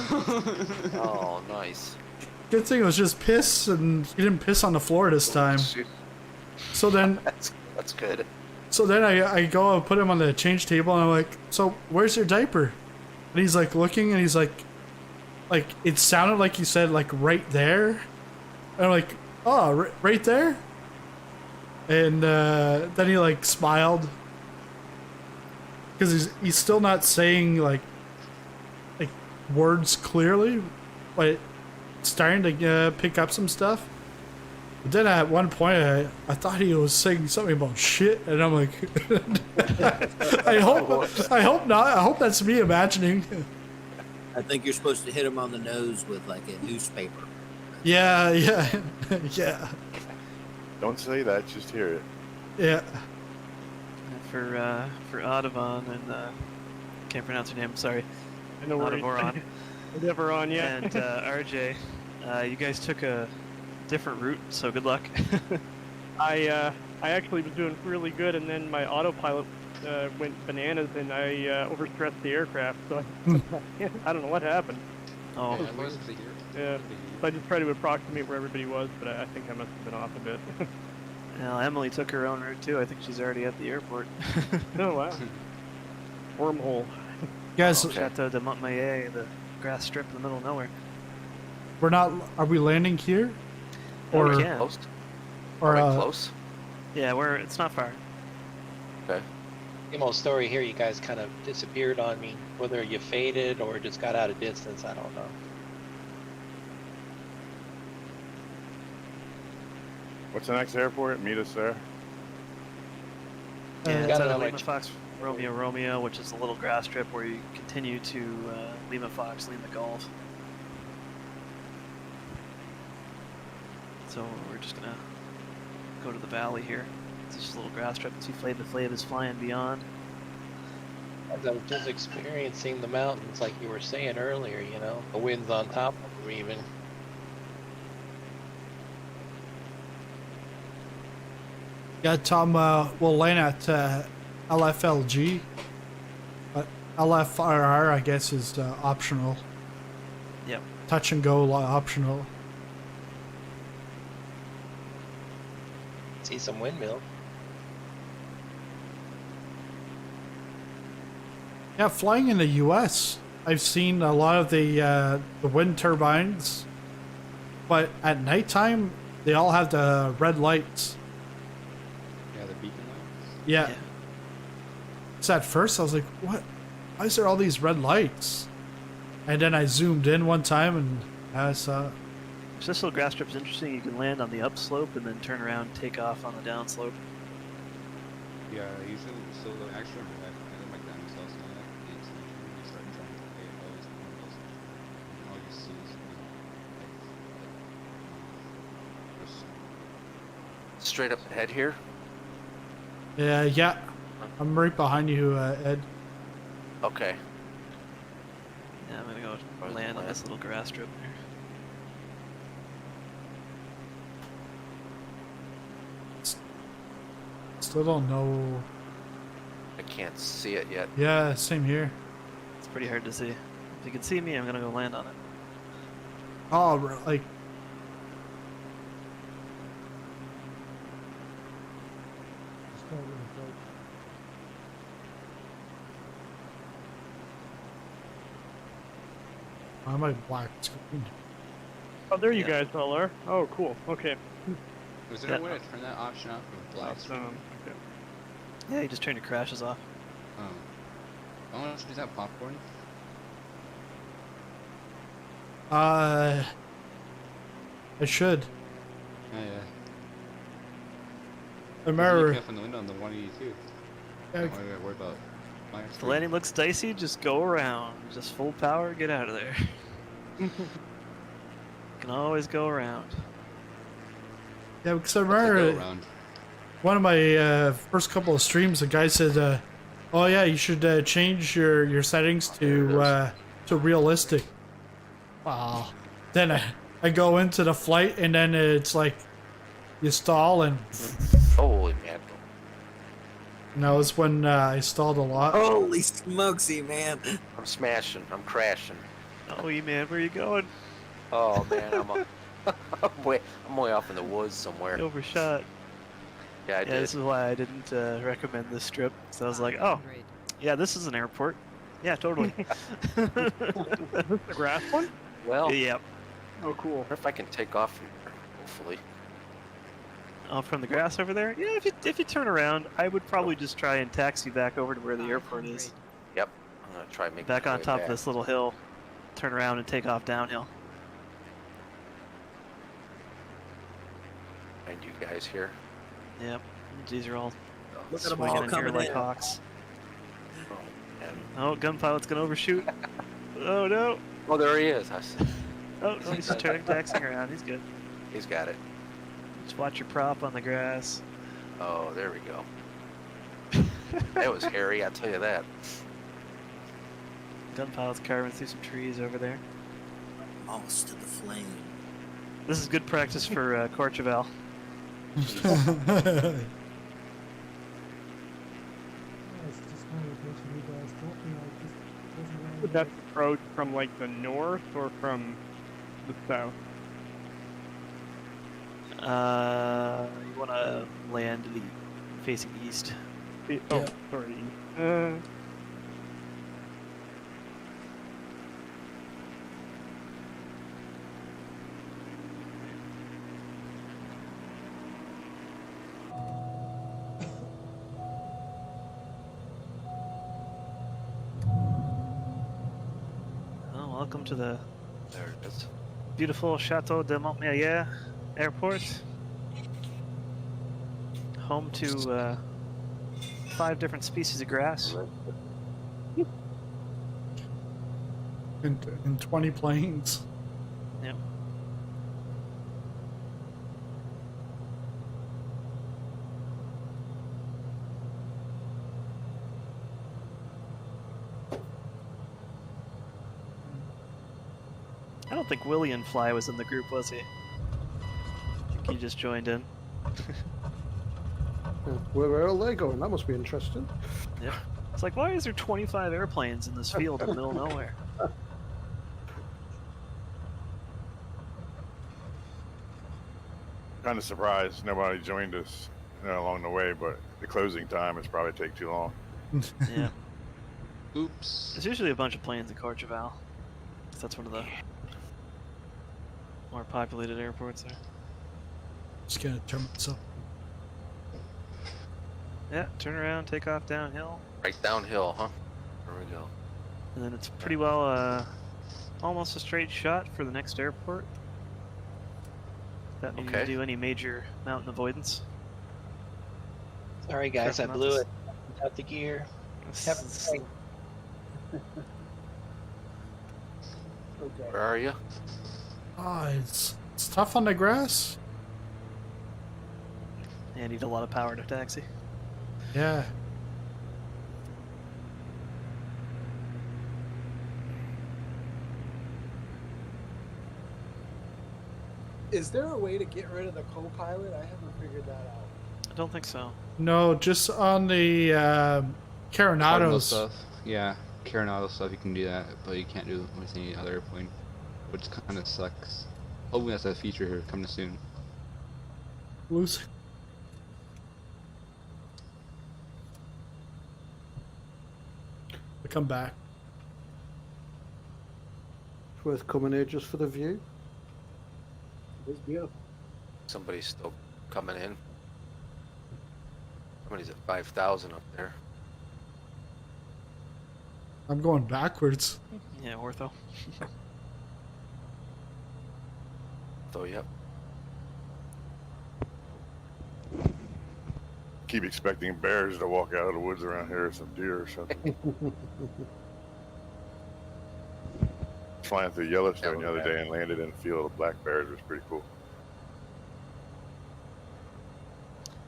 Oh, nice. Good thing it was just piss, and he didn't piss on the floor this time. So then, that's good. So then I go and put him on the change table, and I'm like, "So where's your diaper?" And he's like looking, and he's like it sounded like he said like right there, and I'm like, "Oh, right there." And then he like smiled because he's still not saying like words clearly, but starting to pick up some stuff. But then at one point I thought he was saying something about shit, and I'm like, I hope not. I hope that's me imagining. I think you're supposed to hit him on the nose with like a newspaper. Yeah, yeah. Don't say that, just hear it. Yeah. For Audubon and can't pronounce your name. Sorry. No worries. Audubon. Audubon, yeah. And RJ, you guys took a different route, so good luck. I actually was doing really good, and then my autopilot went bananas, and I overstressed the aircraft. So I don't know what happened. Oh. Yeah. So I just tried to approximate where everybody was, but I think I must have been off a bit. Well, Emily took her own route too. I think she's already at the airport. Oh wow. Wormhole. Guys, Chateau de Montmeilleur, the grass strip in the middle of nowhere. we're not. Are we landing here? Or we can. Close? Or Are we close? Yeah, it's not far. Okay. Same old story here. You guys kind of disappeared on me. Whether you faded or just got out of distance, I don't know. What's the next airport? Meet us there. Yeah, Got it's it out of on my Lima Fox Romeo Romeo, which is a little grass strip where you continue to Lima Fox Lima Golf. So we're just gonna go to the valley here. It's just a little grass strip. See Flav the Flav is flying beyond. As I'm just experiencing the mountains, like you were saying earlier, you know, the wind's on top of them even. Yeah, Tom, we'll land at LFLG, but LFRR, I guess, is optional. Yep. Touch and go optional. See some windmill. Yeah, flying in the U.S., I've seen a lot of the wind turbines, but at nighttime they all have the red lights. Yeah, the beacon lights. Yeah. So at first I was like, what? Why is there all these red lights? And then I zoomed in one time and I saw. So this little grass strip is interesting. You can land on the upslope and then turn around and take off on the downslope. Yeah, usually, so actually, I like that themselves on that. It's when you start trying to play those corners, all you see is Straight up ahead here. Yeah. I'm right behind you, Ed. Okay. Yeah, I'm gonna go land on this little grass strip here. Still don't know. I can't see it yet. Yeah, same here. It's pretty hard to see. If you can see me, I'm gonna go land on it. Oh, like. Why am I black screen? Oh, there you guys all are. Oh, cool. Okay. Was there a way to turn that option off with black screen? Okay. Yeah, you just turn your crashes off. Oh. I want to do that popcorn. I should. Oh, yeah. I remember. From the window on the 182. Yeah, Don't worry about fire If the screen. landing looks dicey, just go around. Just full power, get out of there. Can always go around. Yeah, because I remember one of my first couple of streams, the guy said, "Oh yeah, you should change your settings to realistic." Wow. Then I go into the flight and then it's like you stall and. Holy man. And that was when I stalled a lot. Holy smokesy, man! I'm smashing. I'm crashing. Oh, man, where are you going? Oh man, I'm way off in the woods somewhere. You overshot. Yeah, I did. This is why I didn't recommend this strip. So I was like, oh, yeah, this is an airport. Yeah, totally. Is this the grass one? Well, Yep. Oh, cool. I wonder if I can take off from here, hopefully. Oh, from the grass over there? Yeah, if you turn around, I would probably just try and taxi back over to where the airport is. Yep. I'm gonna try and make Back my on way top back. of this little hill. Turn around and take off downhill. Find you guys here. Yep. These are all Look at 'em swinging all in here coming like in. hawks. And, Oh, gunpilot's gonna overshoot. Oh no. oh, there he is. Oh, no, he's just turning taxiing around. He's good. He's got it. Just watch your prop on the grass. Oh, there we go. That was hairy, I'll tell you that. Gunpilot's carving through some trees over there. Almost to the flame. This is good practice for Courchevel. Would that approach from like the north or from the south? You want to land facing east. Oh, sorry. Oh, welcome to the There it is. beautiful Chateau de MONTMEILLEUR Airport. Home to 5 different species of grass. In 20 planes. Yep. I don't think William Fly was in the group, was he? I think he just joined in. Where are all they going? That must be interesting. Yep. It's like, why is there 25 airplanes in this field in the middle of nowhere? Kind of surprised nobody joined us along the way, but the closing time has probably take too long. Yeah. Oops. There's usually a bunch of planes in Courchevel. That's one of the more populated airports there. Just gonna turn myself. Yeah, turn around, take off downhill. Right downhill, huh? There we go. And then it's pretty well almost a straight shot for the next airport. That means you do any major mountain avoidance. Sorry guys, I blew it. Out the gear. Where are you? It's tough on the grass. Yeah, need a lot of power to taxi. Yeah. Is there a way to get rid of the co-pilot? I haven't figured that out. I don't think so. No, just on the Coronados stuff. Yeah, Coronado stuff you can do that, but you can't do it with any other airplane, which kind of sucks. Hopefully that's a feature here coming soon. Loose. Come back. It's worth coming here just for the view. It's beautiful. Somebody's still coming in. Somebody's at 5,000 up there. I'm going backwards. Yeah, ortho. So, yep. Keep expecting bears to walk out of the woods around here, or some deer or something. Flying through Yellowstone the other day and landed in a field of black bears was pretty cool.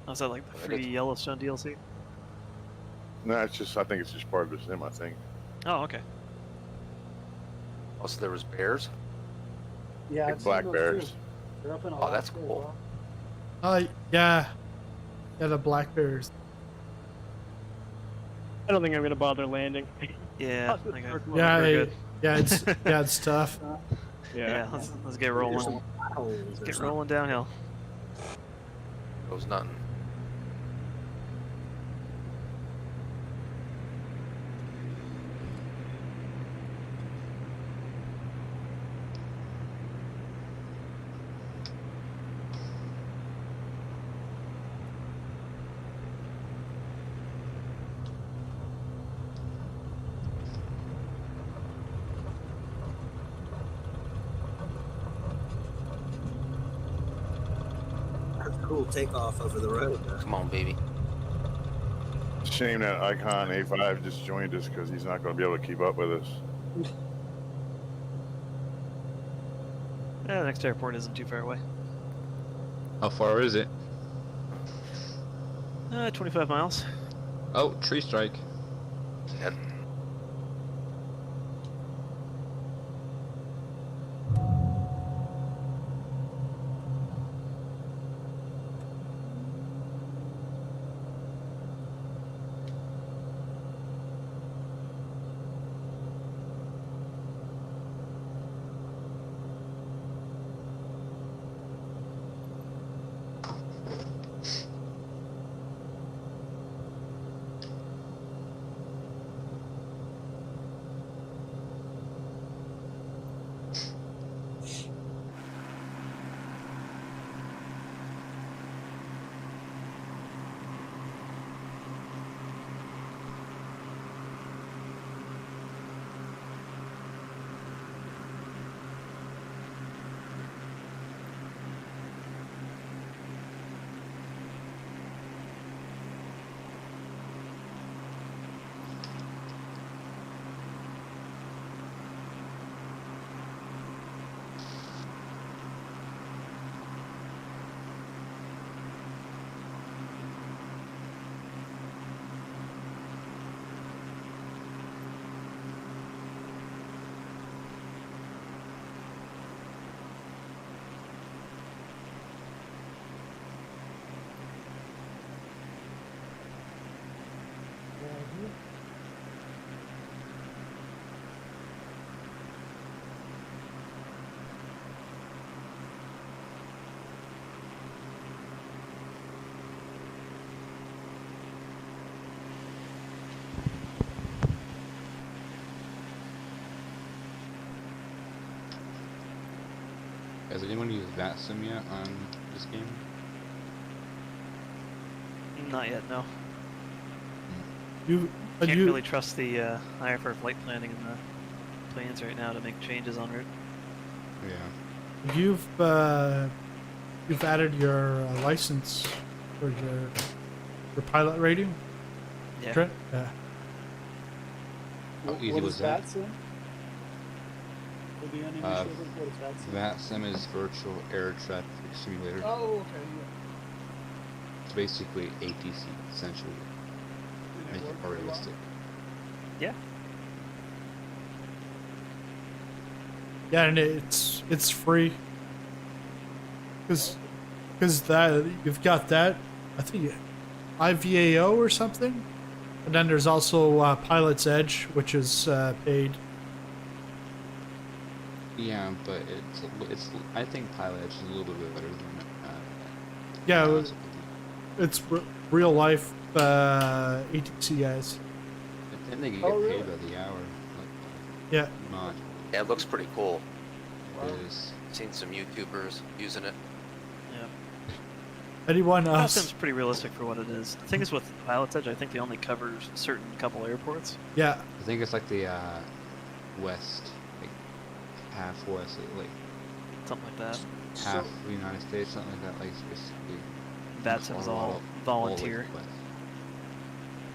Oh, is that like the free Yellowstone DLC? No, it's just, I think it's just part of the sim, I think. Oh, okay. Also, there was bears? Yeah, Like I've black seen those bears. too. They're up in Oh, that's Alaska as cool. well. Yeah. Yeah, the black bears. I don't think I'm gonna bother landing. Yeah. It's tough. Yeah, let's get rolling. Let's get rolling downhill. Goes nothing. Cool takeoff over the road. Come on, baby. Shame that Icon A5 just joined us because he's not going to be able to keep up with us. Yeah, the next airport isn't too far away. How far is it? 25 miles. Oh, tree strike. Yep. Has anyone used VATSIM yet on this game? Not yet, no. You Can't really trust the IFR flight planning in the planes right now to make changes en route. Yeah. You've added your license for your pilot rating? Yeah. Trent? Yeah. How easy What was is that? VATSIM? For the uninitiated, what is VATSIM? VATSIM is Virtual Air Traffic Simulator. Oh, okay. It's basically ATC, essentially. Yeah. Make it more realistic. Yeah. Yeah, and it's free. Cause that you've got that, I think IVAO or something, and then there's also Pilot's Edge, which is paid. Yeah, but it's I think Pilot Edge is a little bit better than Yeah, it's real life ATC guys. I think they get Oh, paid really? by the hour. Like, Yeah. not. Yeah, it looks pretty cool. It is. Seen some YouTubers using it. Yeah. Anyone That else? seems pretty realistic for what it is. The thing is with Pilot's Edge, I think they only cover certain couple airports. Yeah. I think it's like the west, like half west, like Something like that. half the United States, something like that. Like basically. VATSIM is all volunteer. All, like, west.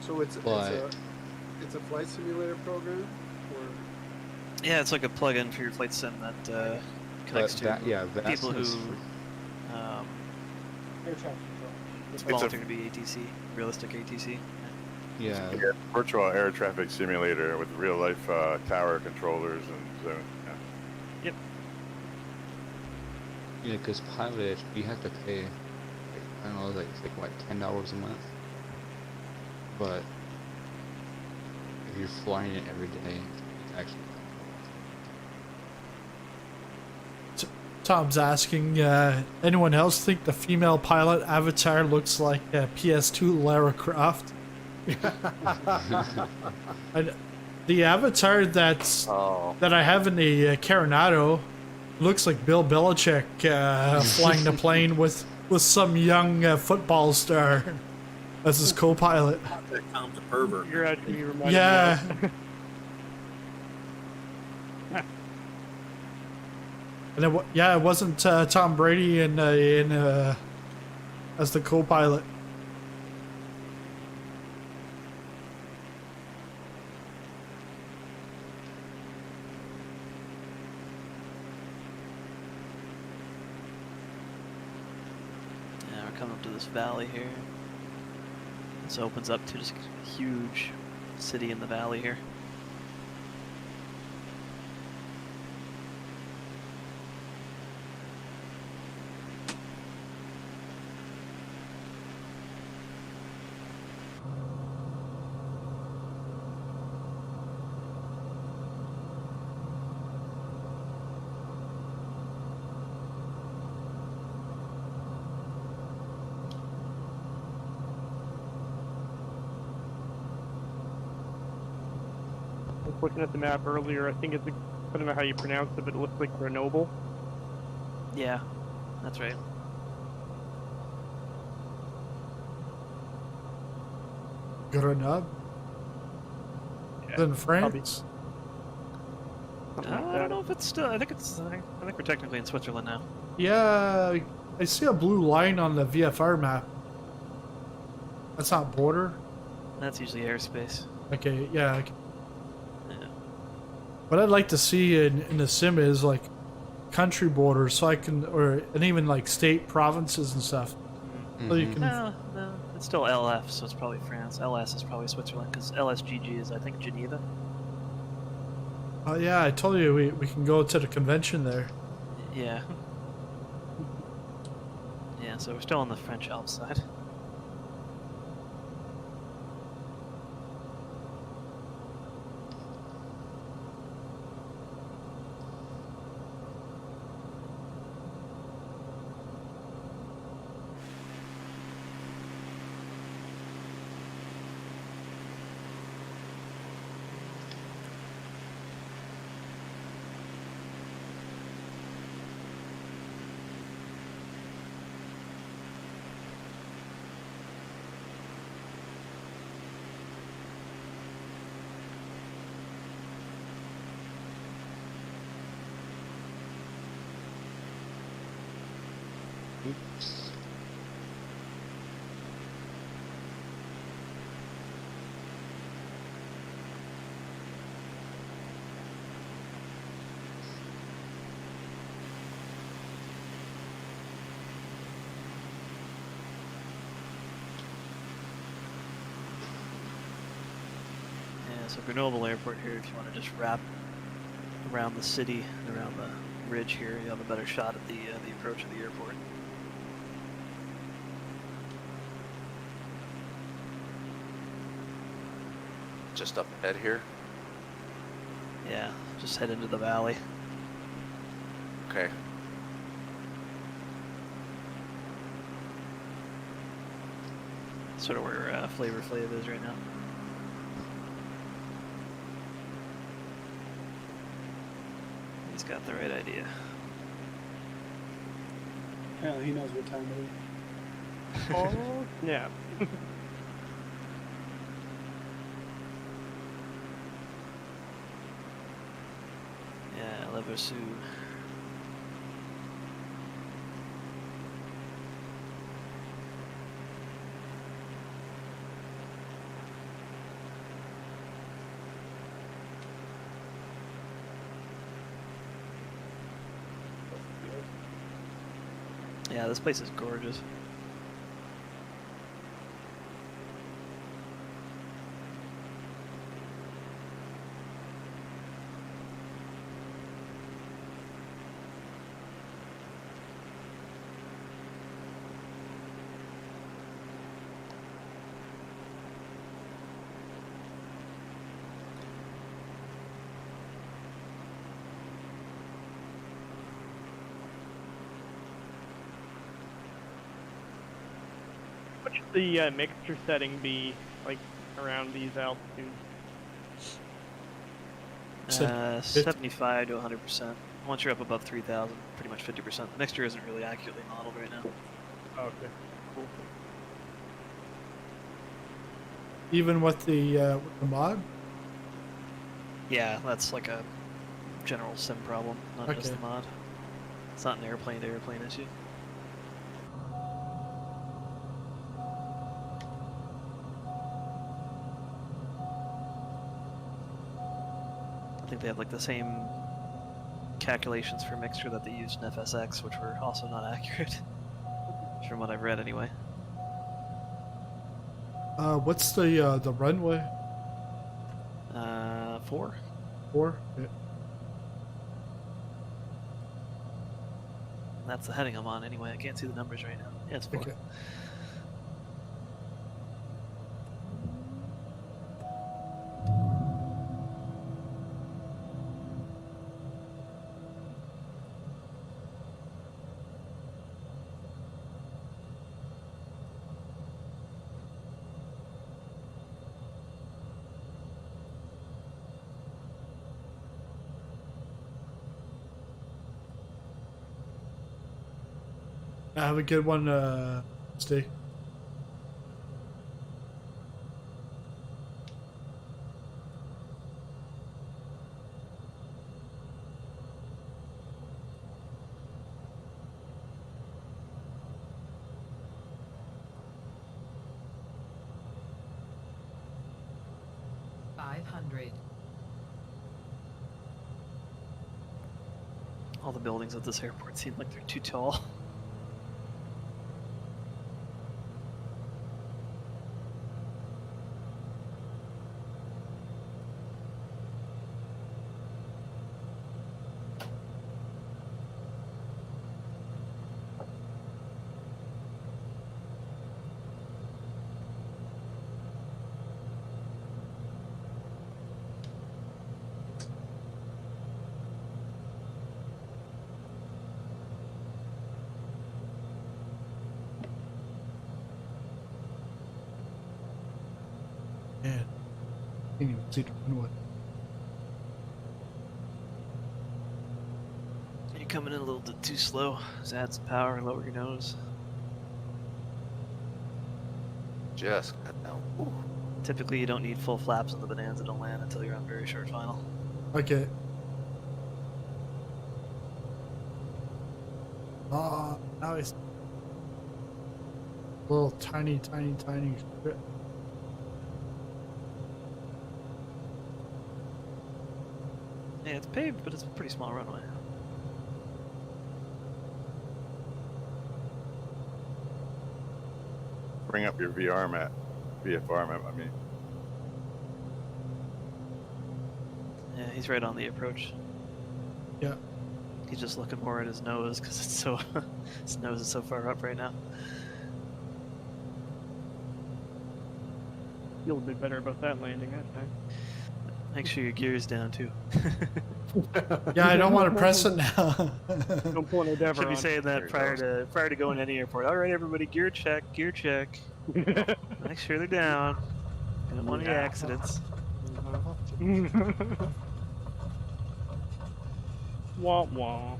So it's a flight simulator program, or Yeah, it's like a plug-in for your flight sim that connects to people who air traffic control? it's volunteer to be ATC, realistic ATC. Yeah. Virtual air traffic simulator with real life tower controllers and so. Yeah. Yep. Yeah, because Pilot Edge, you have to pay, like, I don't know, like what, $10 a month. But if you're flying it every day, it's actually. Tom's asking, anyone else think the female pilot avatar looks like PS2 Lara Croft? The avatar that I have in the Coronado looks like Bill Belichick flying the plane with some young football star as his co-pilot. Tom's a pervert. You're actually reminding Yeah. me. And it wasn't Tom Brady in as the co-pilot. Yeah, we're coming up to this valley here. This opens up to just a huge city in the valley here. I was looking at the map earlier. I think it's, I don't know how you pronounce it, but it looks like Grenoble. Yeah, that's right. Grenoble? Yeah, In France? Something I like don't that. know if it's still. I think we're technically in Switzerland now. Yeah, I see a blue line on the VFR map. That's not border? That's usually airspace. Okay, yeah. Yeah. What I'd like to see in the sim is like country borders, so I can, and even like state provinces and stuff. So you can. No, it's still LF, so it's probably France. LS is probably Switzerland because LSGG is, I think, Geneva. Oh yeah, I told you we can go to the convention there. Yeah. Yeah, so we're still on the French Alps side. Oops. Yeah, so Grenoble Airport here, if you want to just wrap around the city, around the ridge here, you have a better shot at the approach of the airport. Just up ahead here. Yeah, just head into the valley. Okay. Sort of where Flavor Flav is right now. He's got the right idea. Hell, he knows what time it is. Oh, yeah. Yeah, LFMU. Yeah, this place is gorgeous. What should the mixture setting be like around these altitudes? 75 to 100%. Once you're up above 3,000, pretty much 50%. The mixture isn't really accurately modeled right now. Okay, cool. Even with the mod? Yeah, that's like a general sim problem, not just Okay. the mod. It's not an airplane to airplane issue. I think they have like the same calculations for mixture that they used in FSX, which were also not accurate, from what I've read anyway. What's the runway? 4. 4? Yeah. That's the heading I'm on anyway. I can't see the numbers right now. Yeah, it's 4. Okay. Have a good one, Steve. All the buildings at this airport seem like they're too tall. Man, can't even see the runway. You're coming in a little bit too slow. Just add some power and lower your nose. Just got down. Ooh. Typically, you don't need full flaps on the Bonanza to land until you're on very short final. Okay. Nice. Little tiny strip. Yeah, it's paved, but it's a pretty small runway. Bring up your VR map, VFR map. I mean, Yeah, he's right on the approach. Yeah. He's just looking more at his nose because it's so his nose is so far up right now. Feel a bit better about that landing that time. Make sure your gear's down too. Yeah, I don't want to press it now. Don't pull an endeavor Should be on. saying that prior to going to any airport. All right, everybody, gear check. Make sure they're down. Don't want any accidents. Wah wah.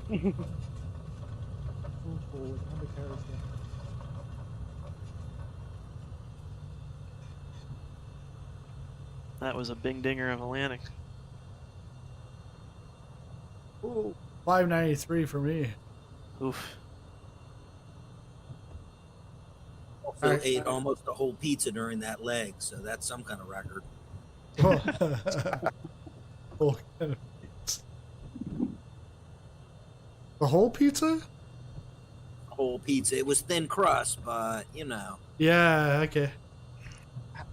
That was a bing dinger of a landing. Ooh, 593 for me. Oof. Phil ate almost a whole pizza during that leg, so that's some kind of record. Oh, the whole pizza? Whole pizza. It was thin crust, but you know. Yeah, okay.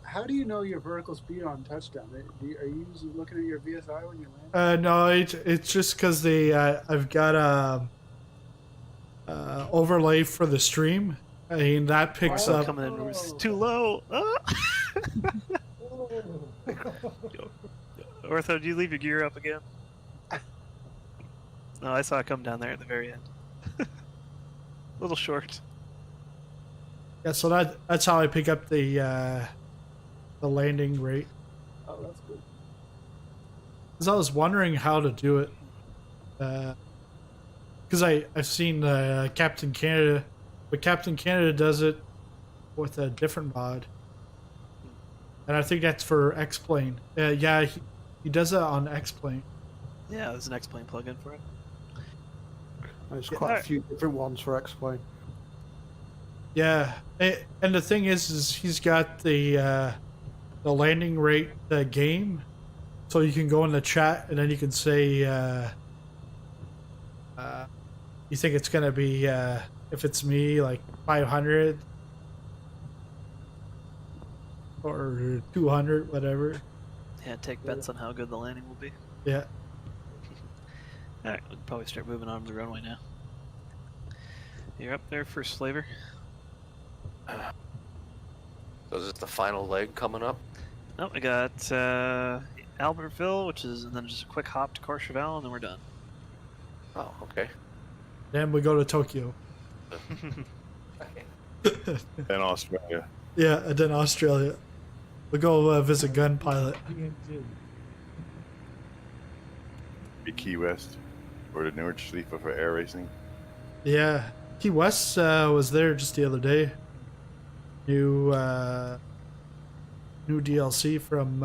How do you know your vertical speed on touchdown? Are you usually looking at your VSI when you land? No, it's just because I've got a overlay for the stream. I mean, that picks up. Coming in was too low. Ortho, did you leave your gear up again? No, I saw it come down there at the very end. A little short. Yeah, so that's how I pick up the landing rate. Oh, that's good. Because I was wondering how to do it. Because I've seen Captain Canada, but Captain Canada does it with a different mod. And I think that's for X-Plane. Yeah, he does it on X-Plane. Yeah, there's an X-Plane plugin for it. There's quite a few different ones for X-Plane. Yeah, and the thing is he's got the landing rate game, so you can go in the chat and then you can say you think it's gonna be if it's me like 500 or 200, whatever. Yeah, take bets on how good the landing will be. Yeah. Alright, we'll probably start moving on the runway now. You're up there, first flavor. So is this the final leg coming up? Oh, we got Albertville, which is, and then just a quick hop to Courchevel, and then we're done. Oh, okay. Then we go to Tokyo. then Australia. Yeah, and then Australia. We'll go visit Gun Pilot. Be Key West, or the Nordschleife for air racing. Yeah, Key West was there just the other day. New DLC from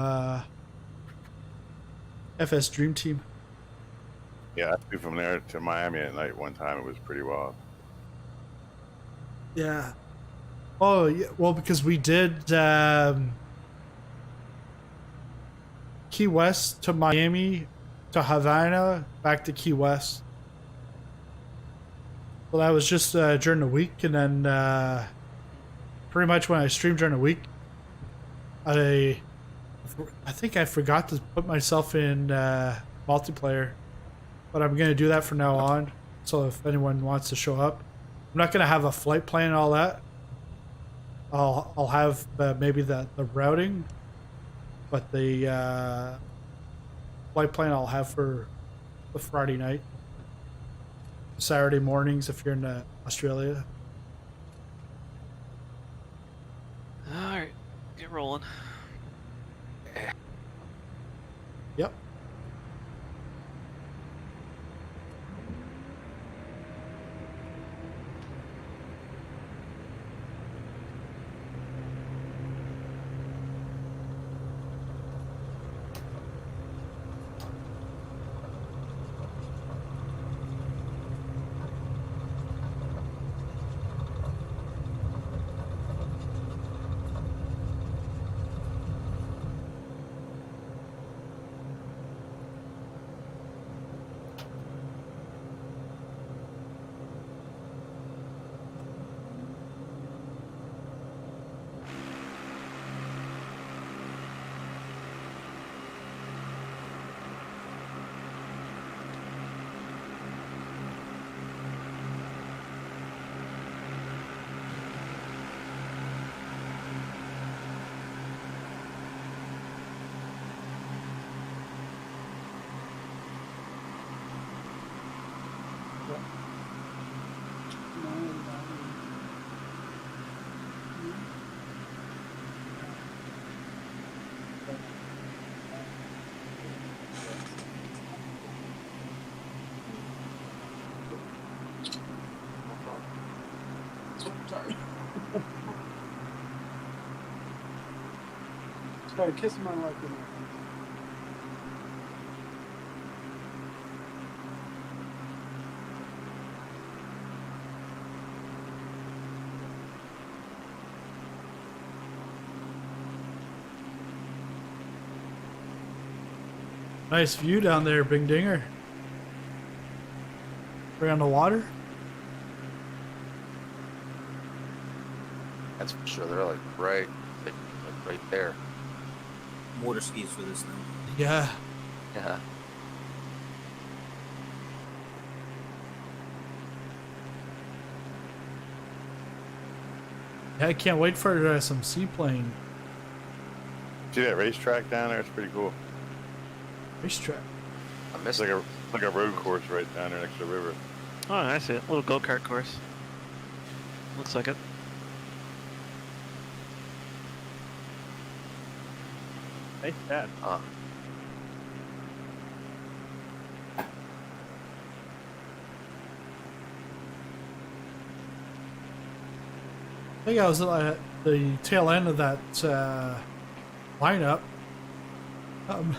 FS Dream Team. Yeah, I flew from there to Miami at night one time. It was pretty wild. Yeah. Oh, yeah. Well, because we did Key West to Miami to Havana back to Key West. Well, that was just during the week, and then pretty much when I streamed during the week, I think I forgot to put myself in multiplayer, but I'm gonna do that from now on. So if anyone wants to show up, I'm not gonna have a flight plan and all that. I'll have maybe the routing, but the flight plan I'll have for the Friday night, Saturday mornings if you're in Australia. All right, get rolling. Yep. Sorry. Started kissing my wife. Nice view down there, Big Dinger. Right on the water. That's for sure. They're like right there. Water skis for this thing. Yeah. Yeah. Yeah, I can't wait for some seaplane. See that racetrack down there? It's pretty cool. Racetrack. I missed It's like a road course right down there next to the river. Oh, I see it. Little go-kart course. Looks like it. Nice pad. I think I was at the tail end of that lineup. I'm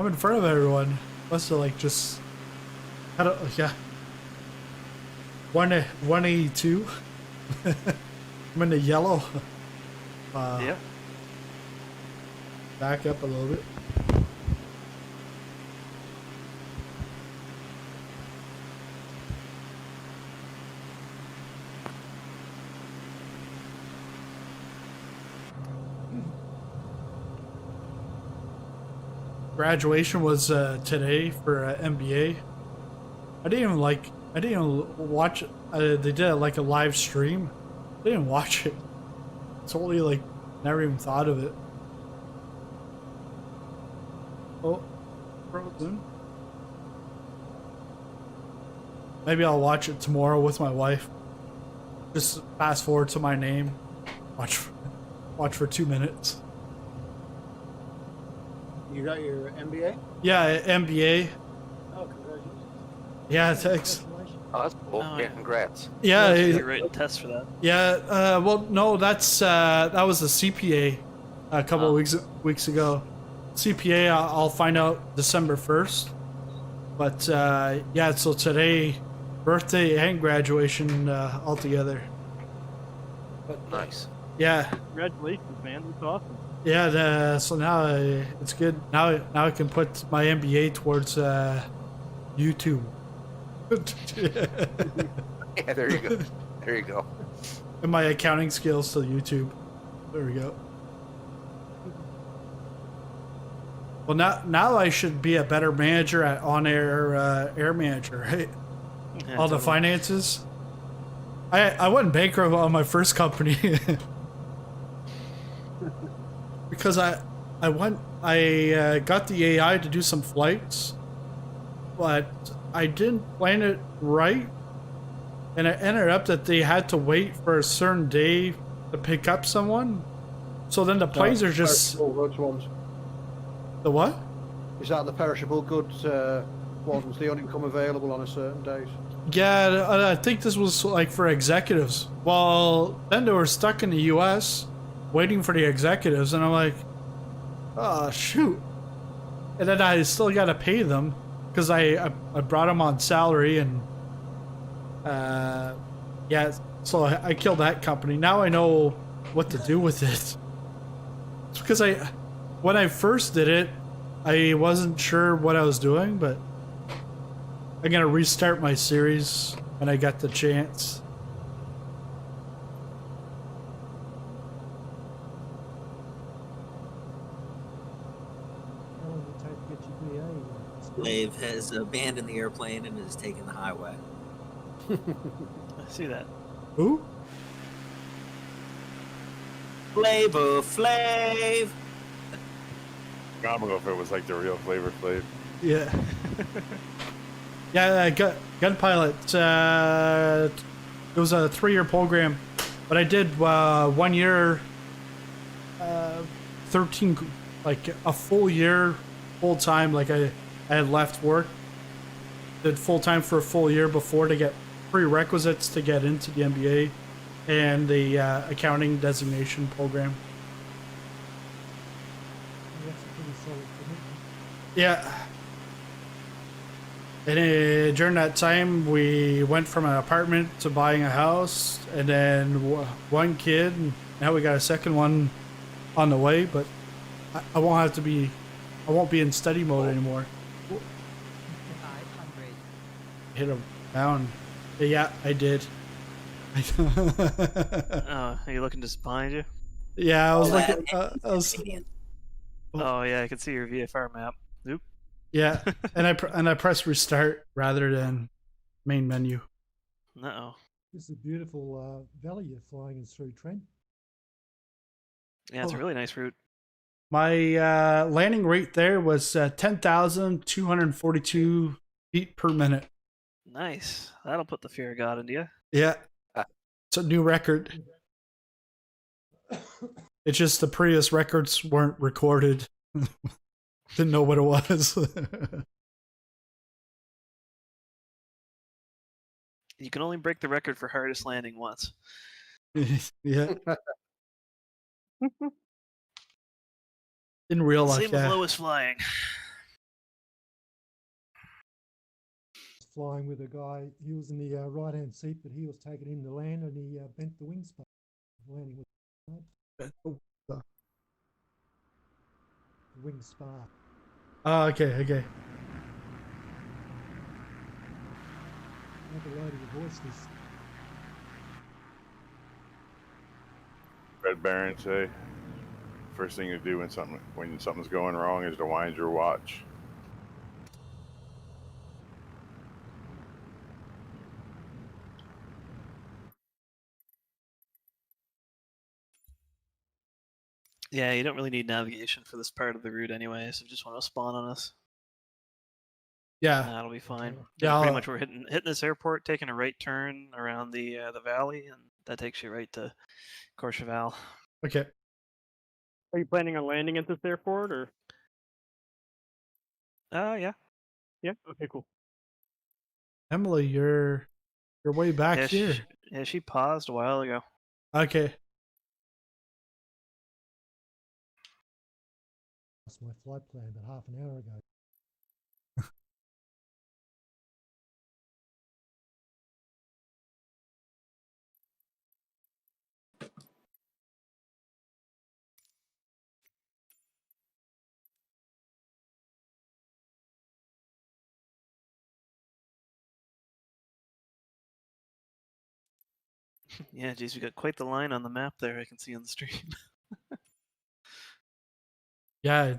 in front of everyone. Must have like just, I don't, yeah. 182. I'm in the yellow. Yeah. Back up a little bit. Graduation was today for MBA. I didn't even watch it. They did like a live stream. I didn't watch it. Totally like never even thought of it. Oh, frozen. Maybe I'll watch it tomorrow with my wife. Just fast forward to my name. Watch for 2 minutes. You got your MBA? Yeah, MBA. Oh, congratulations. Yeah, thanks. Oh, that's cool. Oh, yeah, congrats. Yeah, You're writing tests for that. yeah. Well, no, that was a CPA a couple of weeks ago. CPA, I'll find out December 1st. But yeah, so today, birthday and graduation all together. But, Nice. Yeah. Congratulations, man. That's awesome. Yeah. So now it's good. Now I can put my MBA towards YouTube. Yeah, there you go. There you go. And my accounting skills to YouTube. There we go. Well, now I should be a better manager at on-air air manager, right? Yeah, All the totally. finances. I went bankrupt on my first company because I got the AI to do some flights, but I didn't plan it right, and it ended up that they had to wait for a certain day to pick up someone. So then the planes are just Perishable goods ones. the what? Is that the perishable goods ones? They only come available on a certain days. Yeah, I think this was like for executives. Well, then they were stuck in the U.S. waiting for the executives, and I'm like, oh shoot! And then I still got to pay them because I brought them on salary, and yeah, so I killed that company. Now I know what to do with it. It's because when I first did it, I wasn't sure what I was doing, but I'm gonna restart my series when I got the chance. How long did it take to get your BA? Slave has abandoned the airplane and is taking the highway. I see that. Who? Flavor Flav. I'm gonna go if it was like the real Flavor Flav. Yeah. Yeah, gun pilot. It was a 3-year program, but I did 1 year, 13, like a full year, full time. Like I had left work, did full time for a full year before to get prerequisites to get into the MBA, and the accounting designation program. That's a pretty solid commitment. Yeah. And during that time, we went from an apartment to buying a house, and then one kid, and now we got a second one on the way. But I won't have to be, I won't be in study mode anymore. 500. Hit him down. Yeah, I did. Oh, are you looking just behind you? Yeah, I was looking. I was. Oh yeah, I can see your VFR map. Oop. Yeah, and I pressed restart rather than main menu. Uh-oh. This is a beautiful valley you're flying us through, Trent. Yeah, it's a really nice route. My landing rate there was 10,242 feet per minute. Nice. That'll put the fear of God into you. Yeah, it's a new record. It's just the previous records weren't recorded. Didn't know what it was. You can only break the record for hardest landing once. Yeah. In real life, Same with yeah. lowest flying. Flying with a guy, he was in the right-hand seat, but he was taken in to land, and he bent the wing span. Landing with the wing spar. Oh, okay. Like a load of your voice. Red Baron say, first thing to do when something's going wrong is to wind your watch. Yeah, you don't really need navigation for this part of the route anyway, so just want to spawn on us. Yeah. That'll be fine. Yeah, Pretty much we're hitting this airport, taking a right turn around the valley, and that takes you right to Courchevel. Okay. Are you planning on landing at this airport, or? Yeah. Yeah. Okay. Cool. Emily, you're way back Yeah, here. She paused a while ago. Okay. That's my flight plan about half an hour ago. Yeah, geez, we got quite the line on the map there. I can see on the stream. Yeah.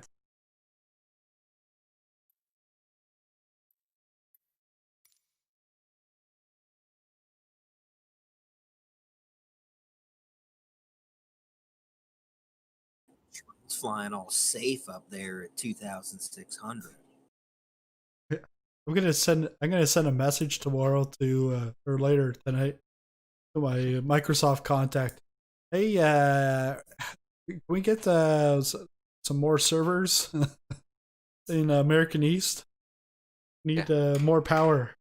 It's flying all safe up there at 2,600. I'm gonna send a message tomorrow to or later tonight to my Microsoft contact. Hey, can we get some more servers in American East? Need more power.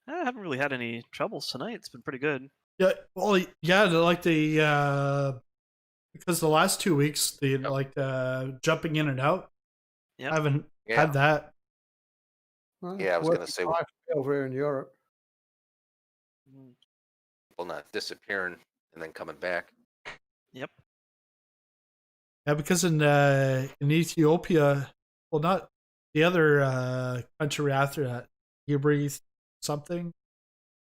I haven't really had any troubles tonight. It's been pretty good. Yeah, well, yeah, like because the last 2 weeks, like jumping in and out. Yep. I haven't had that. Yeah, I was gonna say over here in Europe. People not disappearing and then coming back. Yep. Yeah, because in Ethiopia, well, not the other country after that, Hebrew something.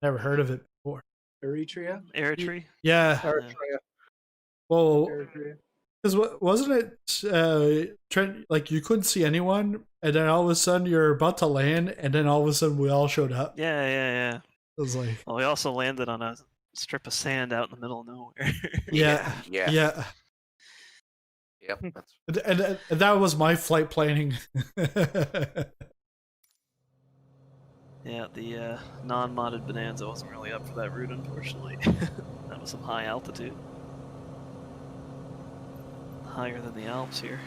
Never heard of it before. Eritrea? Yeah. Eritrea. Well, Eritrea. because wasn't it Trent? Like you couldn't see anyone, and then all of a sudden you're about to land, and then all of a sudden we all showed up. Yeah. It was like, well, we also landed on a strip of sand out in the middle of nowhere. Yeah. Yep. And that was my flight planning. Yeah, the non-modded Bonanza wasn't really up for that route, unfortunately. That was some high altitude. Higher than the Alps here.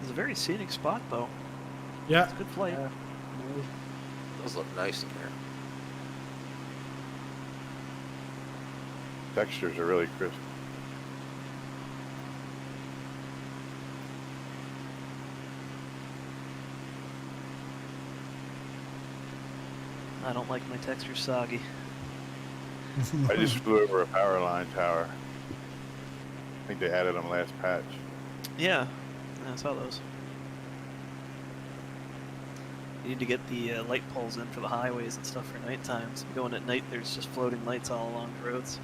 It's a very scenic spot, though. Yeah. It's a good flight. Those look nice in there. Textures are really crisp. I don't like my texture soggy. I just flew over a power line tower. I think they added them last patch. Yeah, I saw those. You need to get the light poles in for the highways and stuff for night times. Going at night, there's just floating lights all along the roads.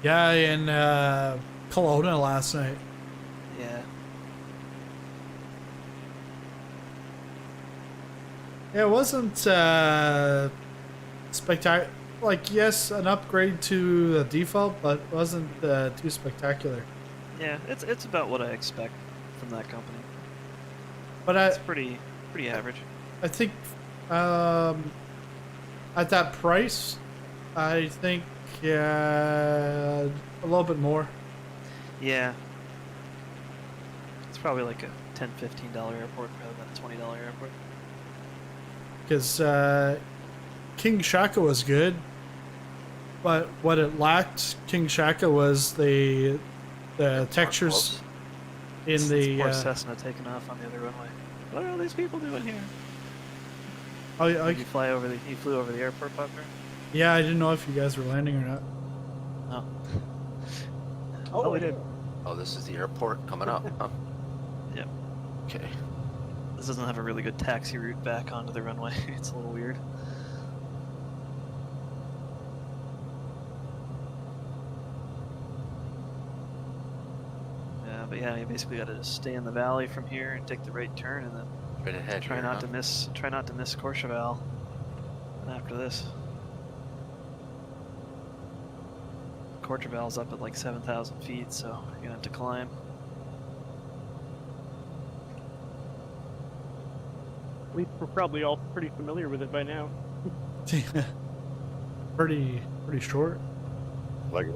Yeah, in Kelowna last night. Yeah. It wasn't spectacular. Like, yes, an upgrade to the default, but wasn't too spectacular. Yeah, it's about what I expect from that company. But it's pretty average. I think at that price, I think a little bit more. Yeah. It's probably like a $10, $15 airport rather than a $20 airport. Because King Shaka was good, but what it lacked, King Shaka, was the textures in the Poor Cessna taking off on the other runway. What are all these people doing here? Did you flew over the airport, Butler? Yeah, I didn't know if you guys were landing or not. No. Oh, we did. Oh, this is the airport coming up, huh? Yep. Okay. This doesn't have a really good taxi route back onto the runway. It's a little weird. Yeah, but yeah, you basically got to just stay in the valley from here and take the right turn, and then right ahead try here, not huh? to miss Courchevel. And after this, Courchevel's up at like 7,000 feet, so you're gonna have to climb. At least we're probably all pretty familiar with it by now. pretty short. Like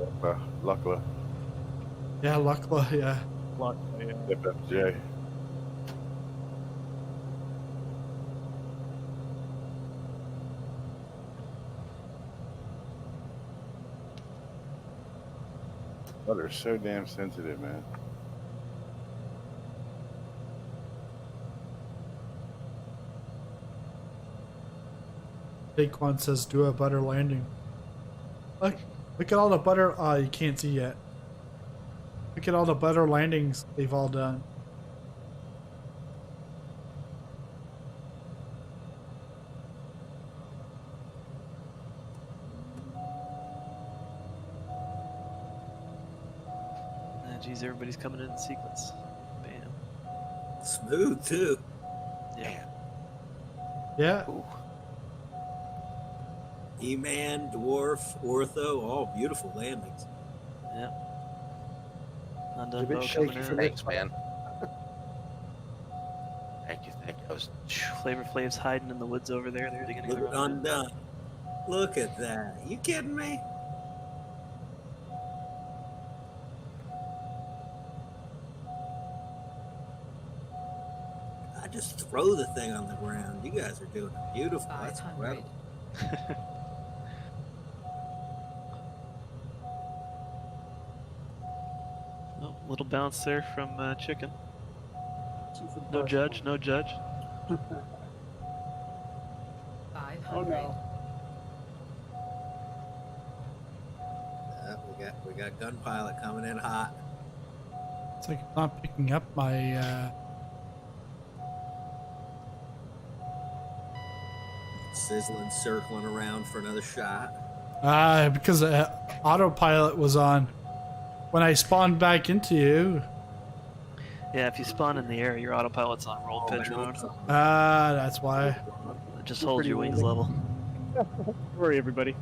Luckla. Yeah, Luckla, yeah. Luckla, yeah. FFJ. Oh, they're so damn sensitive, man. Daquan says, do a butter landing. Look at all the butter. Oh, you can't see yet. Look at all the butter landings they've all done. Geez, everybody's coming in sequence. Bam. Smooth too. Yeah. Yeah. Ooh. E-Man, Dwarf, Ortho, all beautiful landings. Yeah. It's a bit shaky for me. Thanks, man. Thank you. I was... Flavor Flav's hiding in the woods over there. They're getting the Look run. undone. Look at that. You kidding me? I just throw the thing on the ground. You guys are doing it beautiful. That's incredible. Oh, little bounce there from Chicken. No judge, no judge. Oh no. We got Gun Pilot coming in hot. It's like not picking up my Sizzling, circling around for another shot. because autopilot was on when I spawned back into you. Yeah, if you spawn in the air, your autopilot's on roll pitch mode. That's why. It just holds your wings level. Don't worry, everybody.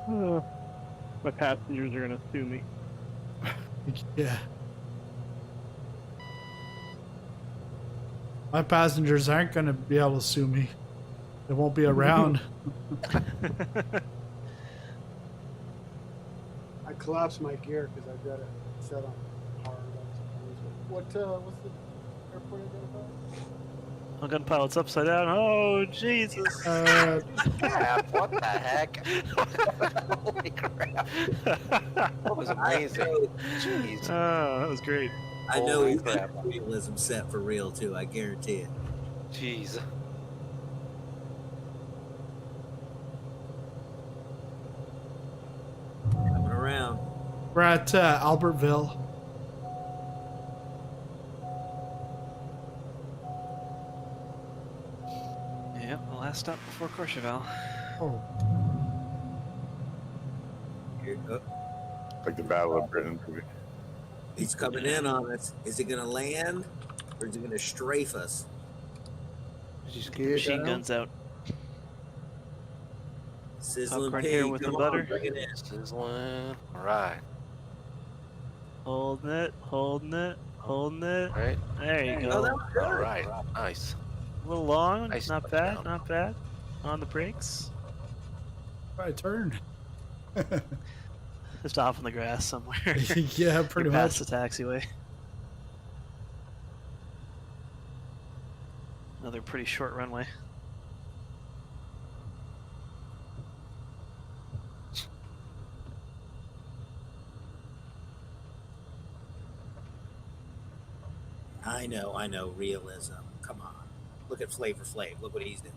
My passengers are gonna sue me. Yeah. My passengers aren't going to be able to sue me. They won't be around. I collapsed my gear because I've got it set on hard. I suppose. What's the Airport identified? Oh, gun pilot's upside down. Oh, Jesus. Crap, what the heck? Holy crap. That was amazing. Jeez. Oh, that was great. I know Holy he's crap. got realism set for real too. I guarantee it. Jeez. Coming around. We're at Albertville. Yep, the last stop before Courchevel. Oh. Here, oh, Like the Battle of Britain. he's coming in on us. Is he gonna land or is he gonna strafe us? Just get the machine guns out. Sizzling Popcorn pig, here with come the on, butter. bring it in. Sizzling. Alright. Holding it, holding it, holding it. Right. There you Oh, go. that was good. Alright. Nice. A little long, Nice not touchdown. bad, not bad. On the brakes. I turned. Just off in the grass somewhere. Yeah, pretty You're much. past the taxiway. Another pretty short runway. I know, realism. Come on. Look at Flavor Flav. Look what he's doing.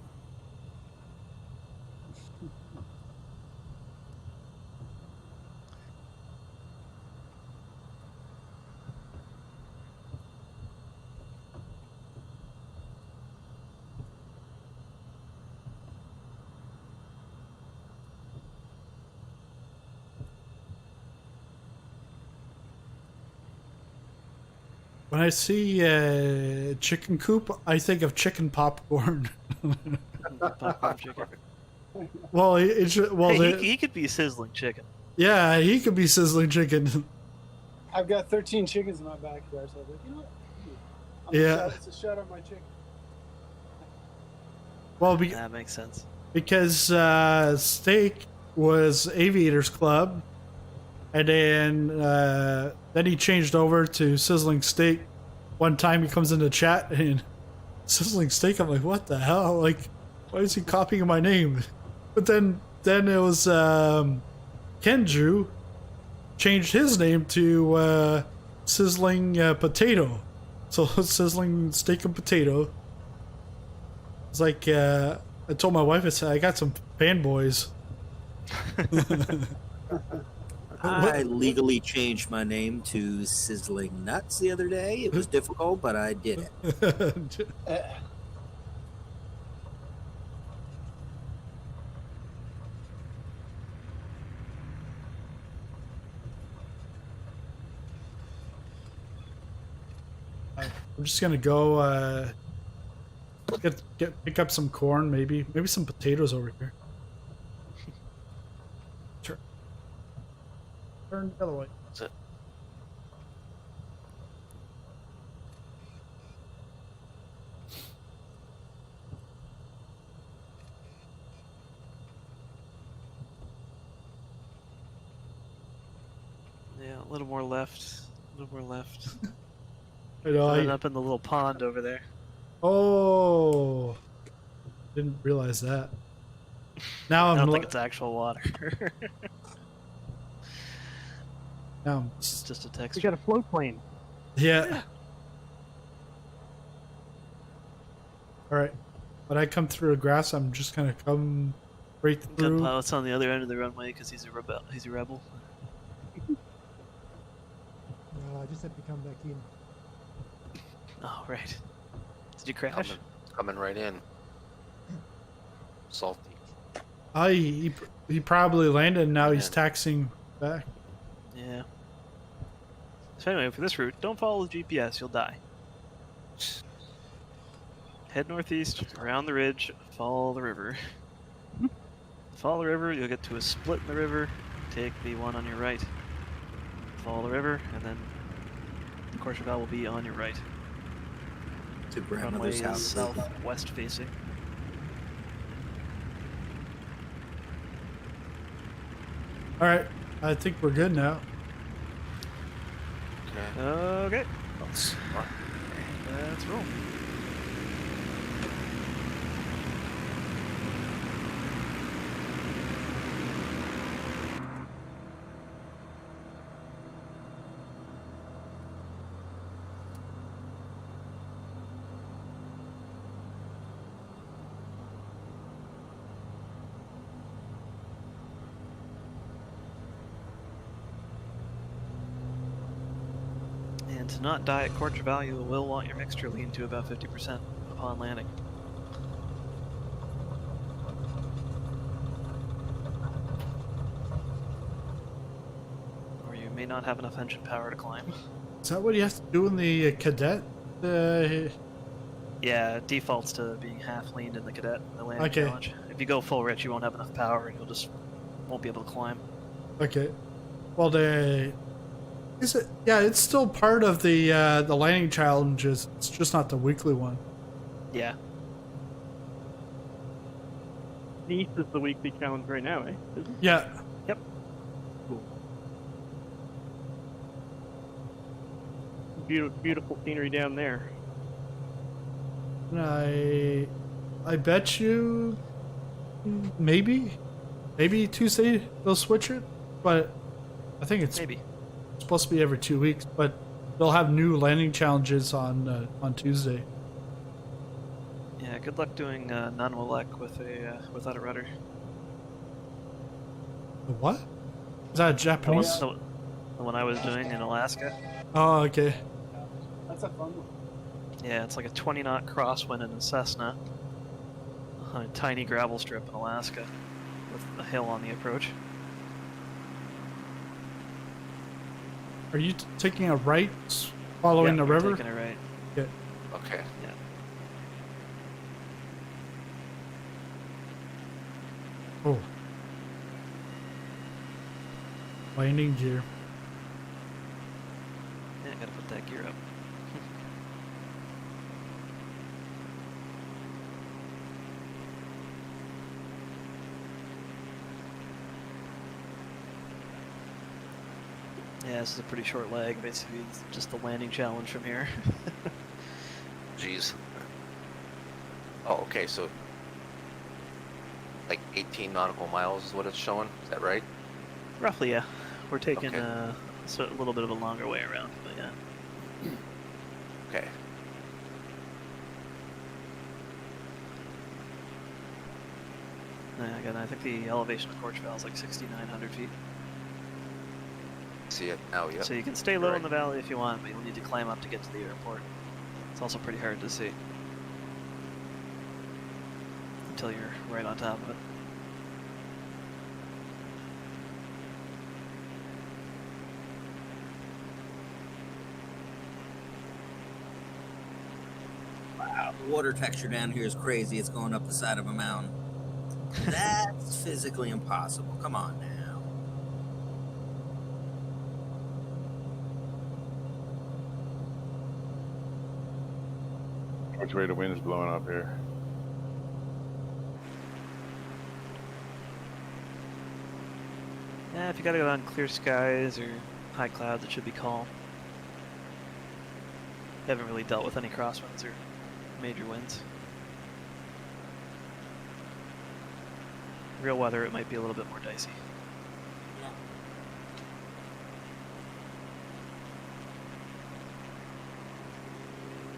When I see chicken coop, I think of chicken popcorn. Popcorn chicken. Well, Hey, he could be sizzling chicken. yeah, he could be sizzling chicken. I've got 13 chickens in my backyard, so I was like, you know what? Yeah. It's a shot on my chicken. Well, That makes sense. because steak was Aviators Club, and then he changed over to Sizzling Steak. One time he comes into chat and Sizzling Steak. I'm like, what the hell? Like, why is he copying my name? But then it was Kenju changed his name to Sizzling Potato. So Sizzling Steak and Potato. It's like I told my wife, I said, I got some fanboys. I legally changed my name to Sizzling Nuts the other day. It was difficult, but I did it. I'm just gonna go pick up some corn, maybe some potatoes over here. Turn the other way. That's it. Yeah, a little more left. A little more left. I know, And up in the little pond over there. Oh, didn't realize that. Now I don't I'm think it's actual water. now It's just a texture. We got a float plane. yeah. All right, when I come through the grass, I'm just gonna come right Gun through. pilot's on the other end of the runway because he's a rebel. He's a rebel. No, I just had to come back in. Oh right. Did you crash? Coming right in. Salty. He probably landed, and now he's taxing back. Yeah. So anyway, for this route, don't follow the GPS. You'll die. Head northeast, around the ridge, follow the river. Follow the river, you'll get to a split in the river. Take the one on your right. Follow the river, and then Courchevel will be on your right. To Runway grandmother's is house. southwest facing. All right, I think we're good now. Okay. Okay. Let's roll. And to not die at Courchevel, you will want your mixture lean to about 50% upon landing. Or you may not have enough engine power to climb. Is that what you have to do in the cadet? Yeah, it defaults to being half leaned in the cadet, the landing Okay. challenge. If you go full rich, you won't have enough power and won't be able to climb. Okay. Well, is it? Yeah, it's still part of the landing challenges. It's just not the weekly one. Yeah. Nice is the weekly challenge right now, eh? Is it? Yeah. Yep. Cool. Beautiful scenery down there. I bet you maybe Tuesday they'll switch it, but I think it's maybe supposed to be every 2 weeks. But they'll have new landing challenges on Tuesday. Yeah, good luck doing non-Walek without a rudder. What? Is that Japanese? The one I was doing in Alaska. Oh, okay. That's a fun one. Yeah, it's like a 20-knot crosswind in a Cessna on a tiny gravel strip in Alaska with a hill on the approach. Are you taking a right following the we're river? Taking a right. Yeah. Okay. Yeah. Oh. Landing gear. Yeah, I gotta put that gear up. Yeah, this is a pretty short leg. Basically, it's just the landing challenge from here. Jeez. Oh, okay, so like 18 nautical miles is what it's showing. Is that right? Roughly, yeah. We're taking Okay. a little bit of a longer way around, but yeah. Okay. Yeah, again, I think the elevation of Courchevel is like 6,900 feet. See it now, yep. So you can stay low Right. in the valley if you want, but you'll need to climb up to get to the airport. It's also pretty hard to see until you're right on top of it. Wow, the water texture down here is crazy. It's going up the side of a mountain. That's physically impossible. Come on now. Which way the wind's blowing up here? Yeah, if you gotta go on clear skies or high clouds, it should be calm. Haven't really dealt with any crosswinds or major winds. Real weather, it might be a little bit more dicey.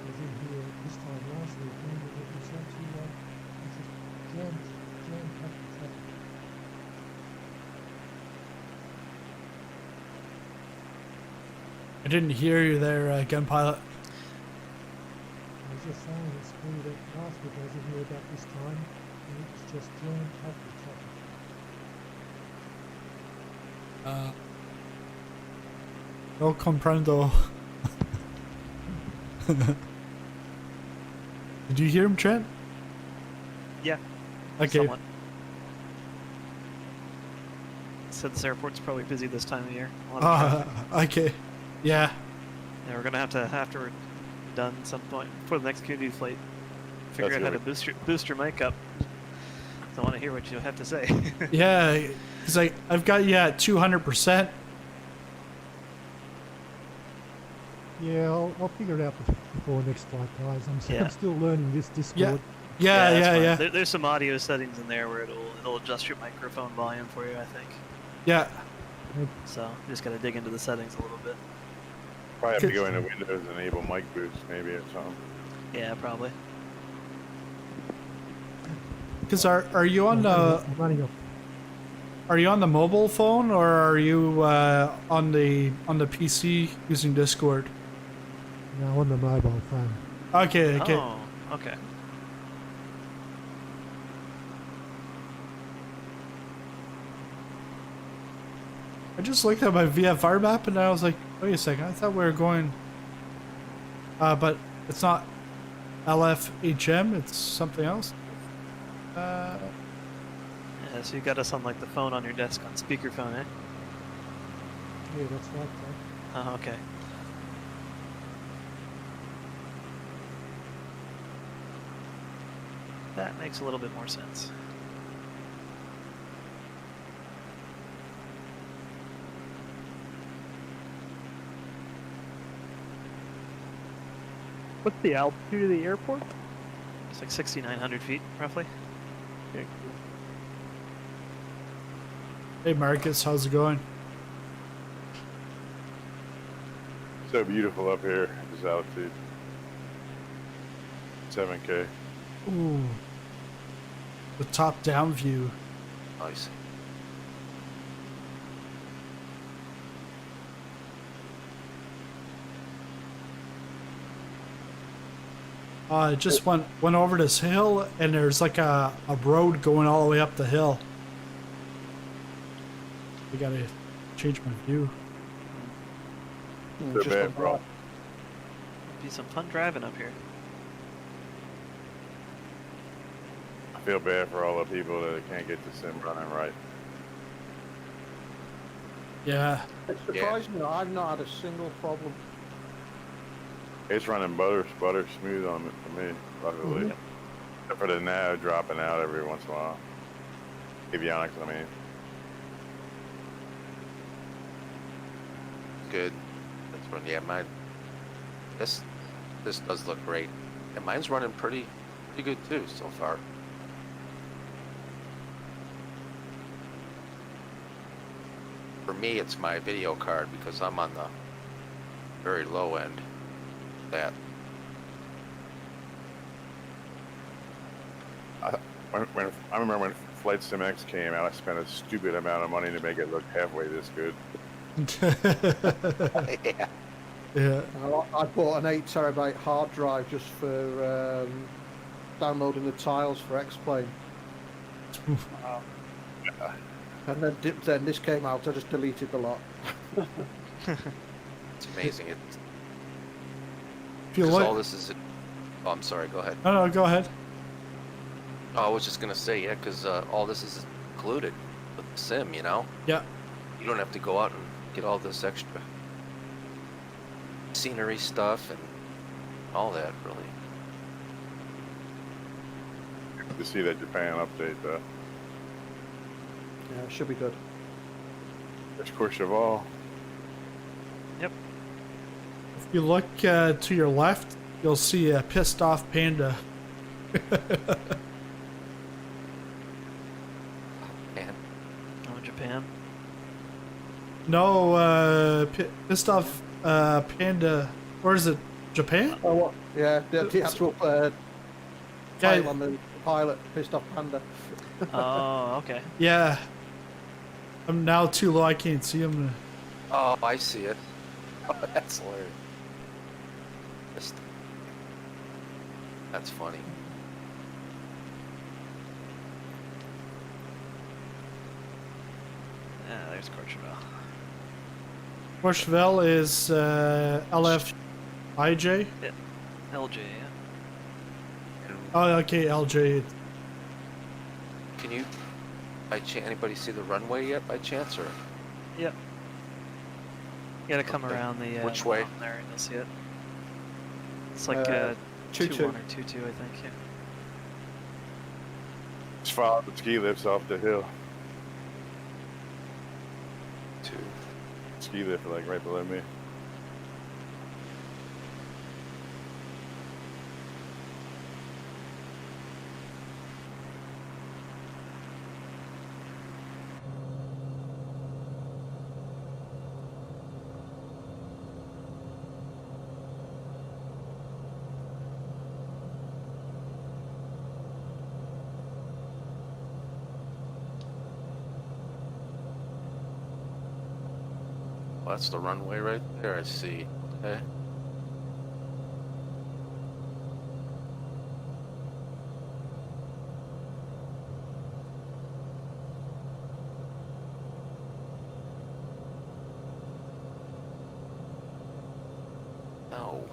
I was in here this time last week, remember what we said to you? It's a jam-packed traffic. I didn't hear you there, gun pilot. I was just saying it's funny that last week I was in here about this time, and it was just jam-packed with traffic. No comprendo. Did you hear him, Trent? Yeah. Okay. Somewhat. Said this airport's probably busy this time of year. A lot of traffic. Okay. Yeah. Yeah, we're gonna have to, after we're done some point, for the next community flight, figure That's out how good. to boost your mic up. So I want to hear what you have to say. Yeah. He's like, I've got you at 200%. Yeah, I'll figure it out before next flight, guys. Yeah. I'm still learning this Discord. That's fine. There's some audio settings in there where it'll adjust your microphone volume for you, I think. Yeah. So you just gotta dig into the settings a little bit. Probably have to go into Windows and enable mic boost maybe or something. Yeah, probably. Because are you on the mobile phone or are you on the PC using Discord? No, on the mobile phone. Okay. Oh, okay. I just looked at my VFR map and I was like, wait a second, I thought we were going... but it's not LFHM, it's something else. Yeah, so you got us on like the phone on your desk on speakerphone, eh? Yeah, that's right. Oh, okay. That makes a little bit more sense. What's the altitude of the airport? It's like 6,900 feet, roughly. Okay, cool. Hey Marcus, how's it going? So beautiful up here at this altitude. 7K. Ooh. The top-down view. Nice. I just went over this hill and there's like a road going all the way up the hill. We gotta change my view. So bad, bro. Be some fun driving up here. I feel bad for all the people that can't get the sim running right. Yeah. It's surprising that I've not had a single problem. It's running butter smooth on it for me, luckily. Except for the nav dropping out every once in a while. Avionics, I mean. Good. That's run. Yeah, mine. This does look great, and mine's running pretty good too so far. For me, it's my video card because I'm on the very low end. That. I remember when Flight Sim X came out, I spent a stupid amount of money to make it look halfway this good. Yeah. Yeah. I bought an 8 terabyte hard drive just for downloading the tiles for X-Plane. And then this came out, I just deleted the lot. It's amazing. It's Feel because what? all this is. Oh, I'm sorry. Go ahead. No, go ahead. Oh, I was just gonna say, yeah, because all this is included with the sim, you know. Yeah. You don't have to go out and get all this extra scenery stuff and all that, really. To see that Japan update, though. Yeah, it should be good. There's Courchevel. Yep. If you look to your left, you'll see a pissed off panda. Japan? No, pissed off panda. Where is it? Japan? Oh, what? Yeah, the actual title on the pilot, pissed off panda. Oh, okay. Yeah. I'm now too low, I can't see him. Oh, I see it. Oh, that's hilarious. That's funny. Yeah, there's Courchevel. Courchevel is LFIJ? Yeah. LJ, yeah. Oh, okay, LJ. Can you, by chance, anybody see the runway yet, by chance, or? Yep. You gotta come around the which way? There, and you'll see it. It's like 2-2 2-1 or 2-2, I think. Yeah. Just follow the ski lifts off the hill. 2. Ski lift, like right below me. Well, that's the runway right there, I see. Okay. No.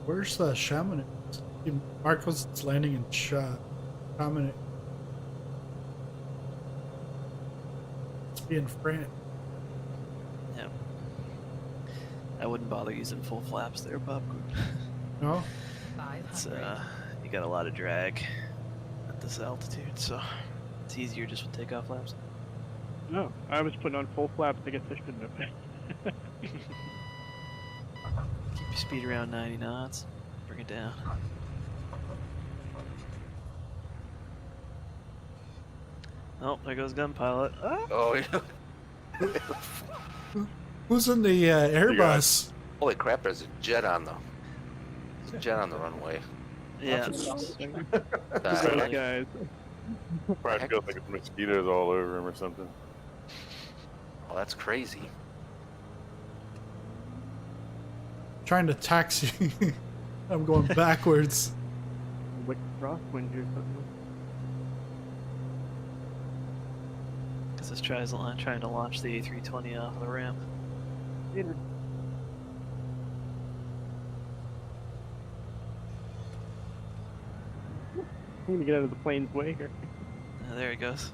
Where's the Chamonix? Marcos is landing in Chamonix. It's in France. Yeah. I wouldn't bother using full flaps there, Popcorn. No? It's, you got a lot of drag at this altitude, so it's easier just with takeoff flaps. No, I was putting on full flaps. I guess I shouldn't have. Keep your speed around 90 knots. Bring it down. Oh, there goes gun pilot. Ah! Oh, yeah. Who's in the Airbus? Holy crap, there's a jet on the runway. Yeah. Those Heck? guys. Probably feels like it's mosquitoes all over him or something. Oh, that's crazy. Trying to taxi. I'm going backwards. Wicked crosswind or something. Because this trying to launch the A320 off the ramp. Later. I'm gonna get out of the plane's way here. There he goes.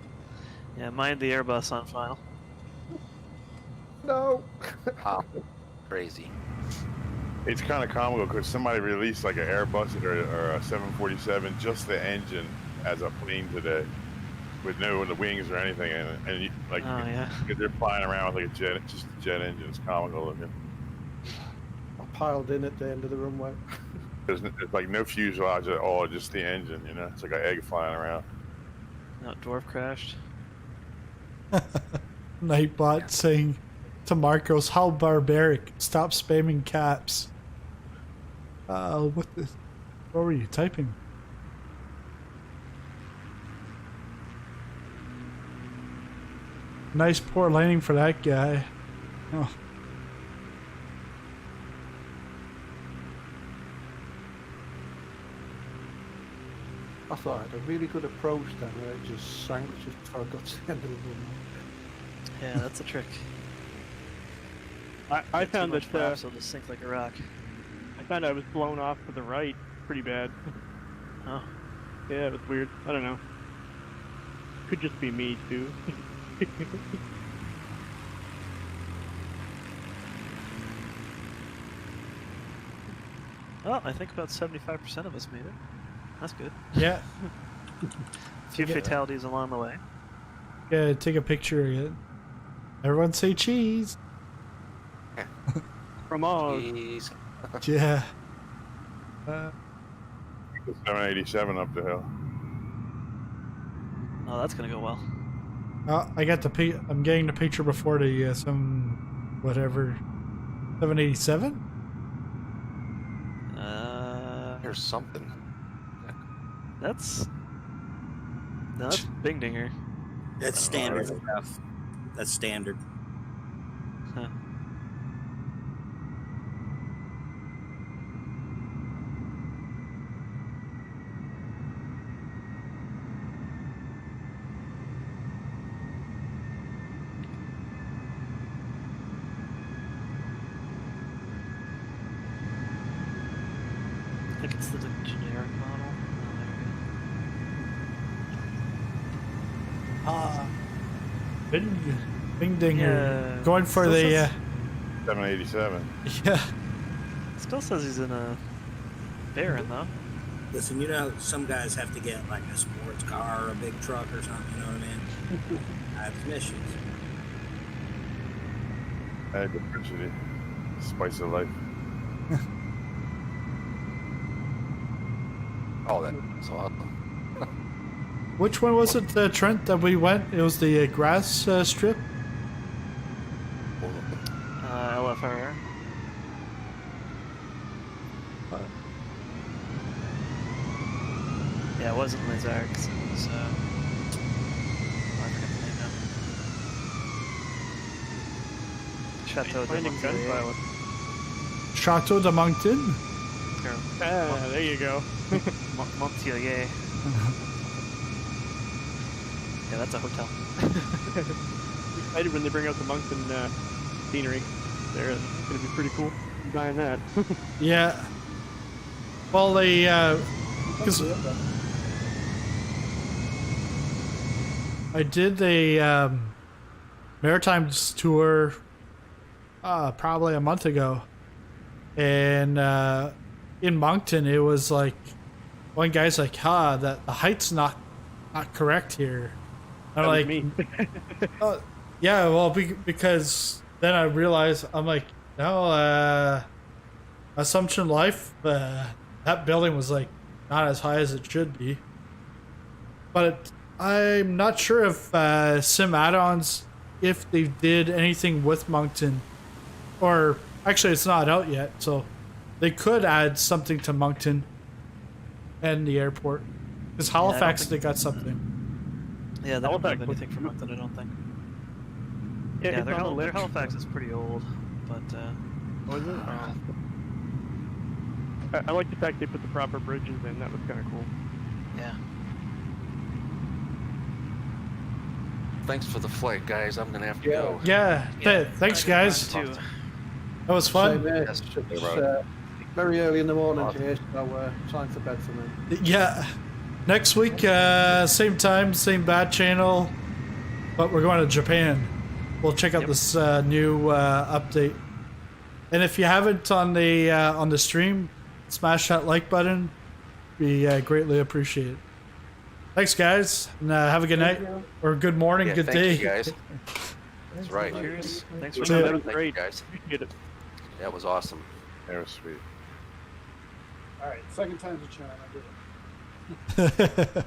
Yeah, mind the Airbus on file. No. Wow. Crazy. It's kind of comical because somebody released like an Airbus or a 747, just the engine as a plane today, with no the wings or anything, and you, like Oh, yeah. they're flying around with like a jet, just a jet engine. It's comical looking. I piled in at the end of the runway. There's like no fuselage at all, just the engine. You know, it's like an egg flying around. No, dwarf crashed. Nightbot saying to Marcos, "How barbaric! Stop spamming caps." What were you typing? Nice poor landing for that guy. Oh. I thought I had a really good approach then, where it just sank just before I got to the end of the runway. Yeah, that's a trick. I found that so just sink like a rock. I found I was blown off to the right pretty bad. Oh. Yeah, it was weird. I don't know. Could just be me too. Well, I think about 75% of us made it. That's good. Yeah. A few fatalities along the way. Yeah, take a picture of it. Everyone say cheese. From Oz. Jeez. Yeah. 787 up the hill. Oh, that's gonna go well. I got the I'm getting the picture before the some whatever 787. Here's something. That's Big Dinger. That's standard stuff. That's standard. Huh. I think it's the generic model. Bing Dinger. Yeah. Going for Still the says- 787. yeah. Still says he's in a Baron though. Listen, you know, some guys have to get like a sports car or a big truck or something, you know what I mean? I have missions. Diversity, spice of life. Oh, that's awesome. Which one was it, Trent, that we went? It was the grass strip? LFR. Yeah, it wasn't Lizards. It was, I forget the name now. Chateau de Montpellier. Chateau de Moncton? There you go. Montpellier. Yeah, that's a hotel. Excited when they bring out the Moncton scenery. There, it's gonna be pretty cool. I'm buying that. Yeah. Well, they, because I did a Maritimes tour probably a month ago, and in Moncton it was like one guy's like, that the height's not correct here. I'm That was like, me. oh, yeah, well, because then I realized, I'm like, no, Assumption Life, that building was like not as high as it should be. But I'm not sure if Sim add-ons, if they did anything with Moncton, or actually it's not out yet, so they could add something to Moncton and the airport. Because Halifax, they got something. Yeah, they don't have anything for Moncton, I don't think. Yeah, their Halifax is pretty old, but Was it? I like the fact they put the proper bridges in. That was kind of cool. Yeah. Thanks for the flight, guys. I'm gonna have to go. Yeah, thanks, guys. Too. That was fun. Same here. It's very early in the morning here, so time for bed for me. Yeah. Next week, same time, same bad channel, but we're going to Japan. We'll check out this new update. And if you haven't on the stream, smash that like button. Be greatly appreciated. Thanks, guys, and have a good night or good morning, good day. You guys. That's right. Cheers. Thanks for That was Thank great. you, guys. Appreciate it. That was awesome. That was sweet. All right, second time's a charm. I did it.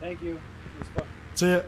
Thank you. It was fun. See ya.